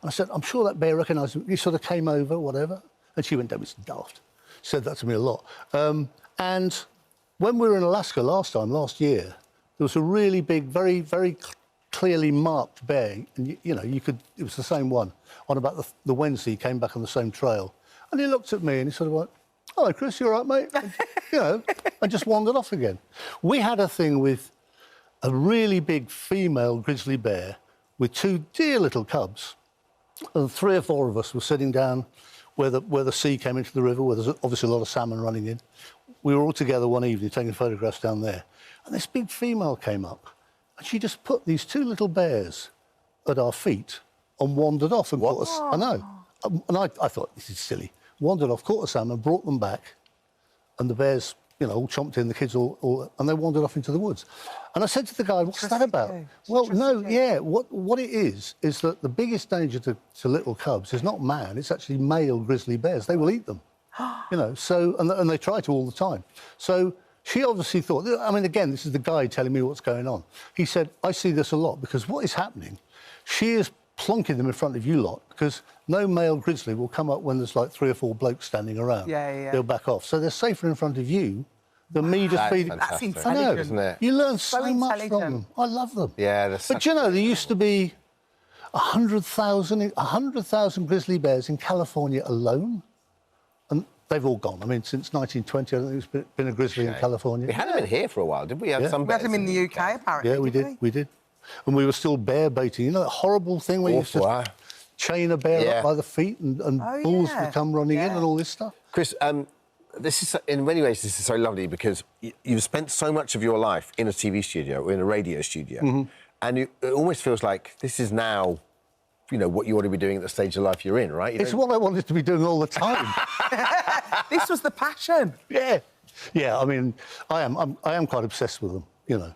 And I said, I'm sure that bear recognised me. He sort of came over, whatever. And she went, don't be daft. She said that to me a lot. And when we were in Alaska last year, there was a really big, very, very clearly marked bear. And, you know, it was the same one. On about the Wednesday, he came back on the same trail. And he looked at me and he sort of went, hello, Chris, you all right, mate? And, you know, and just wandered off again. We had a thing with a really big female grizzly bear with two dear little cubs. And 3 or 4 of us were sitting down where the sea came into the river, where there's obviously a lot of salmon running in. We were all together one evening taking photographs down there. And this big female came up and she just put these 2 little bears at our feet and wandered off and caught us. I know. And I thought, this is silly. Wandered off, caught a salmon, brought them back, and the bears, you know, all chomped in, the kids and they wandered off into the woods. And I said to the guy, what's that about? Well, no, yeah, what it is that the biggest danger to little cubs is not man, it's actually male grizzly bears. They will eat them, you know, so, and they try to all the time. So she obviously thought, I mean, again, this is the guy telling me what's going on. He said, I see this a lot, because what is happening, she is plonking them in front of you lot, because no male grizzly will come up when there's like 3 or 4 blokes standing around. Yeah. They'll back off. So they're safer in front of you than me just feeding. That's intelligent, isn't it? You learn so much from them. I love them. Yeah, but you know, there used to be 100,000 grizzly bears in California alone, and they've all gone. I mean, since 1920, I don't think there's been a grizzly in California. We had them in here for a while, didn't we? We had some. We had them in the UK, apparently. Yeah, we did. And we were still bear baiting. You know that horrible thing where you used to chain a bear up by the feet and bulls would come running in and all this stuff? Chris, this is, in many ways, this is so lovely because you've spent so much of your life in a TV studio or in a radio studio, and it almost feels like this is now, you know, what you want to be doing at the stage of life you're in, right? It's what I wanted to be doing all the time. This was the passion. Yeah. I mean, I am quite obsessed with them, you know.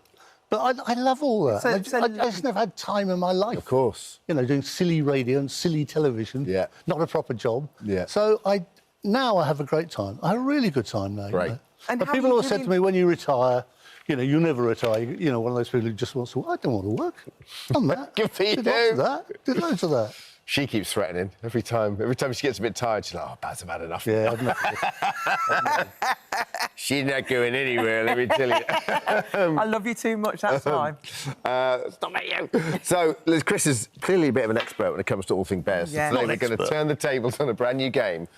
But I love all that. I just never had time in my life. Of course. You know, doing silly radio and silly television. Yeah. Not a proper job. Yeah. So now I have a great time. I have a really good time now. Great. You know? But people always said to me, when you retire, you know, you never retire. You know, one of those people who just wants to, I don't want to work. I'm that. Good for you. Did lots of that. Did loads of that. She keeps threatening every time. Every time she gets a bit tired, she's like, "Oh, Baz, I've had enough." Yeah, she's not going anywhere. Let me tell you. I love you too much. That's fine. Stop at you. So, Liz, Chris is clearly a bit of an expert when it comes to all things bears. Yeah. So today Not we're going to turn the tables on a brand new game.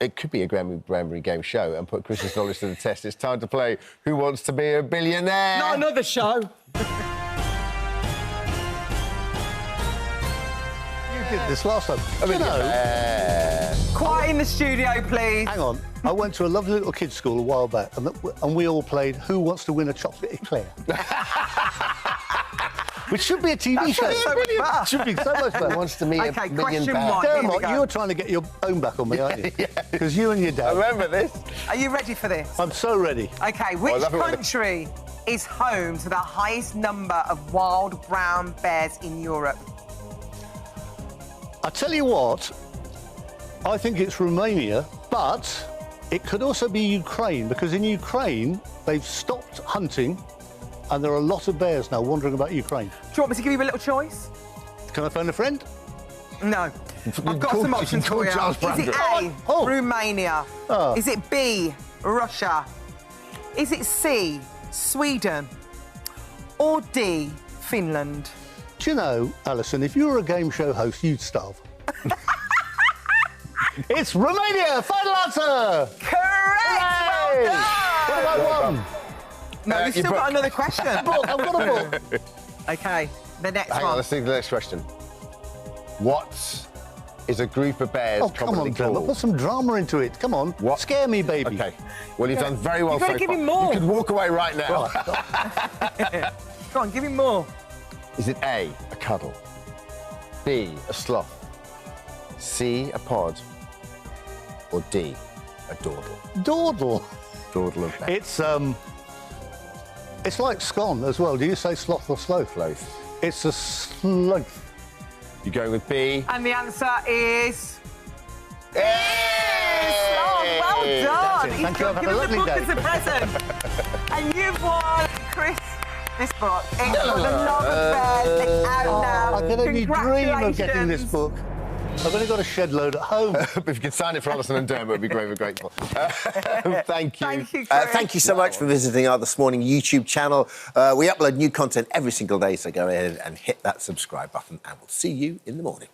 It could be a Grammy game show and put Chris's knowledge to the test. It's time to play Who Wants to Be a Billionaire? Not another show. Did this last time. You know, Quiet in the studio, please. hang on. I went to a lovely little kids' school a while back, and we all played Who Wants to Win a Chocolate Eclair? Which should be a TV show. So much better. Should be so much better. Who wants to meet a Okay, million question pounds? one. Here we Dermot, go. you're trying to get your own back on me, aren't you? Because you and your dad. I remember this. Are you ready for this? I'm so ready. Okay, which love it when country is home to the highest number of wild brown bears in Europe? I tell you what, I think it's Romania, but it could also be Ukraine, because in Ukraine, they've stopped hunting, and there are a lot of bears now wandering about Ukraine. Do you want me to give you a little choice? Can I phone a friend? No. I've got some options for you. Is it A, Romania? Is it B, Russia? Is it C, Sweden? Or D, Finland? Do you know, Alison, if you were a game show host, you'd starve. It's Romania! Final answer! Correct! Well done! What have I won? No, you've still got another question. I've got a book. OK, the next Hang one. on, let's think of the next question. What is a group of bears Oh, come commonly on, Dermot, called? put some drama into it. Come on. What? Scare me, baby. OK. Well, you've done very well You've so got to give far. him more. You could walk away right now. Go on, give him more. Is it A, a cuddle, B, a sloth, C, a pod, or D, a dawdle? Dawdle. Dawdle of bears. It's like scone as well. Do you say sloth or sloth? Sloth. It's a sloth. You're going with B? And the answer is... Hey! Oh, well done. Thank He's you. Have a given the lovely book day. as a present. And you've won, Chris, this book. It's got the love of bears. It's out now. I can only dream of getting this Congratulations. book. I've only got a shed load at home. If you could sign it for Alison and Dermot, we'd be very grateful. Thank you. Thank you, Chris. Thank you so much for visiting our This Morning YouTube channel. We upload new content every single day, so go ahead and hit that subscribe button, and we'll see you in the morning.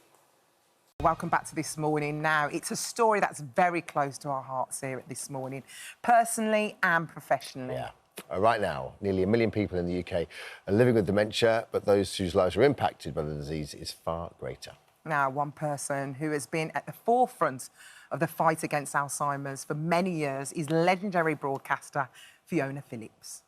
Welcome back to This Morning. Now, it's a story that's very close to our hearts here at This Morning, personally and professionally. Yeah. Right now, nearly 1 million people in the UK are living with dementia, but those whose lives are impacted by the disease is far greater. Now, one person who has been at the forefront of the fight against Alzheimer's for many years is legendary broadcaster Fiona Phillips.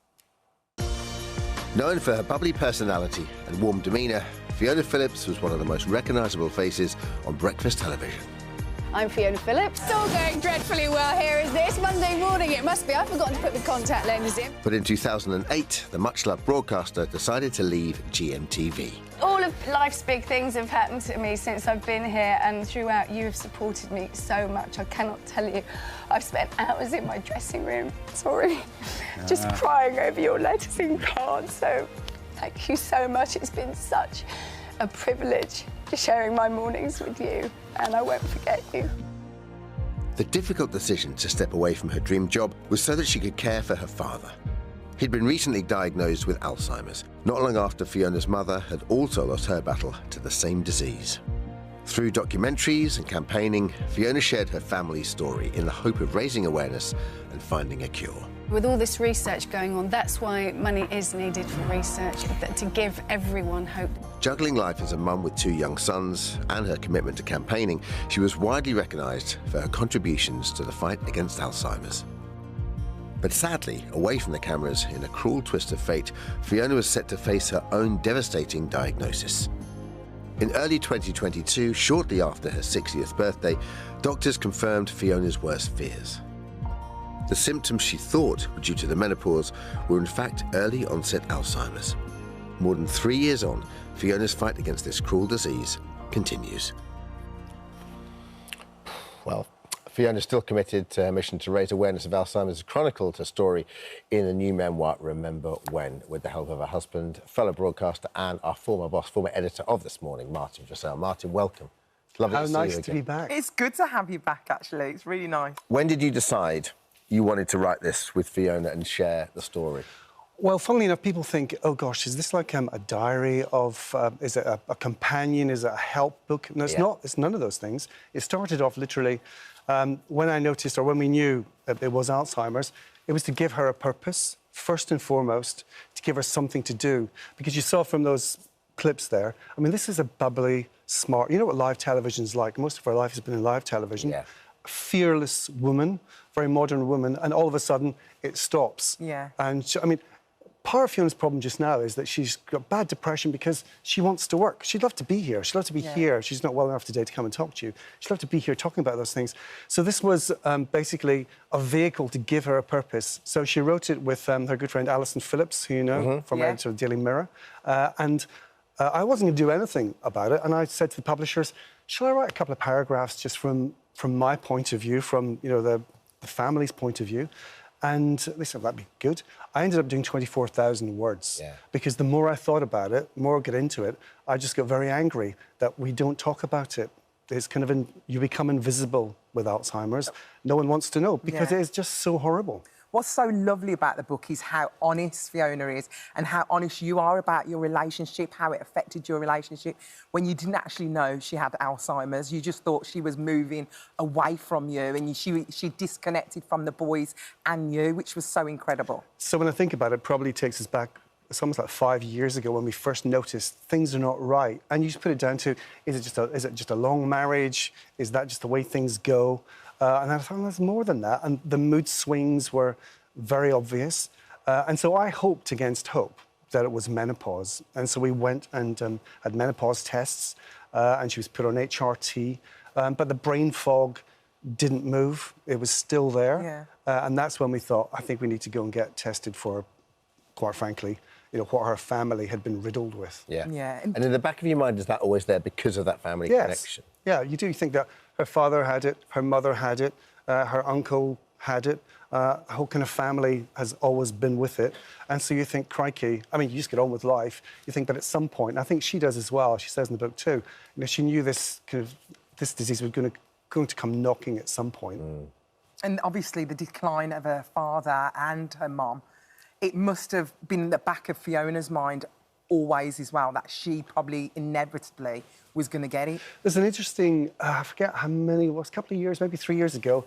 Known for her bubbly personality and warm demeanour, Fiona Phillips was one of the most recognisable faces on breakfast television. I'm Fiona Phillips. It's all going dreadfully well here as this Monday morning. It must be. I've forgotten to put the contact lenses in. But in 2008, the much-loved broadcaster decided to leave GMTV. All of life's big things have happened to me since I've been here, and throughout you have supported me so much. I cannot tell you. I've spent hours in my dressing room, just crying over your letters and cards. So thank you so much. It's been such a privilege sharing my mornings with you, and I won't forget you. The difficult decision to step away from her dream job was so that she could care for her father. He'd been recently diagnosed with Alzheimer's, not long after Fiona's mother had also lost her battle to the same disease. Through documentaries and campaigning, Fiona shared her family's story in the hope of raising awareness and finding a cure. With all this research going on, that's why money is needed for research, to give everyone hope. Juggling life as a mum with 2 young sons and her commitment to campaigning, she was widely recognised for her contributions to the fight against Alzheimer's. But sadly, away from the cameras, in a cruel twist of fate, Fiona was set to face her own devastating diagnosis. In early 2022, shortly after her 60th birthday, doctors confirmed Fiona's worst fears. The symptoms she thought were due to the menopause were in fact early onset Alzheimer's. More than 3 years on, Fiona's fight against this cruel disease continues. Well, Fiona's still committed to her mission to raise awareness of Alzheimer's, chronicled her story in the new memoir, Remember When, with the help of her husband, fellow broadcaster and our former boss, former editor of This Morning, Martin Dressel. Martin, welcome Lovely How to see nice you to again. be back. It's good to have you back, actually. It's really nice. When did you decide you wanted to write this with Fiona and share the story? Well, funnily enough, people think, oh, gosh, is this like a diary of... is it a companion? Is it a help book? No, it's not. It's none of those things. It started off literally when I noticed, or when we knew it was Alzheimer's, it was to give her a purpose, first and foremost, to give her something to do. Because you saw from those clips there, I mean, this is a bubbly, smart... You know what live television's like? Most of her life has been in live television. Yeah. Fearless woman, very modern woman, and all of a sudden it stops. Yeah. And, I mean... Part of Fiona's problem just now is that she's got bad depression because she wants to work. She'd love to be here. She'd love to be here. She's not well enough today to come and talk to you. She'd love to be here talking about those things. So this was basically a vehicle to give her a purpose. So she wrote it with her good friend Alison Phillips, who you know from editor of Daily Mirror. I wasn't going to do anything about it. And I said to the publishers, shall I write a couple of paragraphs just from my point of view, from the family's point of view? And they said, that'd be good. I ended up doing 24,000 words because the more I thought about it, the more I got into it, I just got very angry that we don't talk about it. It's kind of, you become invisible with Alzheimer's. No one wants to know because it is just so horrible. What's so lovely about the book is how honest Fiona is and how honest you are about your relationship, how it affected your relationship. When you didn't actually know she had Alzheimer's, you just thought she was moving away from you and she disconnected from the boys and you, which was so incredible. So when I think about it, it probably takes us back, it's almost like 5 years ago when we first noticed things are not right. And you just put it down to, is it just a long marriage? Is that just the way things go? And I thought, there's more than that. And the mood swings were very obvious. And so I hoped against hope that it was menopause. And so we went and had menopause tests, and she was put on HRT. But the brain fog didn't move. It was still there. And that's when we thought, I think we need to go and get tested for, quite frankly, what her family had been riddled with. And in the back of your mind, is that always there because of that family connection? Yeah, you do think that her father had it, her mother had it, her uncle had it. Her whole kind of family has always been with it. And so you think, crikey, I mean, you just get on with life. You think, but at some point, I think she does as well, she says in the book too, she knew this disease was going to come knocking at some point. And obviously the decline of her father and her mum, it must have been in the back of Fiona's mind always as well, that she probably inevitably was going to get it. There's an interesting, I forget how many, it was a couple of years, maybe 3 years ago,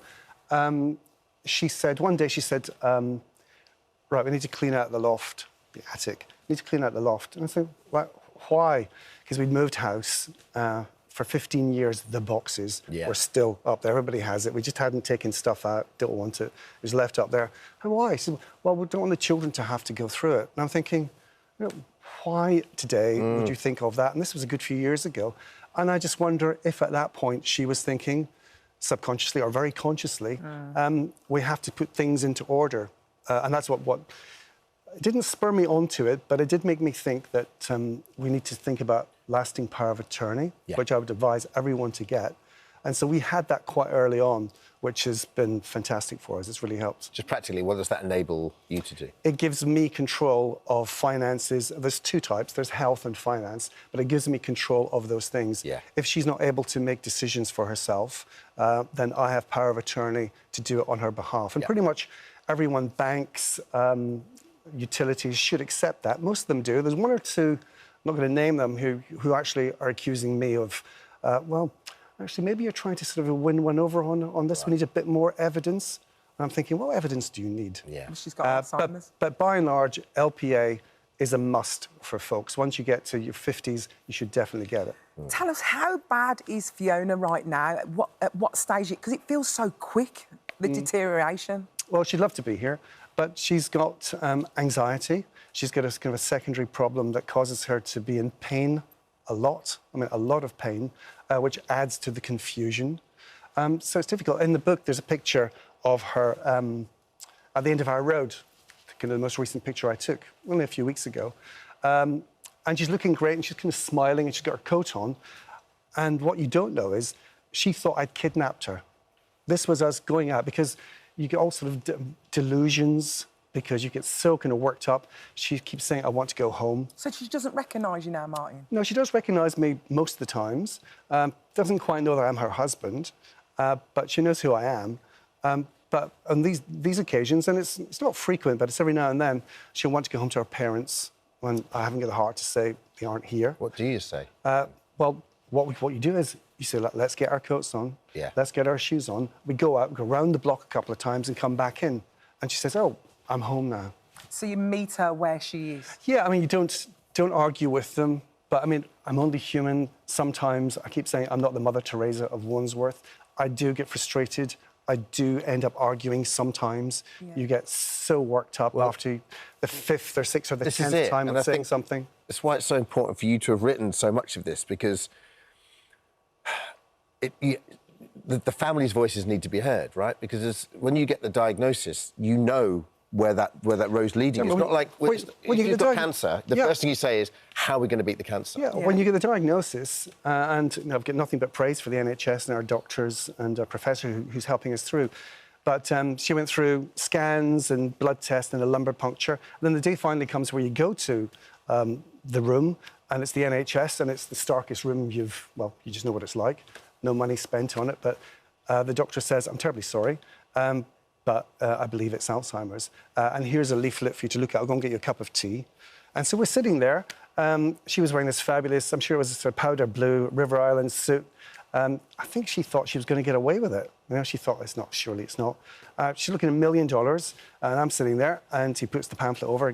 she said, one day she said, right, we need to clean out the loft, the attic. We need to clean out the loft. And I said, right, why? Because we'd moved house. For 15 years, the boxes were still up there. Everybody has it. We just hadn't taken stuff out, didn't want it. It was left up there. And why? She said, well, we don't want the children to have to go through it. And I'm thinking, why today would you think of that? And this was a good few years ago. And I just wonder if at that point she was thinking, subconsciously or very consciously, we have to put things into order. And that's what... It didn't spur me onto it, but it did make me think that we need to think about lasting power of attorney, which I would advise everyone to get. And so we had that quite early on, which has been fantastic for us. It's really helped. Just practically, what does that enable you to do? It gives me control of finances. There's two types. There's health and finance, but it gives me control of those things. If she's not able to make decisions for herself, then I have power of attorney to do it on her behalf. And pretty much everyone, banks, utilities, should accept that. Most of them do. There's one or two, I'm not going to name them, who actually are accusing me of, well, actually, maybe you're trying to sort of win one over on this. We need a bit more evidence. And I'm thinking, what evidence do you need? She's got Alzheimer's. But by and large, LPA is a must for folks. Once you get to your 50s, you should definitely get it. Tell us, how bad is Fiona right now? At what stage? Because it feels so quick, the deterioration. Well, she'd love to be here, but she's got anxiety. She's got a kind of a secondary problem that causes her to be in pain a lot. I mean, a lot of pain, which adds to the confusion. So it's difficult. In the book, there's a picture of her at the end of our road, kind of the most recent picture I took, only a few weeks ago. And she's looking great, and she's kind of smiling, and she's got her coat on. And what you don't know is she thought I'd kidnapped her. This was us going out, because you get all sort of delusions because you get so kind of worked up. She keeps saying, I want to go home. So she doesn't recognise you now, Martin? No, she does recognise me most of the times. Doesn't quite know that I'm her husband, but she knows who I am. But on these occasions, and it's not frequent, but it's every now and then, she'll want to go home to her parents when I haven't got the heart to say they aren't here. What do you say? Well, what you do is you say, let's get our coats on, yeah. Let's get our shoes on. We go out, go round the block a couple of times and come back in. And she says, oh, I'm home now. So you meet her where she is? Yeah, I mean, you don't argue with them. But, I mean, I'm only human. Sometimes, I keep saying I'm not the Mother Teresa of Wandsworth. I do get frustrated. I do end up arguing sometimes. Yeah. You get so worked up after the 5th or 6th or the 10th time of saying something. That's why it's so important for you to have written so much of this, because the family's voices need to be heard, right? Because when you get the diagnosis, you know where that road's leading. It's not like when you've got cancer, the first thing you say is, how are we going to beat the cancer? Yeah, when you get the diagnosis, and I've got nothing but praise for the NHS and our doctors and our professor who's helping us through. But she went through scans and blood tests and a lumbar puncture. And then the day finally comes where you go to the room, and it's the NHS, and it's the starkest room you just know what it's like. No money spent on it, but the doctor says, I'm terribly sorry, but I believe it's Alzheimer's. And here's a leaflet for you to look at. I'll go and get you a cup of tea. And so we're sitting there. She was wearing this fabulous, I'm sure it was a sort of powder blue River Island suit. I think she thought she was going to get away with it. You know, she thought, surely it's not. She's looking at $1 million, and I'm sitting there, and he puts the pamphlet over.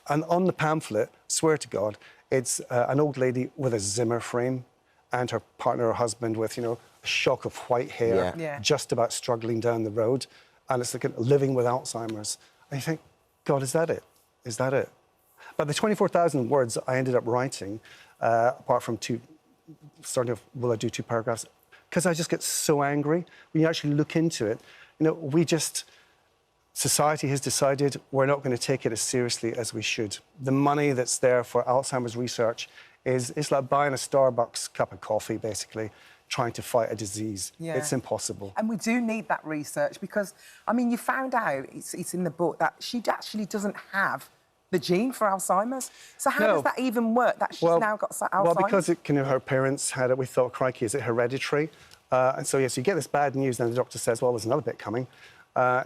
And on the pamphlet, swear to God, it's an old lady with a Zimmer frame and her partner or husband with, a shock of white hair, just about struggling down the road. And it's like living with Alzheimer's. And you think, God, is that it? Is that it? But the 24,000 words I ended up writing, apart from starting off, will I do 2 paragraphs? Because I just get so angry. When you actually look into it, society has decided we're not going to take it as seriously as we should. The money that's there for Alzheimer's research it's like buying a Starbucks cup of coffee, basically, trying to fight a disease. Yeah. It's impossible. And we do need that research because, I mean, you found out, it's in the book, that she actually doesn't have the gene for Alzheimer's. So how does that even work, that she's now got Alzheimer's? Well, because her parents had it, we thought, crikey, is it hereditary? And so, yes, you get this bad news, and the doctor says, well, there's another bit coming.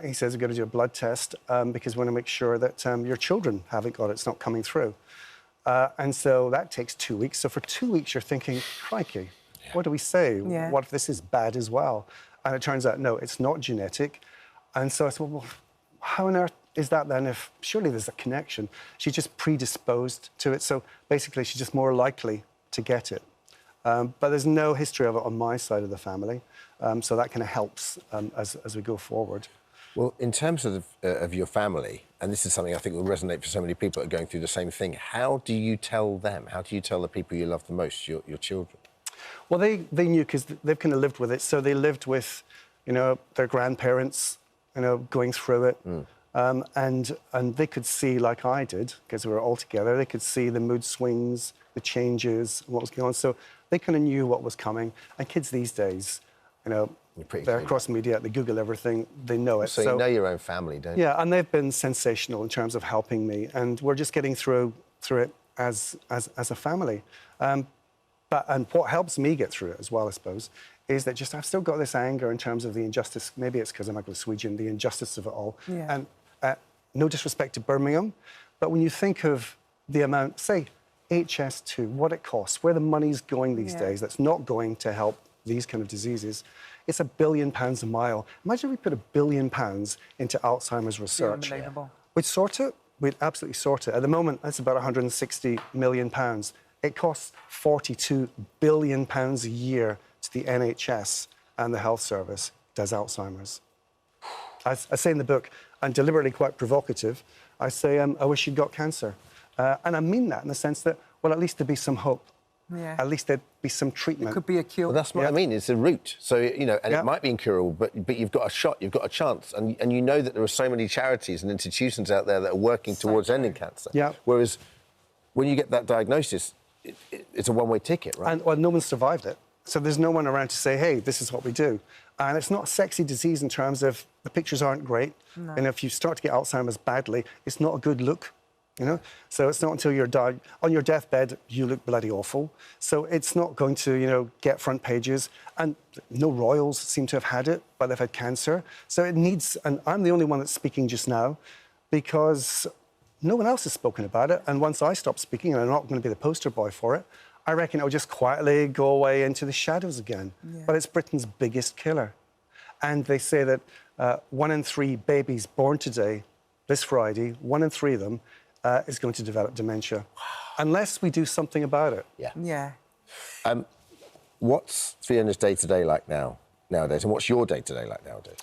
He says, we've got to do a blood test because we want to make sure that your children haven't got it, it's not coming through. And so that takes 2 weeks. So for 2 weeks, you're thinking, crikey, what do we say? Yeah. What if this is bad as well? And it turns out, no, it's not genetic. And so I said, well, how on earth is that then if surely there's a connection? She's just predisposed to it. So basically, she's just more likely to get it. But there's no history of it on my side of the family. So that kind of helps as we go forward. Well, in terms of your family, and this is something I think will resonate for so many people that are going through the same thing, how do you tell them? How do you tell the people you love the most, your children? Well, they knew because they've kind of lived with it. So they lived with, their grandparents, going through it. And they could see, like I did, because we were all together, they could see the mood swings, the changes, what was going on. So they kind of knew what was coming. And kids these days, they're across media, they Google everything, they know it. So you know your own family, don't you? Yeah, and they've been sensational in terms of helping me. And we're just getting through it as a family. And what helps me get through it as well, I suppose, is that I've still got this anger in terms of the injustice. Maybe it's because I'm a Glaswegian, the injustice of it all. Yeah. And no disrespect to Birmingham, but when you think of the amount, say, HS2, what it costs, where the money's going these days, that's not going to help these kind of diseases, it's £1 billion a mile. Imagine if we put £1 billion into Alzheimer's research. Unbelievable. We'd sort it. We'd absolutely sort it. At the moment, that's about £160 million. It costs £42 billion a year to the NHS and the health service does Alzheimer's. I say in the book, I'm deliberately quite provocative, I say, I wish you'd got cancer. And I mean that in the sense that, well, at least there'd be some hope. Yeah. At least there'd be some treatment. It could be a cure. Well, that's what I mean. It's a route. So, and it might be incurable, but you've got a shot, you've got a chance. And you know that there are so many charities and institutions out there that are working towards ending cancer. Yeah. Whereas when you get that diagnosis, it's a one-way ticket, right? And, well, no one's survived it. So there's no one around to say, hey, this is what we do. And it's not a sexy disease in terms of The pictures aren't great. No. And if you start to get Alzheimer's badly, it's not a good look. You know, so it's not until you're died on your deathbed you look bloody awful. So it's not going to, you know, get front pages. And no royals seem to have had it, but they've had cancer. So it needs. And I'm the only one that's speaking just now, because no one else has spoken about it. And once I stop speaking, and I'm not going to be the poster boy for it, I reckon it'll just quietly go away into the shadows again. Yeah. But it's Britain's biggest killer. And they say that 1 in 3 babies born today, this Friday, 1 in 3 of them, is going to develop dementia, unless we do something about it. Yeah. Yeah. What's Fiona's day-to-day like nowadays, and what's your day-to-day like nowadays?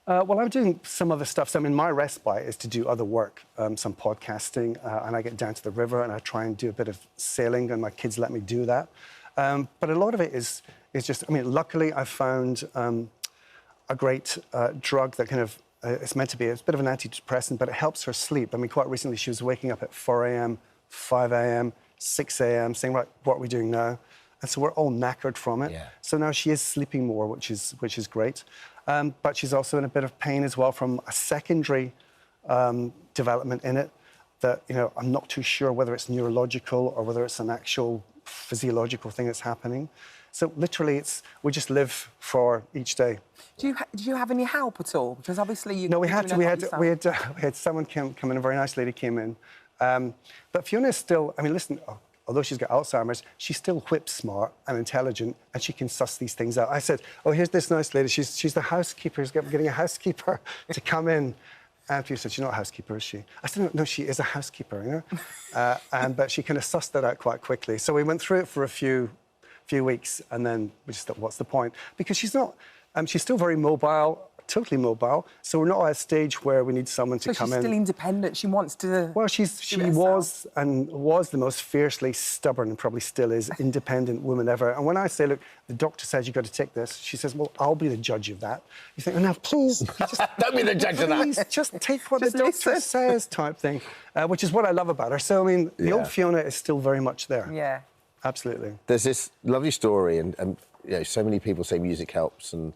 Well, I'm doing some other stuff. So, I mean, my respite is to do other work, some podcasting, and I get down to the river and I try and do a bit of sailing, and my kids let me do that. But a lot of it is just, I mean, luckily I found a great drug that kind of, it's meant to be, it's a bit of an antidepressant, but it helps her sleep. I mean, quite recently she was waking up at 4 a.m., 5 a.m., 6 a.m., saying, right, what are we doing now? And so we're all knackered from it. Yeah. So now she is sleeping more, which is great. But she's also in a bit of pain as well from a secondary development in it that, you know, I'm not too sure whether it's neurological or whether it's an actual physiological thing that's happening. So literally, we just live for each day. Do you have any help at all? Because obviously you. No, we had yourself. someone come in. A very nice lady came in, but Fiona's still. I mean, listen. Although she's got Alzheimer's, she's still whip smart and intelligent, and she can suss these things out. I said, "Oh, here's this nice lady. She's the housekeeper. She's getting a housekeeper to come in." And Fiona said, "She's not a housekeeper, is she?" I said, "No, she is a housekeeper, you know." But she kind of sussed that out quite quickly. So we went through it for a few weeks, and then we just thought, what's the point? Because she's not, she's still very mobile, totally mobile, so we're not at a stage where we need someone to come in. So she's still independent, she wants to... Well, she was the most fiercely stubborn, and probably still is, independent woman ever. And when I say, look, the doctor says you've got to take this, she says, well, I'll be the judge of that. You think, oh, now, please... Just, don't be the judge of that. Please, just take what the doctor says type thing, which is what I love about her. So, I mean, the old Fiona is still very much there. Yeah. Absolutely. There's this lovely story, and you know, so many people say music helps, and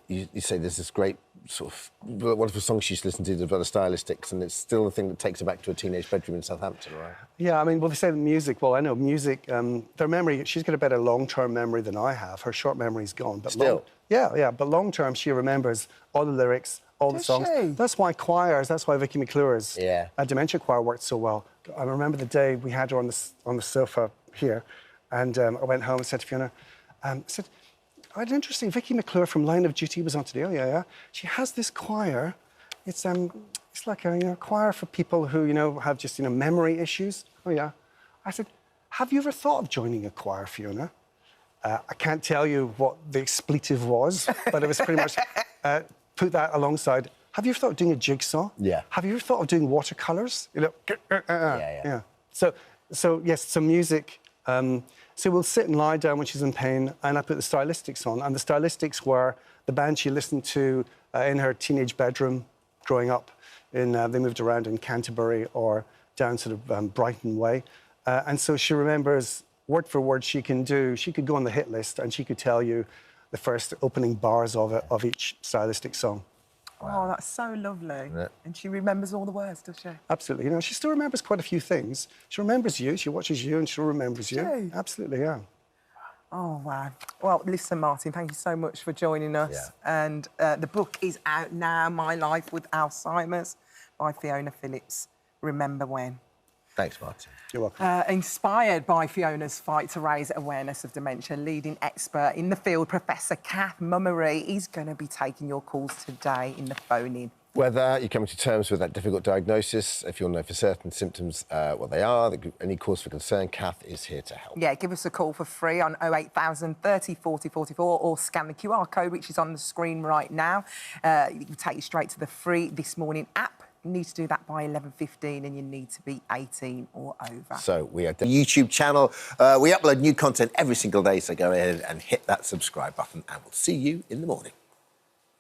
you say there's this great sort of wonderful song she used to listen to about the stylistics, and it's still the thing that takes her back to a teenage bedroom in Southampton, right? Yeah, I mean, well, they say music. Well, I know music. Their memory. She's got a better long-term memory than I have. Her short memory's gone, but still. But long-term, she remembers all the lyrics, all the songs. That's why choirs. That's why Vicky McClure's dementia choir worked so well. I remember the day we had her on the sofa here, and I went home and said to Fiona, I said, I had an interesting, Vicky McClure from Line of Duty was on today. Oh, yeah. She has this choir. It's like a choir for people who, have just, memory issues. Oh, yeah. I said, have you ever thought of joining a choir, Fiona? I can't tell you what the expletive was, but it was pretty much put that alongside. Have you ever thought of doing a jigsaw? Yeah. Have you ever thought of doing watercolours? Yeah. So yes, some music. So we'll sit and lie down when she's in pain, and I put the Stylistics on. And the Stylistics were the band she listened to in her teenage bedroom growing up. They moved around in Canterbury or down sort of Brighton way. And so she remembers word for word she could go on the hit list and she could tell you the first opening bars of each Stylistic song. Wow. Oh, that's so lovely. Yeah. And she remembers all the words, does she? Absolutely. She still remembers quite a few things. She remembers you, she watches you, and she remembers you. Absolutely, yeah. Oh, wow. Well, listen, Martin, thank you so much for joining us. Yeah. And the book is out now, My Life with Alzheimer's, by Fiona Phillips. Remember when. Thanks, Martin. You're welcome. Inspired by Fiona's fight to raise awareness of dementia, leading expert in the field, Professor Kath Mummery, is going to be taking your calls today in the phone-in. Whether you're coming to terms with that difficult diagnosis, if you'll know for certain symptoms what they are, any cause for concern, Kath is here to help. Yeah, give us a call for free on 08000 30 40 44 or scan the QR code, which is on the screen right now. It will take you straight to the free This Morning app. You need to do that by 11:15 and you need to be 18 or over. So we are the YouTube channel. We upload new content every single day, so go ahead and hit that subscribe button and we'll see you in the morning.